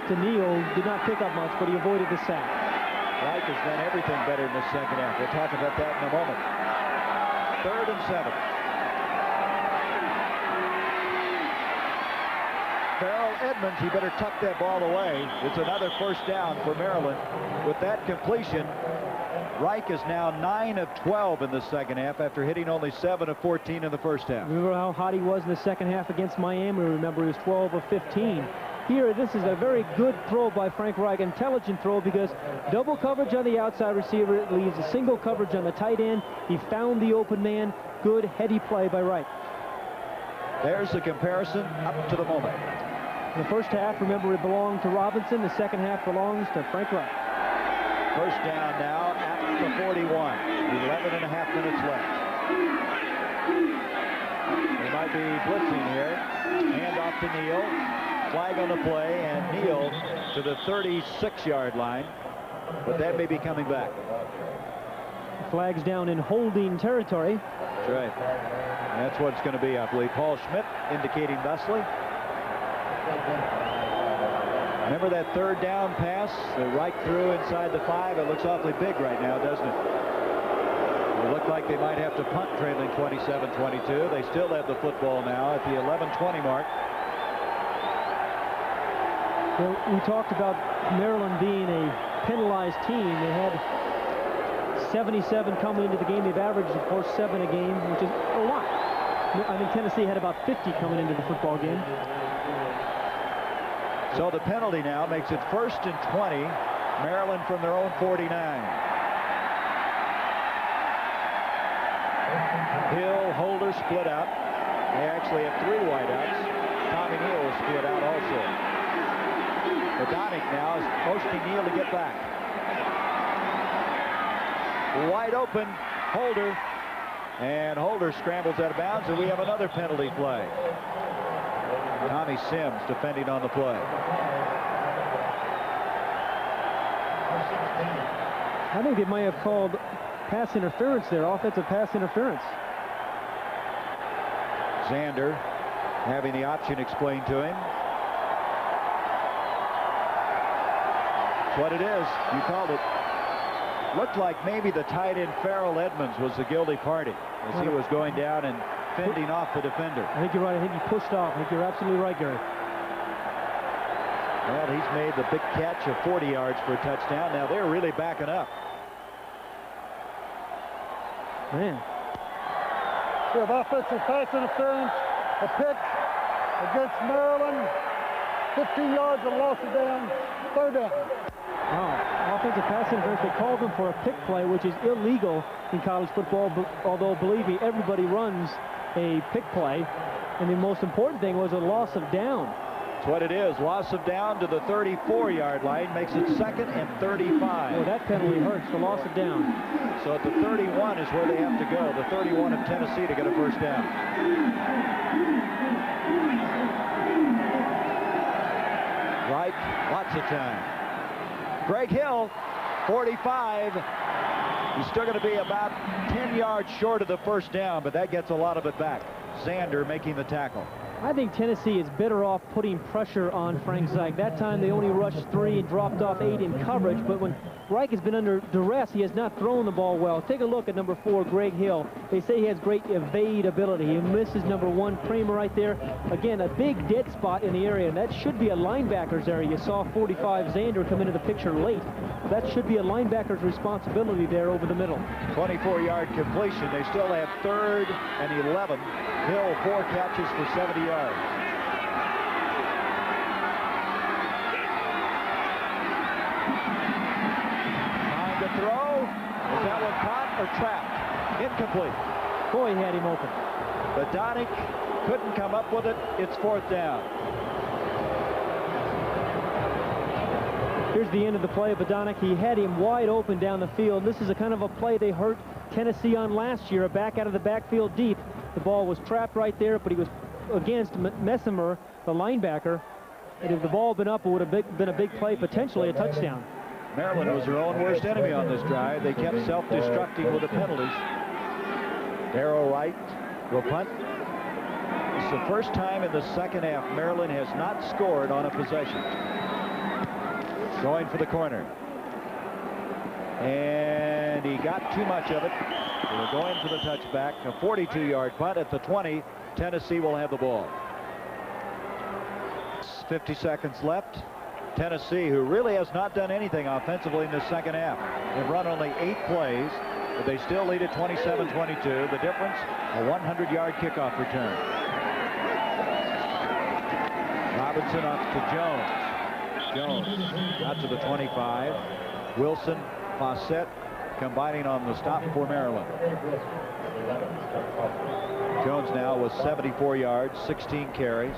to Neal. Did not pick up much, but he avoided the sack. Reich has done everything better in the 2nd half. We'll talk about that in a moment. 3rd and 7. Farrell Edmonds, he better tuck that ball away. It's another 1st down for Maryland. With that completion, Reich is now 9 of 12 in the 2nd half after hitting only 7 of 14 in the 1st half. Remember how hot he was in the 2nd half against Miami? Remember, he was 12 of 15. Here, this is a very good throw by Frank Reich, intelligent throw, because double coverage on the outside receiver. It leaves a single coverage on the tight end. He found the open man. Good, heady play by Reich. There's the comparison up to the moment. The 1st half, remember, it belonged to Robinson. The 2nd half belongs to Frank Reich. 1st down now at the 41. 11 and a half minutes left. They might be blitzing here. Hand off to Neal. Flag on the play, and Neal to the 36-yard line. But that may be coming back. Flag's down in holding territory. That's right. And that's what it's going to be, I believe. Paul Schmidt indicating thusly. Remember that 3rd down pass? The Reich threw inside the 5. It looks awfully big right now, doesn't it? It looked like they might have to punt trailing 27-22. They still have the football now at the 11-20 mark. Well, we talked about Maryland being a penalized team. They had 77 coming into the game. They've averaged, of course, 7 a game, which is a lot. I think Tennessee had about 50 coming into the football game. So the penalty now makes it 1st and 20. Maryland from their own 49. Hill, Holder split out. They actually have 3 wideouts. Tommy Neal will split out also. Bodonic now is motioning Neal to get back. Wide open, Holder. And Holder scrambles out of bounds, and we have another penalty play. Tommy Sims defending on the play. I think they might have called pass interference there, offensive pass interference. Zander having the option explained to him. That's what it is. You called it. Looked like maybe the tight end Farrell Edmonds was the guilty party as he was going down and fending off the defender. I think you're right. I think he pushed off. I think you're absolutely right, Gary. Well, he's made the big catch of 40 yards for a touchdown. Now they're really backing up. Man. We have offensive pass interference, a pick against Maryland, 15 yards and loss of down, 3rd down. Wow. Offensive pass interference. They called them for a pick play, which is illegal in college football, although, believe me, everybody runs a pick play. And the most important thing was a loss of down. That's what it is. Loss of down to the 34-yard line makes it 2nd and 35. Oh, that penalty hurts, the loss of down. So at the 31 is where they have to go. The 31 of Tennessee to get a 1st down. Right, lots of time. Greg Hill, 45. He's still going to be about 10 yards short of the 1st down, but that gets a lot of it back. Zander making the tackle. I think Tennessee is better off putting pressure on Frank Reich. That time they only rushed 3 and dropped off 8 in coverage, but when Reich has been under duress, he has not thrown the ball well. Take a look at number 4, Greg Hill. They say he has great evade ability. He misses number 1, Kramer, right there. Again, a big dead spot in the area, and that should be a linebacker's area. You saw 45 Zander come into the picture late. That should be a linebacker's responsibility there over the middle. 24-yard completion. They still have 3rd and 11. Hill 4 catches for 70 yards. Time to throw. Is that one caught or trapped? Incomplete. Boy, he had him open. Bodonic couldn't come up with it. It's 4th down. Here's the end of the play of Bodonic. He had him wide open down the field. This is a kind of a play they hurt Tennessee on last year, a back out of the backfield deep. The ball was trapped right there, but he was against Messimer, the linebacker. And if the ball had been up, it would have been a big play, potentially a touchdown. Maryland was their own worst enemy on this drive. They kept self-destructing with the penalties. Darrell Wright will punt. It's the first time in the 2nd half Maryland has not scored on a possession. Going for the corner. And he got too much of it. They're going for the touchback. A 42-yard punt at the 20. Tennessee will have the ball. 50 seconds left. Tennessee, who really has not done anything offensively in the 2nd half. They've run only 8 plays, but they still lead at 27-22. The difference, a 100-yard kickoff return. Robinson up to Jones. Jones out to the 25. Wilson, Fawcett combining on the stop for Maryland. Jones now with 74 yards, 16 carries.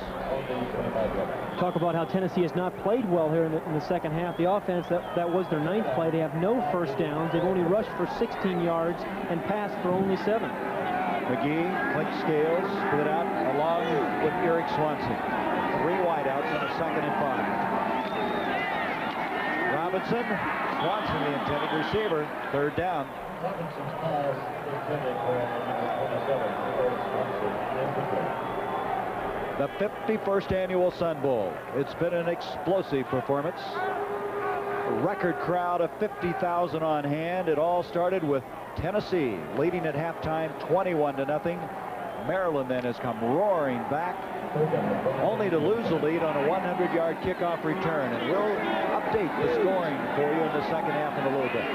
Talk about how Tennessee has not played well here in the 2nd half. The offense, that was their 9th play. They have no 1st downs. They've only rushed for 16 yards and passed for only 7. McGee, Clint Scales split out along with Eric Swanson. 3 wideouts on a 2nd and 5. Robinson, Swanson the intended receiver, 3rd down. Robinson's pass intended for number 27. The 51st annual Sun Bowl. It's been an explosive performance. A record crowd of 50,000 on hand. It all started with Tennessee leading at halftime 21-0. Maryland then has come roaring back, only to lose the lead on a 100-yard kickoff return. And we'll update the scoring for you in the 2nd half in a little bit.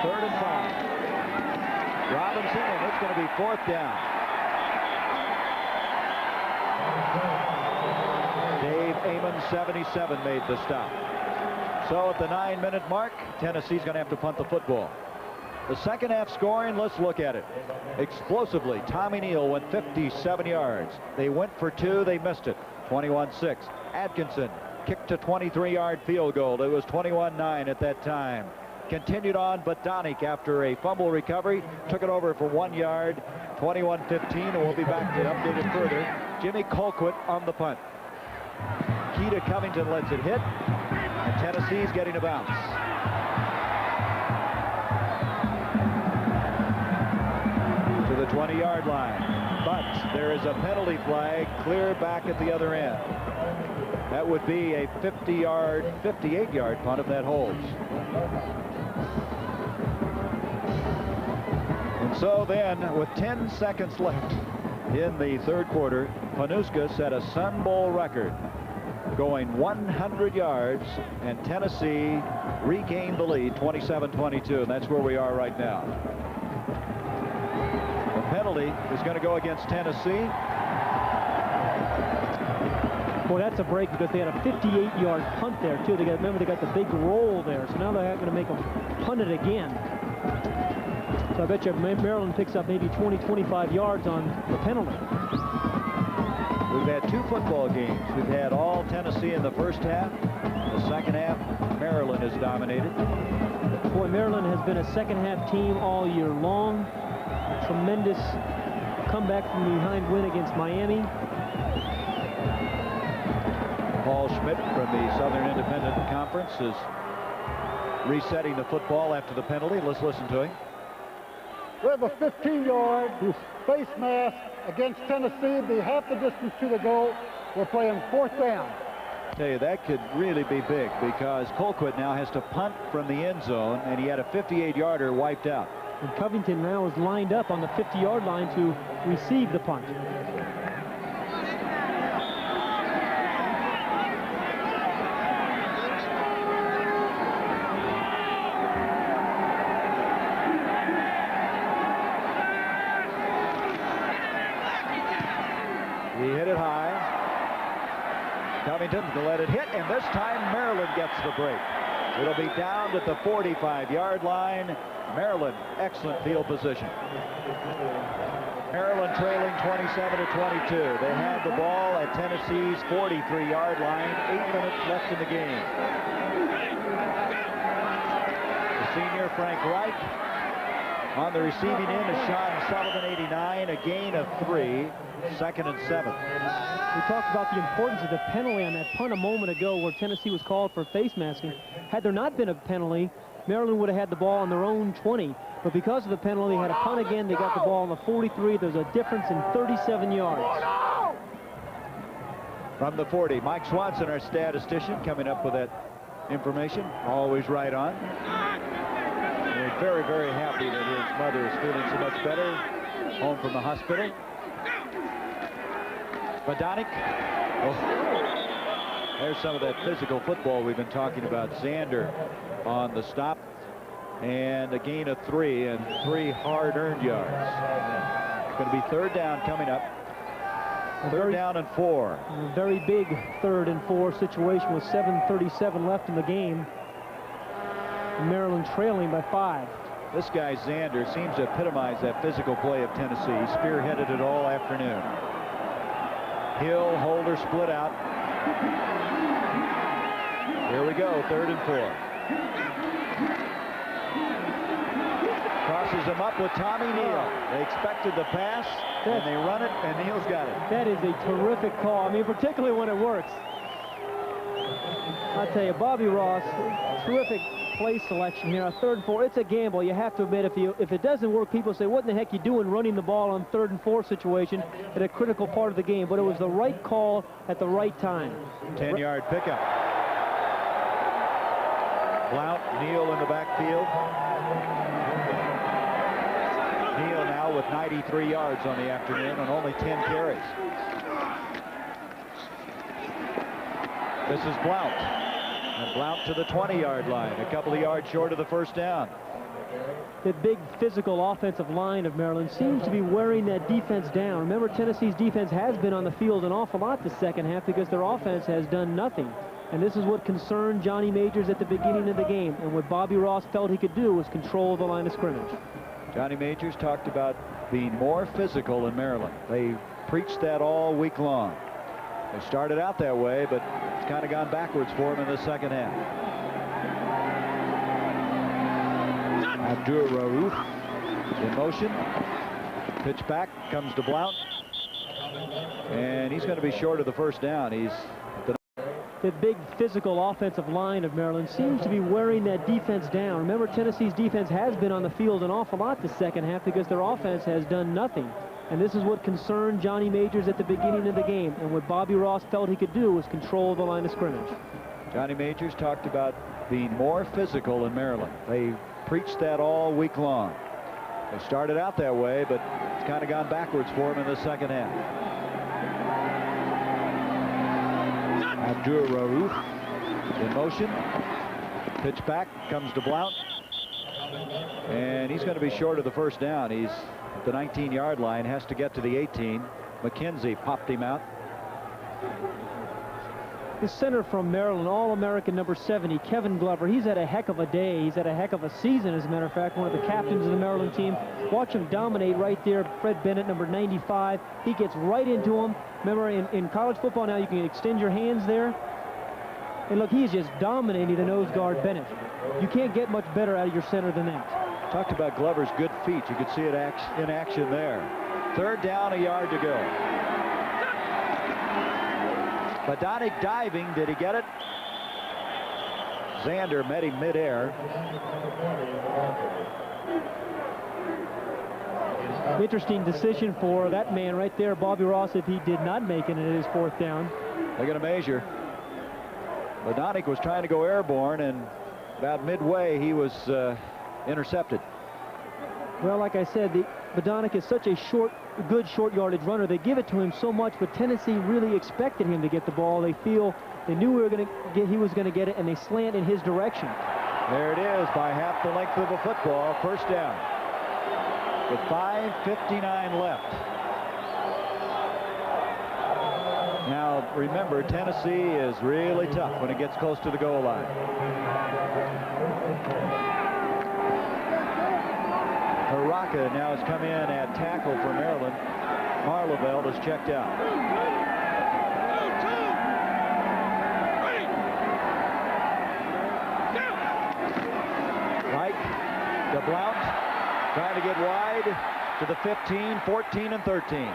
3rd and 5. Robinson, and it's going to be 4th down. Dave Amon, 77, made the stop. So at the 9-minute mark, Tennessee's going to have to punt the football. The second half scoring, let's look at it. Explosively, Tommy Neal went 57 yards. They went for 2, they missed it. 21-6. Atkinson kicked a 23-yard field goal. It was 21-9 at that time. Continued on, but Donick, after a fumble recovery, took it over for 1 yard. 21-15, and we'll be back to update it further. Jimmy Colquitt on the punt. Keita Covington lets it hit, and Tennessee's getting a bounce. To the 20-yard line, but there is a penalty flag clear back at the other end. That would be a 50-yard, 58-yard punt if that holds. And so then, with 10 seconds left in the third quarter, Panuska set a Sun Bowl record, going 100 yards, and Tennessee regained the lead, 27-22, and that's where we are right now. The penalty is going to go against Tennessee. Boy, that's a break because they had a 58-yard punt there, too. Remember, they got the big roll there, so now they're going to make them punt it again. So I bet you Maryland picks up maybe 20, 25 yards on the penalty. We've had 2 football games. We've had all Tennessee in the first half. The second half, Maryland has dominated. Boy, Maryland has been a second-half team all year long. Tremendous comeback from behind win against Miami. Paul Schmidt from the Southern Independent Conference is resetting the football after the penalty. Let's listen to him. We have a 15-yard face mask against Tennessee. Be half the distance to the goal. We're playing 4th down. I tell you, that could really be big because Colquitt now has to punt from the end zone, and he had a 58-yarder wiped out. And Covington now is lined up on the 50-yard line to receive the punt. He hit it high. Covington's going to let it hit, and this time Maryland gets the break. It'll be down at the 45-yard line. Maryland, excellent field position. Maryland trailing 27-22. They have the ball at Tennessee's 43-yard line. 8 minutes left in the game. The senior Frank Reich on the receiving end is Sean Sullivan, 89, a gain of 3, 2nd and 7. We talked about the importance of the penalty on that punt a moment ago where Tennessee was called for face masking. Had there not been a penalty, Maryland would have had the ball on their own 20. But because of the penalty, they had a punt again. They got the ball on the 43. There's a difference in 37 yards. From the 40, Mike Swanson, our statistician, coming up with that information. Always right on. We're very, very happy that his mother is feeling so much better. Home from the hospital. Donick. Oh. There's some of that physical football we've been talking about. Zander on the stop. And a gain of 3 and 3 hard-earned yards. It's going to be 3rd down coming up. 3rd down and 4. A very big 3rd and 4 situation with 7:37 left in the game. Maryland trailing by 5. This guy Zander seems to epitomize that physical play of Tennessee. He spearheaded it all afternoon. Hill, Holder split out. Here we go, 3rd and 4. Crosses him up with Tommy Neal. They expected the pass, and they run it, and Neal's got it. That is a terrific call. I mean, particularly when it works. I tell you, Bobby Ross, terrific play selection here. On 3rd and 4, it's a gamble. You have to admit, if it doesn't work, people say, what in the heck you doing running the ball on 3rd and 4 situation at a critical part of the game? But it was the right call at the right time. 10-yard pickup. Blount, Neal in the backfield. Neal now with 93 yards on the afternoon and only 10 carries. This is Blount. And Blount to the 20-yard line, a couple of yards short of the 1st down. The big physical offensive line of Maryland seems to be wearing that defense down. Remember, Tennessee's defense has been on the field an awful lot the second half because their offense has done nothing. And this is what concerned Johnny Majors at the beginning of the game. And what Bobby Ross felt he could do was control the line of scrimmage. Johnny Majors talked about being more physical in Maryland. They preached that all week long. They started out that way, but it's kind of gone backwards for them in the second half. Abdur Rauf in motion. Pitch back, comes to Blount. And he's going to be short of the first down. The big physical offensive line of Maryland seems to be wearing that defense down. Remember, Tennessee's defense has been on the field an awful lot the second half because their offense has done nothing. And this is what concerned Johnny Majors at the beginning of the game. And what Bobby Ross felt he could do was control the line of scrimmage. Johnny Majors talked about being more physical in Maryland. They preached that all week long. They started out that way, but it's kind of gone backwards for them in the second half. Abdur Rauf in motion. Pitch back, comes to Blount. And he's going to be short of the first down. He's at the 19-yard line, has to get to the 18. McKenzie popped him out. The center from Maryland, All-American number 70, Kevin Glover, he's had a heck of a day. He's had a heck of a season, as a matter of fact, one of the captains of the Maryland team. Watch him dominate right there. Fred Bennett, number 95. He gets right into him. Remember, in college football now, you can extend your hands there. And look, he's just dominating the nose guard, Bennett. You can't get much better out of your center than that. Talked about Glover's good feet. You could see it in action there. Third down, a yard to go. Badonic diving. Did he get it? Zander met him midair. Interesting decision for that man right there, Bobby Ross, if he did not make it in his fourth down. They're going to measure. Badonic was trying to go airborne, and about midway he was intercepted. Well, like I said, Badonic is such a good short yardage runner. They give it to him so much, but Tennessee really expected him to get the ball. They knew he was going to get it, and they slant in his direction. There it is, by half the length of a football. First down with 5:59 left. Now, remember, Tennessee is really tough when it gets close to the goal line. Haraka now has come in at tackle for Maryland. Marleveld is checked out. Right to Blount, trying to get wide to the 15, 14, and 13.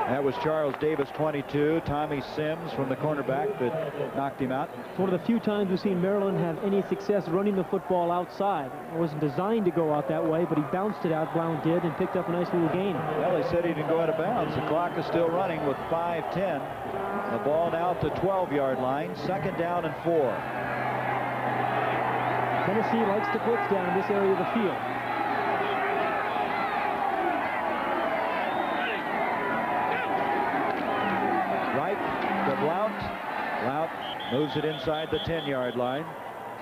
That was Charles Davis, 22. Tommy Sims from the cornerback that knocked him out. It's one of the few times we've seen Maryland have any success running the football outside. It wasn't designed to go out that way, but he bounced it out, Blount did, and picked up a nice little gain. Well, they said he didn't go out of bounds. The clock is still running with 5:10. The ball now at the 12-yard line. Second down and 4. Tennessee likes to blitz down this area of the field. Blount moves it inside the 10-yard line.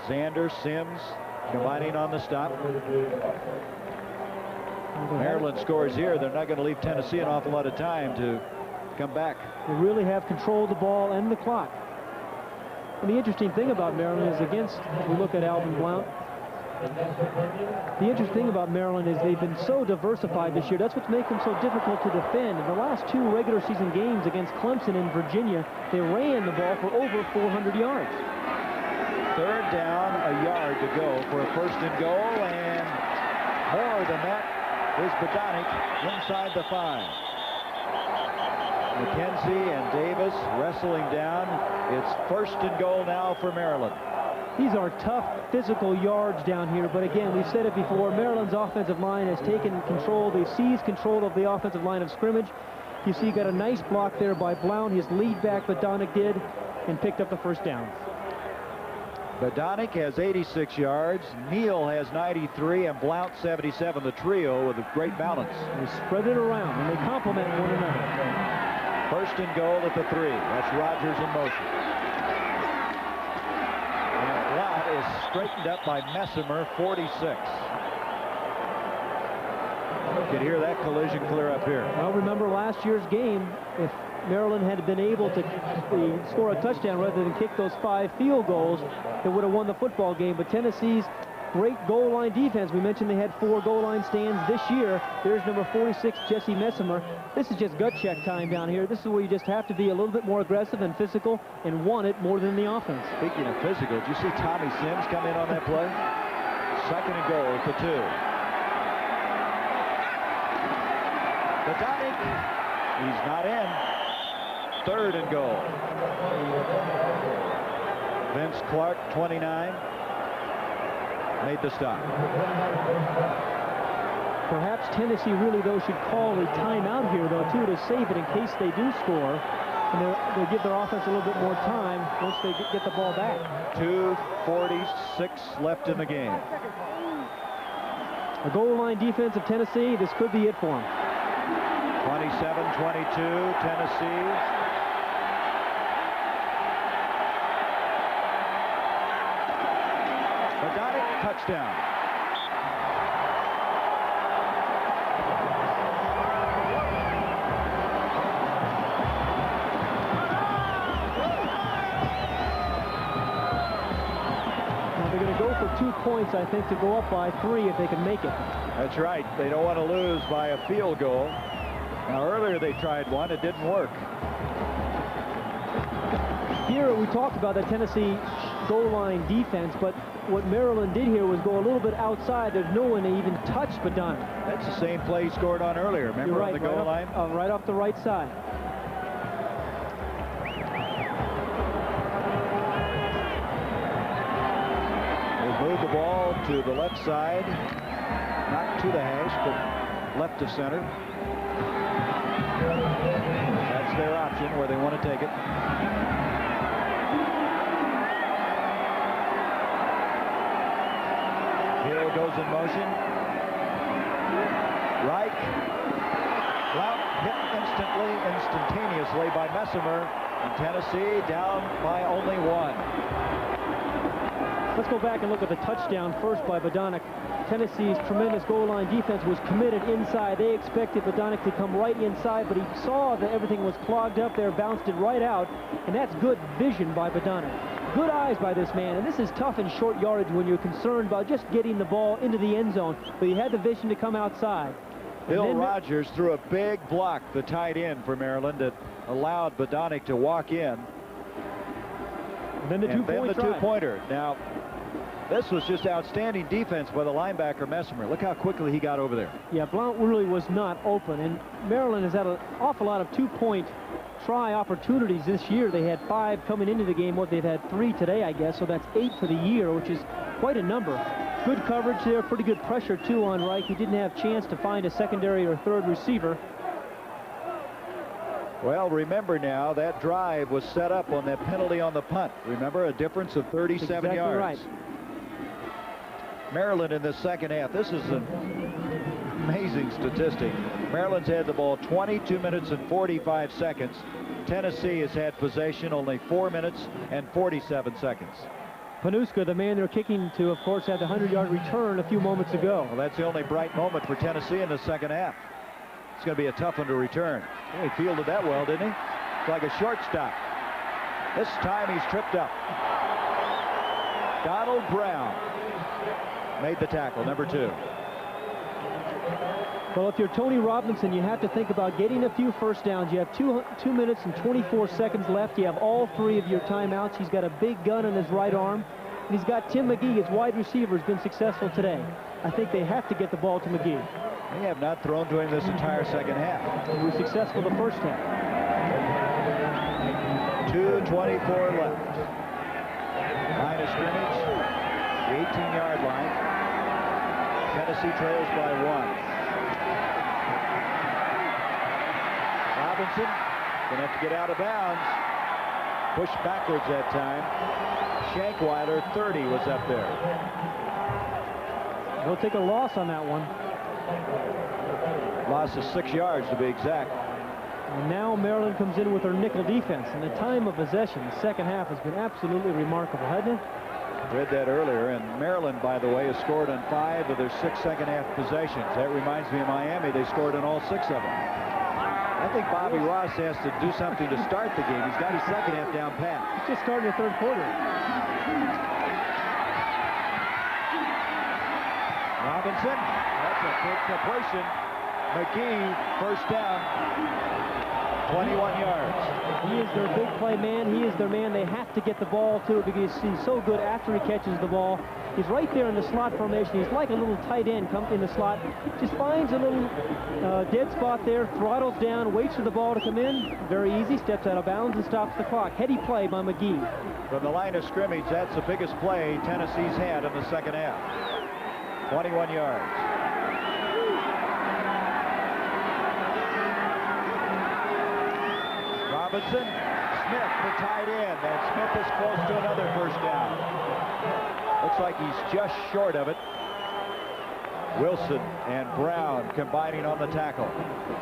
Zander, Sims combining on the stop. Maryland scores here. They're not going to leave Tennessee an awful lot of time to come back. They really have control of the ball and the clock. And the interesting thing about Maryland is if we look at Alvin Blount, the interesting thing about Maryland is they've been so diversified this year. That's what's making them so difficult to defend. In the last 2 regular season games against Clemson and Virginia, they ran the ball for over 400 yards. Third down, a yard to go for a first and goal, and more than that is Badonic inside the 5. McKenzie and Davis wrestling down. It's first and goal now for Maryland. These are tough physical yards down here, but again, we've said it before, Maryland's offensive line has taken control. They've seized control of the offensive line of scrimmage. You see, you got a nice block there by Blount. His lead back, Badonic, did, and picked up the first down. Badonic has 86 yards, Neal has 93, and Blount 77. The trio with a great balance. They spread it around, and they complement one another. First and goal at the 3. That's Rogers in motion. And Blount is straightened up by Messimer, 46. You can hear that collision clear up here. Well, remember last year's game, if Maryland had been able to score a touchdown rather than kick those 5 field goals, that would have won the football game. But Tennessee's great goal line defense. We mentioned they had 4 goal line stands this year. There's number 46, Jesse Messimer. This is just gut check time down here. This is where you just have to be a little bit more aggressive and physical and want it more than the offense. Speaking of physical, did you see Tommy Sims come in on that play? 2nd and goal for 2. Badonic, he's not in. 3rd and goal. Vince Clark, 29, made the stop. Perhaps Tennessee really, though, should call a timeout here, though, too, to save it in case they do score. And they'll give their offense a little bit more time once they get the ball back. 2:46 left in the game. The goal line defense of Tennessee, this could be it for them. 27-22, Tennessee. Badonic, touchdown. Now they're going to go for 2 points, I think, to go up by 3 if they can make it. That's right. They don't want to lose by a field goal. Now, earlier they tried one. It didn't work. Here we talked about the Tennessee goal line defense, but what Maryland did here was go a little bit outside. There's no one to even touch Badonic. That's the same play he scored on earlier. Remember, you're right, on the goal line? Right off the right side. They've moved the ball to the left side. Not to the hash, but left of center. That's their option where they want to take it. Hill goes in motion. Reich. Blount hit instantaneously by Messimer. And Tennessee down by only 1. Let's go back and look at the touchdown first by Badonic. Tennessee's tremendous goal line defense was committed inside. They expected Badonic to come right inside, but he saw that everything was clogged up there, bounced it right out, and that's good vision by Badonic. Good eyes by this man, and this is tough in short yardage when you're concerned about just getting the ball into the end zone, but he had the vision to come outside. Bill Rogers threw a big block, the tight end for Maryland, that allowed Badonic to walk in. And then the two-pointer. Now, this was just outstanding defense by the linebacker Messimer. Look how quickly he got over there. Yeah, Blount really was not open, and Maryland has had an awful lot of two-point try opportunities this year. They had 5 coming into the game. They've had 3 today, I guess, so that's 8 for the year, which is quite a number. Good coverage there, pretty good pressure, too, on Reich. He didn't have a chance to find a secondary or third receiver. Well, remember now, that drive was set up on that penalty on the punt. Remember, a difference of 37 exactly yards. Right. Maryland in the second half. This is an amazing statistic. Maryland's had the ball 22 minutes and 45 seconds. Tennessee has had possession only 4 minutes and 47 seconds. Panuska, the man they're kicking to, of course, had the 100-yard return a few moments ago. Well, that's the only bright moment for Tennessee in the second half. It's going to be a tough one to return. Well, he fielded that well, didn't he? It's like a shortstop. This time he's tripped up. Donald Brown made the tackle, number 2. Well, if you're Tony Robinson, you have to think about getting a few first downs. You have 2 minutes and 24 seconds left. You have all 3 of your timeouts. He's got a big gun on his right arm. And he's got Tim McGee, his wide receiver, has been successful today. I think they have to get the ball to McGee. They have not thrown to him this entire second half. He was successful the first half. 2:24 left. Line of scrimmage, the 18-yard line. Tennessee trails by 1. Robinson going to have to get out of bounds. Pushed backwards that time. Shankweiler, 30, was up there. They'll take a loss on that one. Loss of 6 yards to be exact. And now Maryland comes in with their nickel defense. And the time of possession, the second half, has been absolutely remarkable, hasn't it? Read that earlier. And Maryland, by the way, has scored on 5 of their 6 second half possessions. That reminds me of Miami. They scored on all 6 of them. I think Bobby Ross has to do something to start the game. He's got his second half down pat. He's just starting the third quarter. Robinson, that's a big completion. McGee, first down, 21 yards. He is their big play man. He is their man they have to get the ball to because he's so good after he catches the ball. He's right there in the slot formation. He's like a little tight end come in the slot. Just finds a little dead spot there, throttles down, waits for the ball to come in. Very easy, steps out of bounds and stops the clock. Heady play by McGee. From the line of scrimmage, that's the biggest play Tennessee's had in the second half. 21 yards. Robinson, Smith, the tight end, and Smith is close to another first down. Looks like he's just short of it. Wilson and Brown combining on the tackle.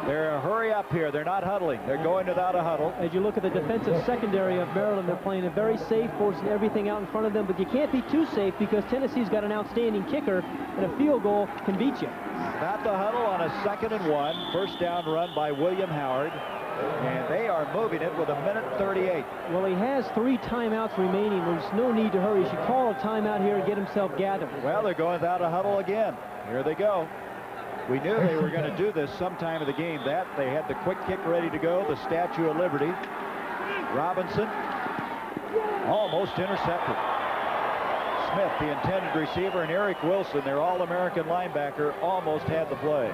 They're hurry up here. They're not huddling. They're going without a huddle. As you look at the defensive secondary of Maryland, they're playing it very safe, forcing everything out in front of them, but you can't be too safe because Tennessee's got an outstanding kicker, and a field goal can beat you. Not the huddle on a 2nd and 1. First down run by William Howard. And they are moving it with 1:38. Well, he has 3 timeouts remaining. There's no need to hurry. He should call a timeout here and get himself gathered. Well, they're going without a huddle again. Here they go. We knew they were going to do this sometime in the game. That they had the quick kick ready to go, the Statue of Liberty. Robinson almost intercepted. Smith, the intended receiver, and Eric Wilson, their All-American linebacker, almost had the play.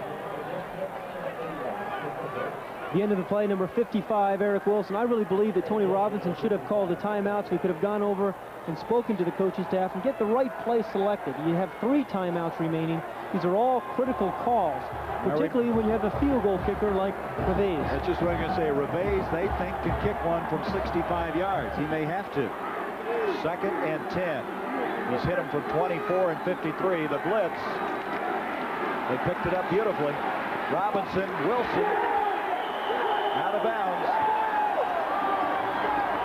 The end of the play, number 55, Eric Wilson. I really believe that Tony Robinson should have called the timeouts. We could have gone over and spoken to the coaching staff and get the right play selected. You have 3 timeouts remaining. These are all critical calls, particularly when you have a field goal kicker like Reveiz. That's just what I'm going to say. Reveiz, they think, can kick one from 65 yards. He may have to. 2nd and 10. He's hit him from 24 and 53. The blitz. They picked it up beautifully. Robinson, Wilson, out of bounds.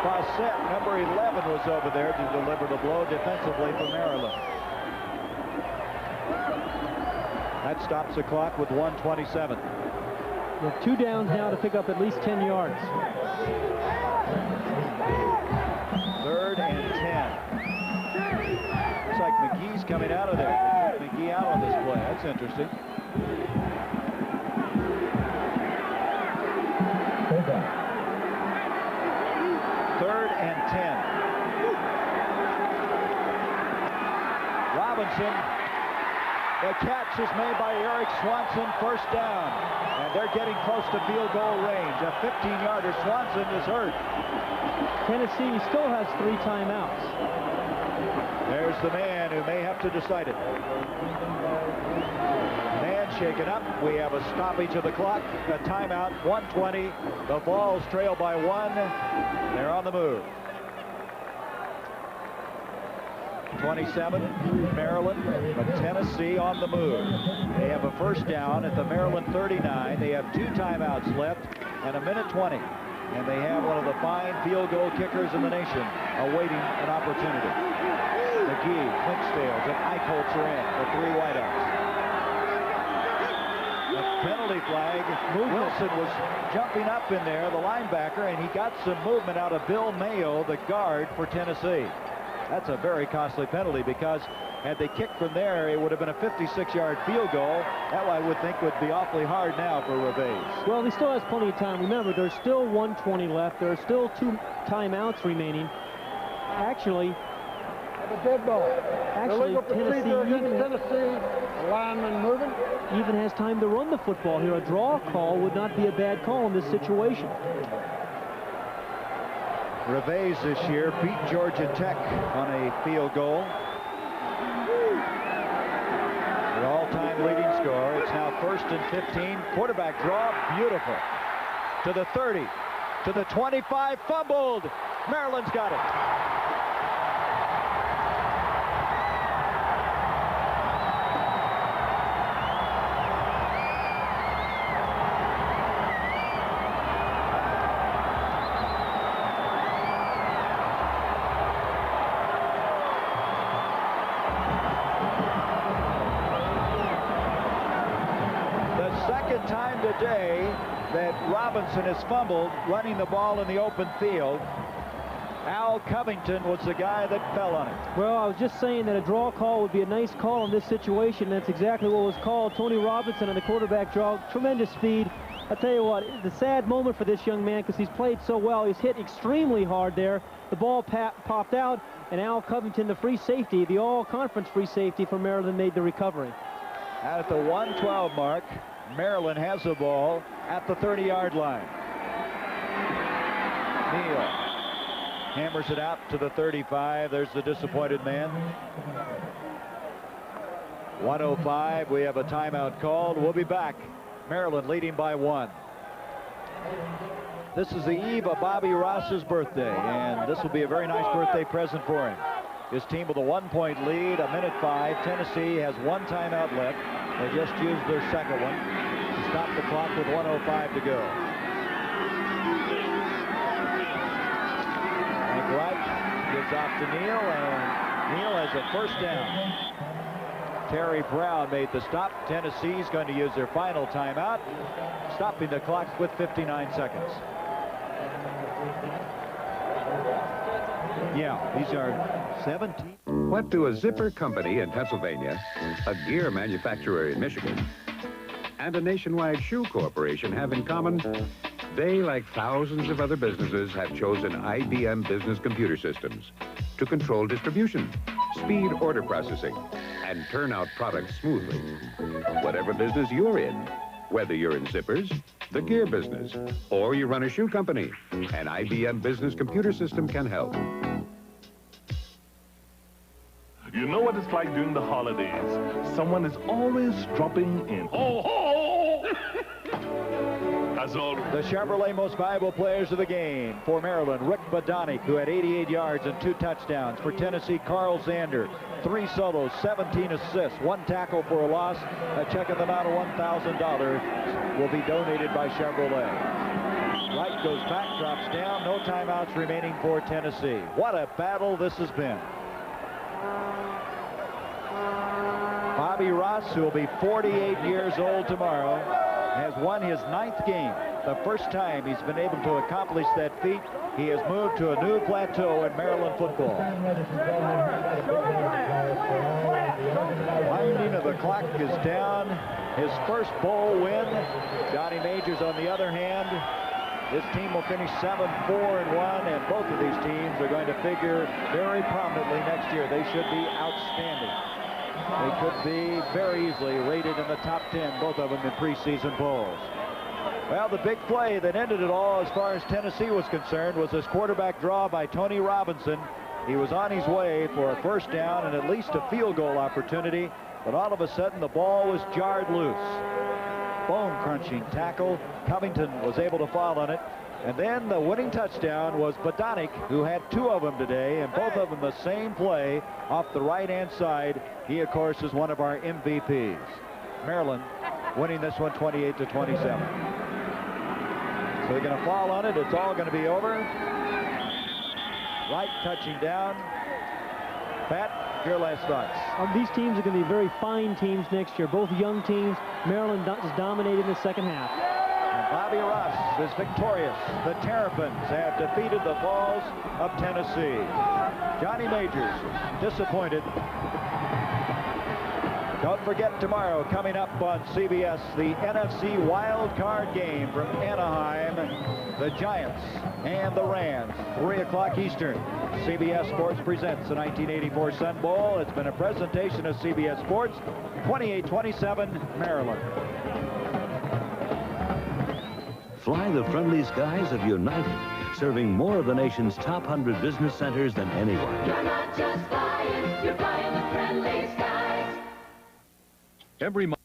Fawcett, number 11, was over there to deliver the blow defensively for Maryland. That stops the clock with 1:27. You have 2 downs now to pick up at least 10 yards. 3rd and 10. Looks like McGee's coming out of there. They took McGee out on this play. That's interesting. Third and 10. Robinson. The catch is made by Eric Swanson, first down. And they're getting close to field goal range. A 15-yarder. Swanson is hurt. Tennessee still has 3 timeouts. There's the man who may have to decide it. Man shaken up. We have a stoppage of the clock. A timeout, 1:20. The Vols trail by 1. They're on the move. 27, Maryland, but Tennessee on the move. They have a first down at the Maryland 39. They have 2 timeouts left and 1:20. And they have one of the fine field goal kickers in the nation awaiting an opportunity. McGee, Clinksdales, and Eichholz are in. The 3 wideouts. A penalty flag. Wilson was jumping up in there, the linebacker, and he got some movement out of Bill Mayo, the guard for Tennessee. That's a very costly penalty because had they kicked from there, it would have been a 56-yard field goal. That I would think would be awfully hard now for Reveiz. Well, he still has plenty of time. Remember, there's still 1:20 left. There are still 2 timeouts remaining. Actually, A dead ball. Actually, Illegal procedure against Tennessee. Lineman moving. even has time to run the football here. A draw call would not be a bad call in this situation. Reveiz this year beat Georgia Tech on a field goal. The all-time leading scorer. It's now 1st and 15. Quarterback draw, beautiful. To the 30, to the 25, fumbled. Maryland's got it. Time today that Robinson has fumbled running the ball in the open field. Al Covington was the guy that fell on it. Well, I was just saying that a draw call would be a nice call in this situation. That's exactly what was called. Tony Robinson on the quarterback draw, tremendous speed. I'll tell you what, it's a sad moment for this young man because he's played so well. He's hit extremely hard there. The ball popped out, and Al Covington, the free safety, the all-conference free safety for Maryland, made the recovery. At the 112 mark, Maryland has the ball at the 30-yard line. Neal hammers it out to the 35. There's the disappointed man. 1:05. We have a timeout called. We'll be back. Maryland leading by 1. This is the eve of Bobby Ross's birthday, and this will be a very nice birthday present for him. His team with a 1-point lead, 1:05. Tennessee has 1 timeout left. They just used their second one to stop the clock with 1:05 to go. Frank Reich gives off to Neal, and Neal has a first down. Terry Brown made the stop. Tennessee's going to use their final timeout, stopping the clock with 59 seconds. Yeah, these are 17. What do a zipper company in Pennsylvania, a gear manufacturer in Michigan, and a nationwide shoe corporation have in common? They, like thousands of other businesses, have chosen IBM Business Computer Systems to control distribution, speed order processing, and turn out products smoothly. Whatever business you're in, whether you're in zippers, the gear business, or you run a shoe company, an IBM Business Computer System can help. You know what it's like during the holidays. Someone is always dropping in. Ho, ho! As always. The Chevrolet most valuable players of the game. For Maryland, Rick Bodanik, who had 88 yards and 2 touchdowns. For Tennessee, Carl Zander, 3 solos, 17 assists, 1 tackle for a loss. A check in the amount of $1,000 will be donated by Chevrolet. Wright goes back, drops down. No timeouts remaining for Tennessee. What a battle this has been. Bobby Ross, who will be 48 years old tomorrow, has won his 9th game. The first time he's been able to accomplish that feat. He has moved to a new plateau in Maryland football. Winding of the clock is down. His first bowl win. Johnny Majors, on the other hand, this team will finish 7-4-1, and both of these teams are going to figure very prominently next year. They should be outstanding. They could be very easily rated in the top 10, both of them in preseason polls. Well, the big play that ended it all as far as Tennessee was concerned was this quarterback draw by Tony Robinson. He was on his way for a first down and at least a field goal opportunity, but all of a sudden the ball was jarred loose. Bone-crunching tackle. Covington was able to fall on it. And then the winning touchdown was Bodanik, who had 2 of them today, and both of them the same play off the right-hand side. He, of course, is one of our MVPs. Maryland winning this one 28-27. So they're going to fall on it. It's all going to be over. Wright touching down. Pat, your last thoughts. These teams are going to be very fine teams next year. Both young teams. Maryland is dominated in the second half. And Bobby Ross is victorious. The Terrapins have defeated the Vols of Tennessee. Johnny Majors disappointed. Don't forget tomorrow, coming up on CBS, the NFC wild card game from Anaheim, the Giants and the Rams, 3 o'clock Eastern. CBS Sports presents the 1984 Sun Bowl. It's been a presentation of CBS Sports, 28-27, Maryland. Fly the friendly skies of United, serving more of the nation's top 100 business centers than anyone. You're not just flying, you're flying the friendly skies. Every month.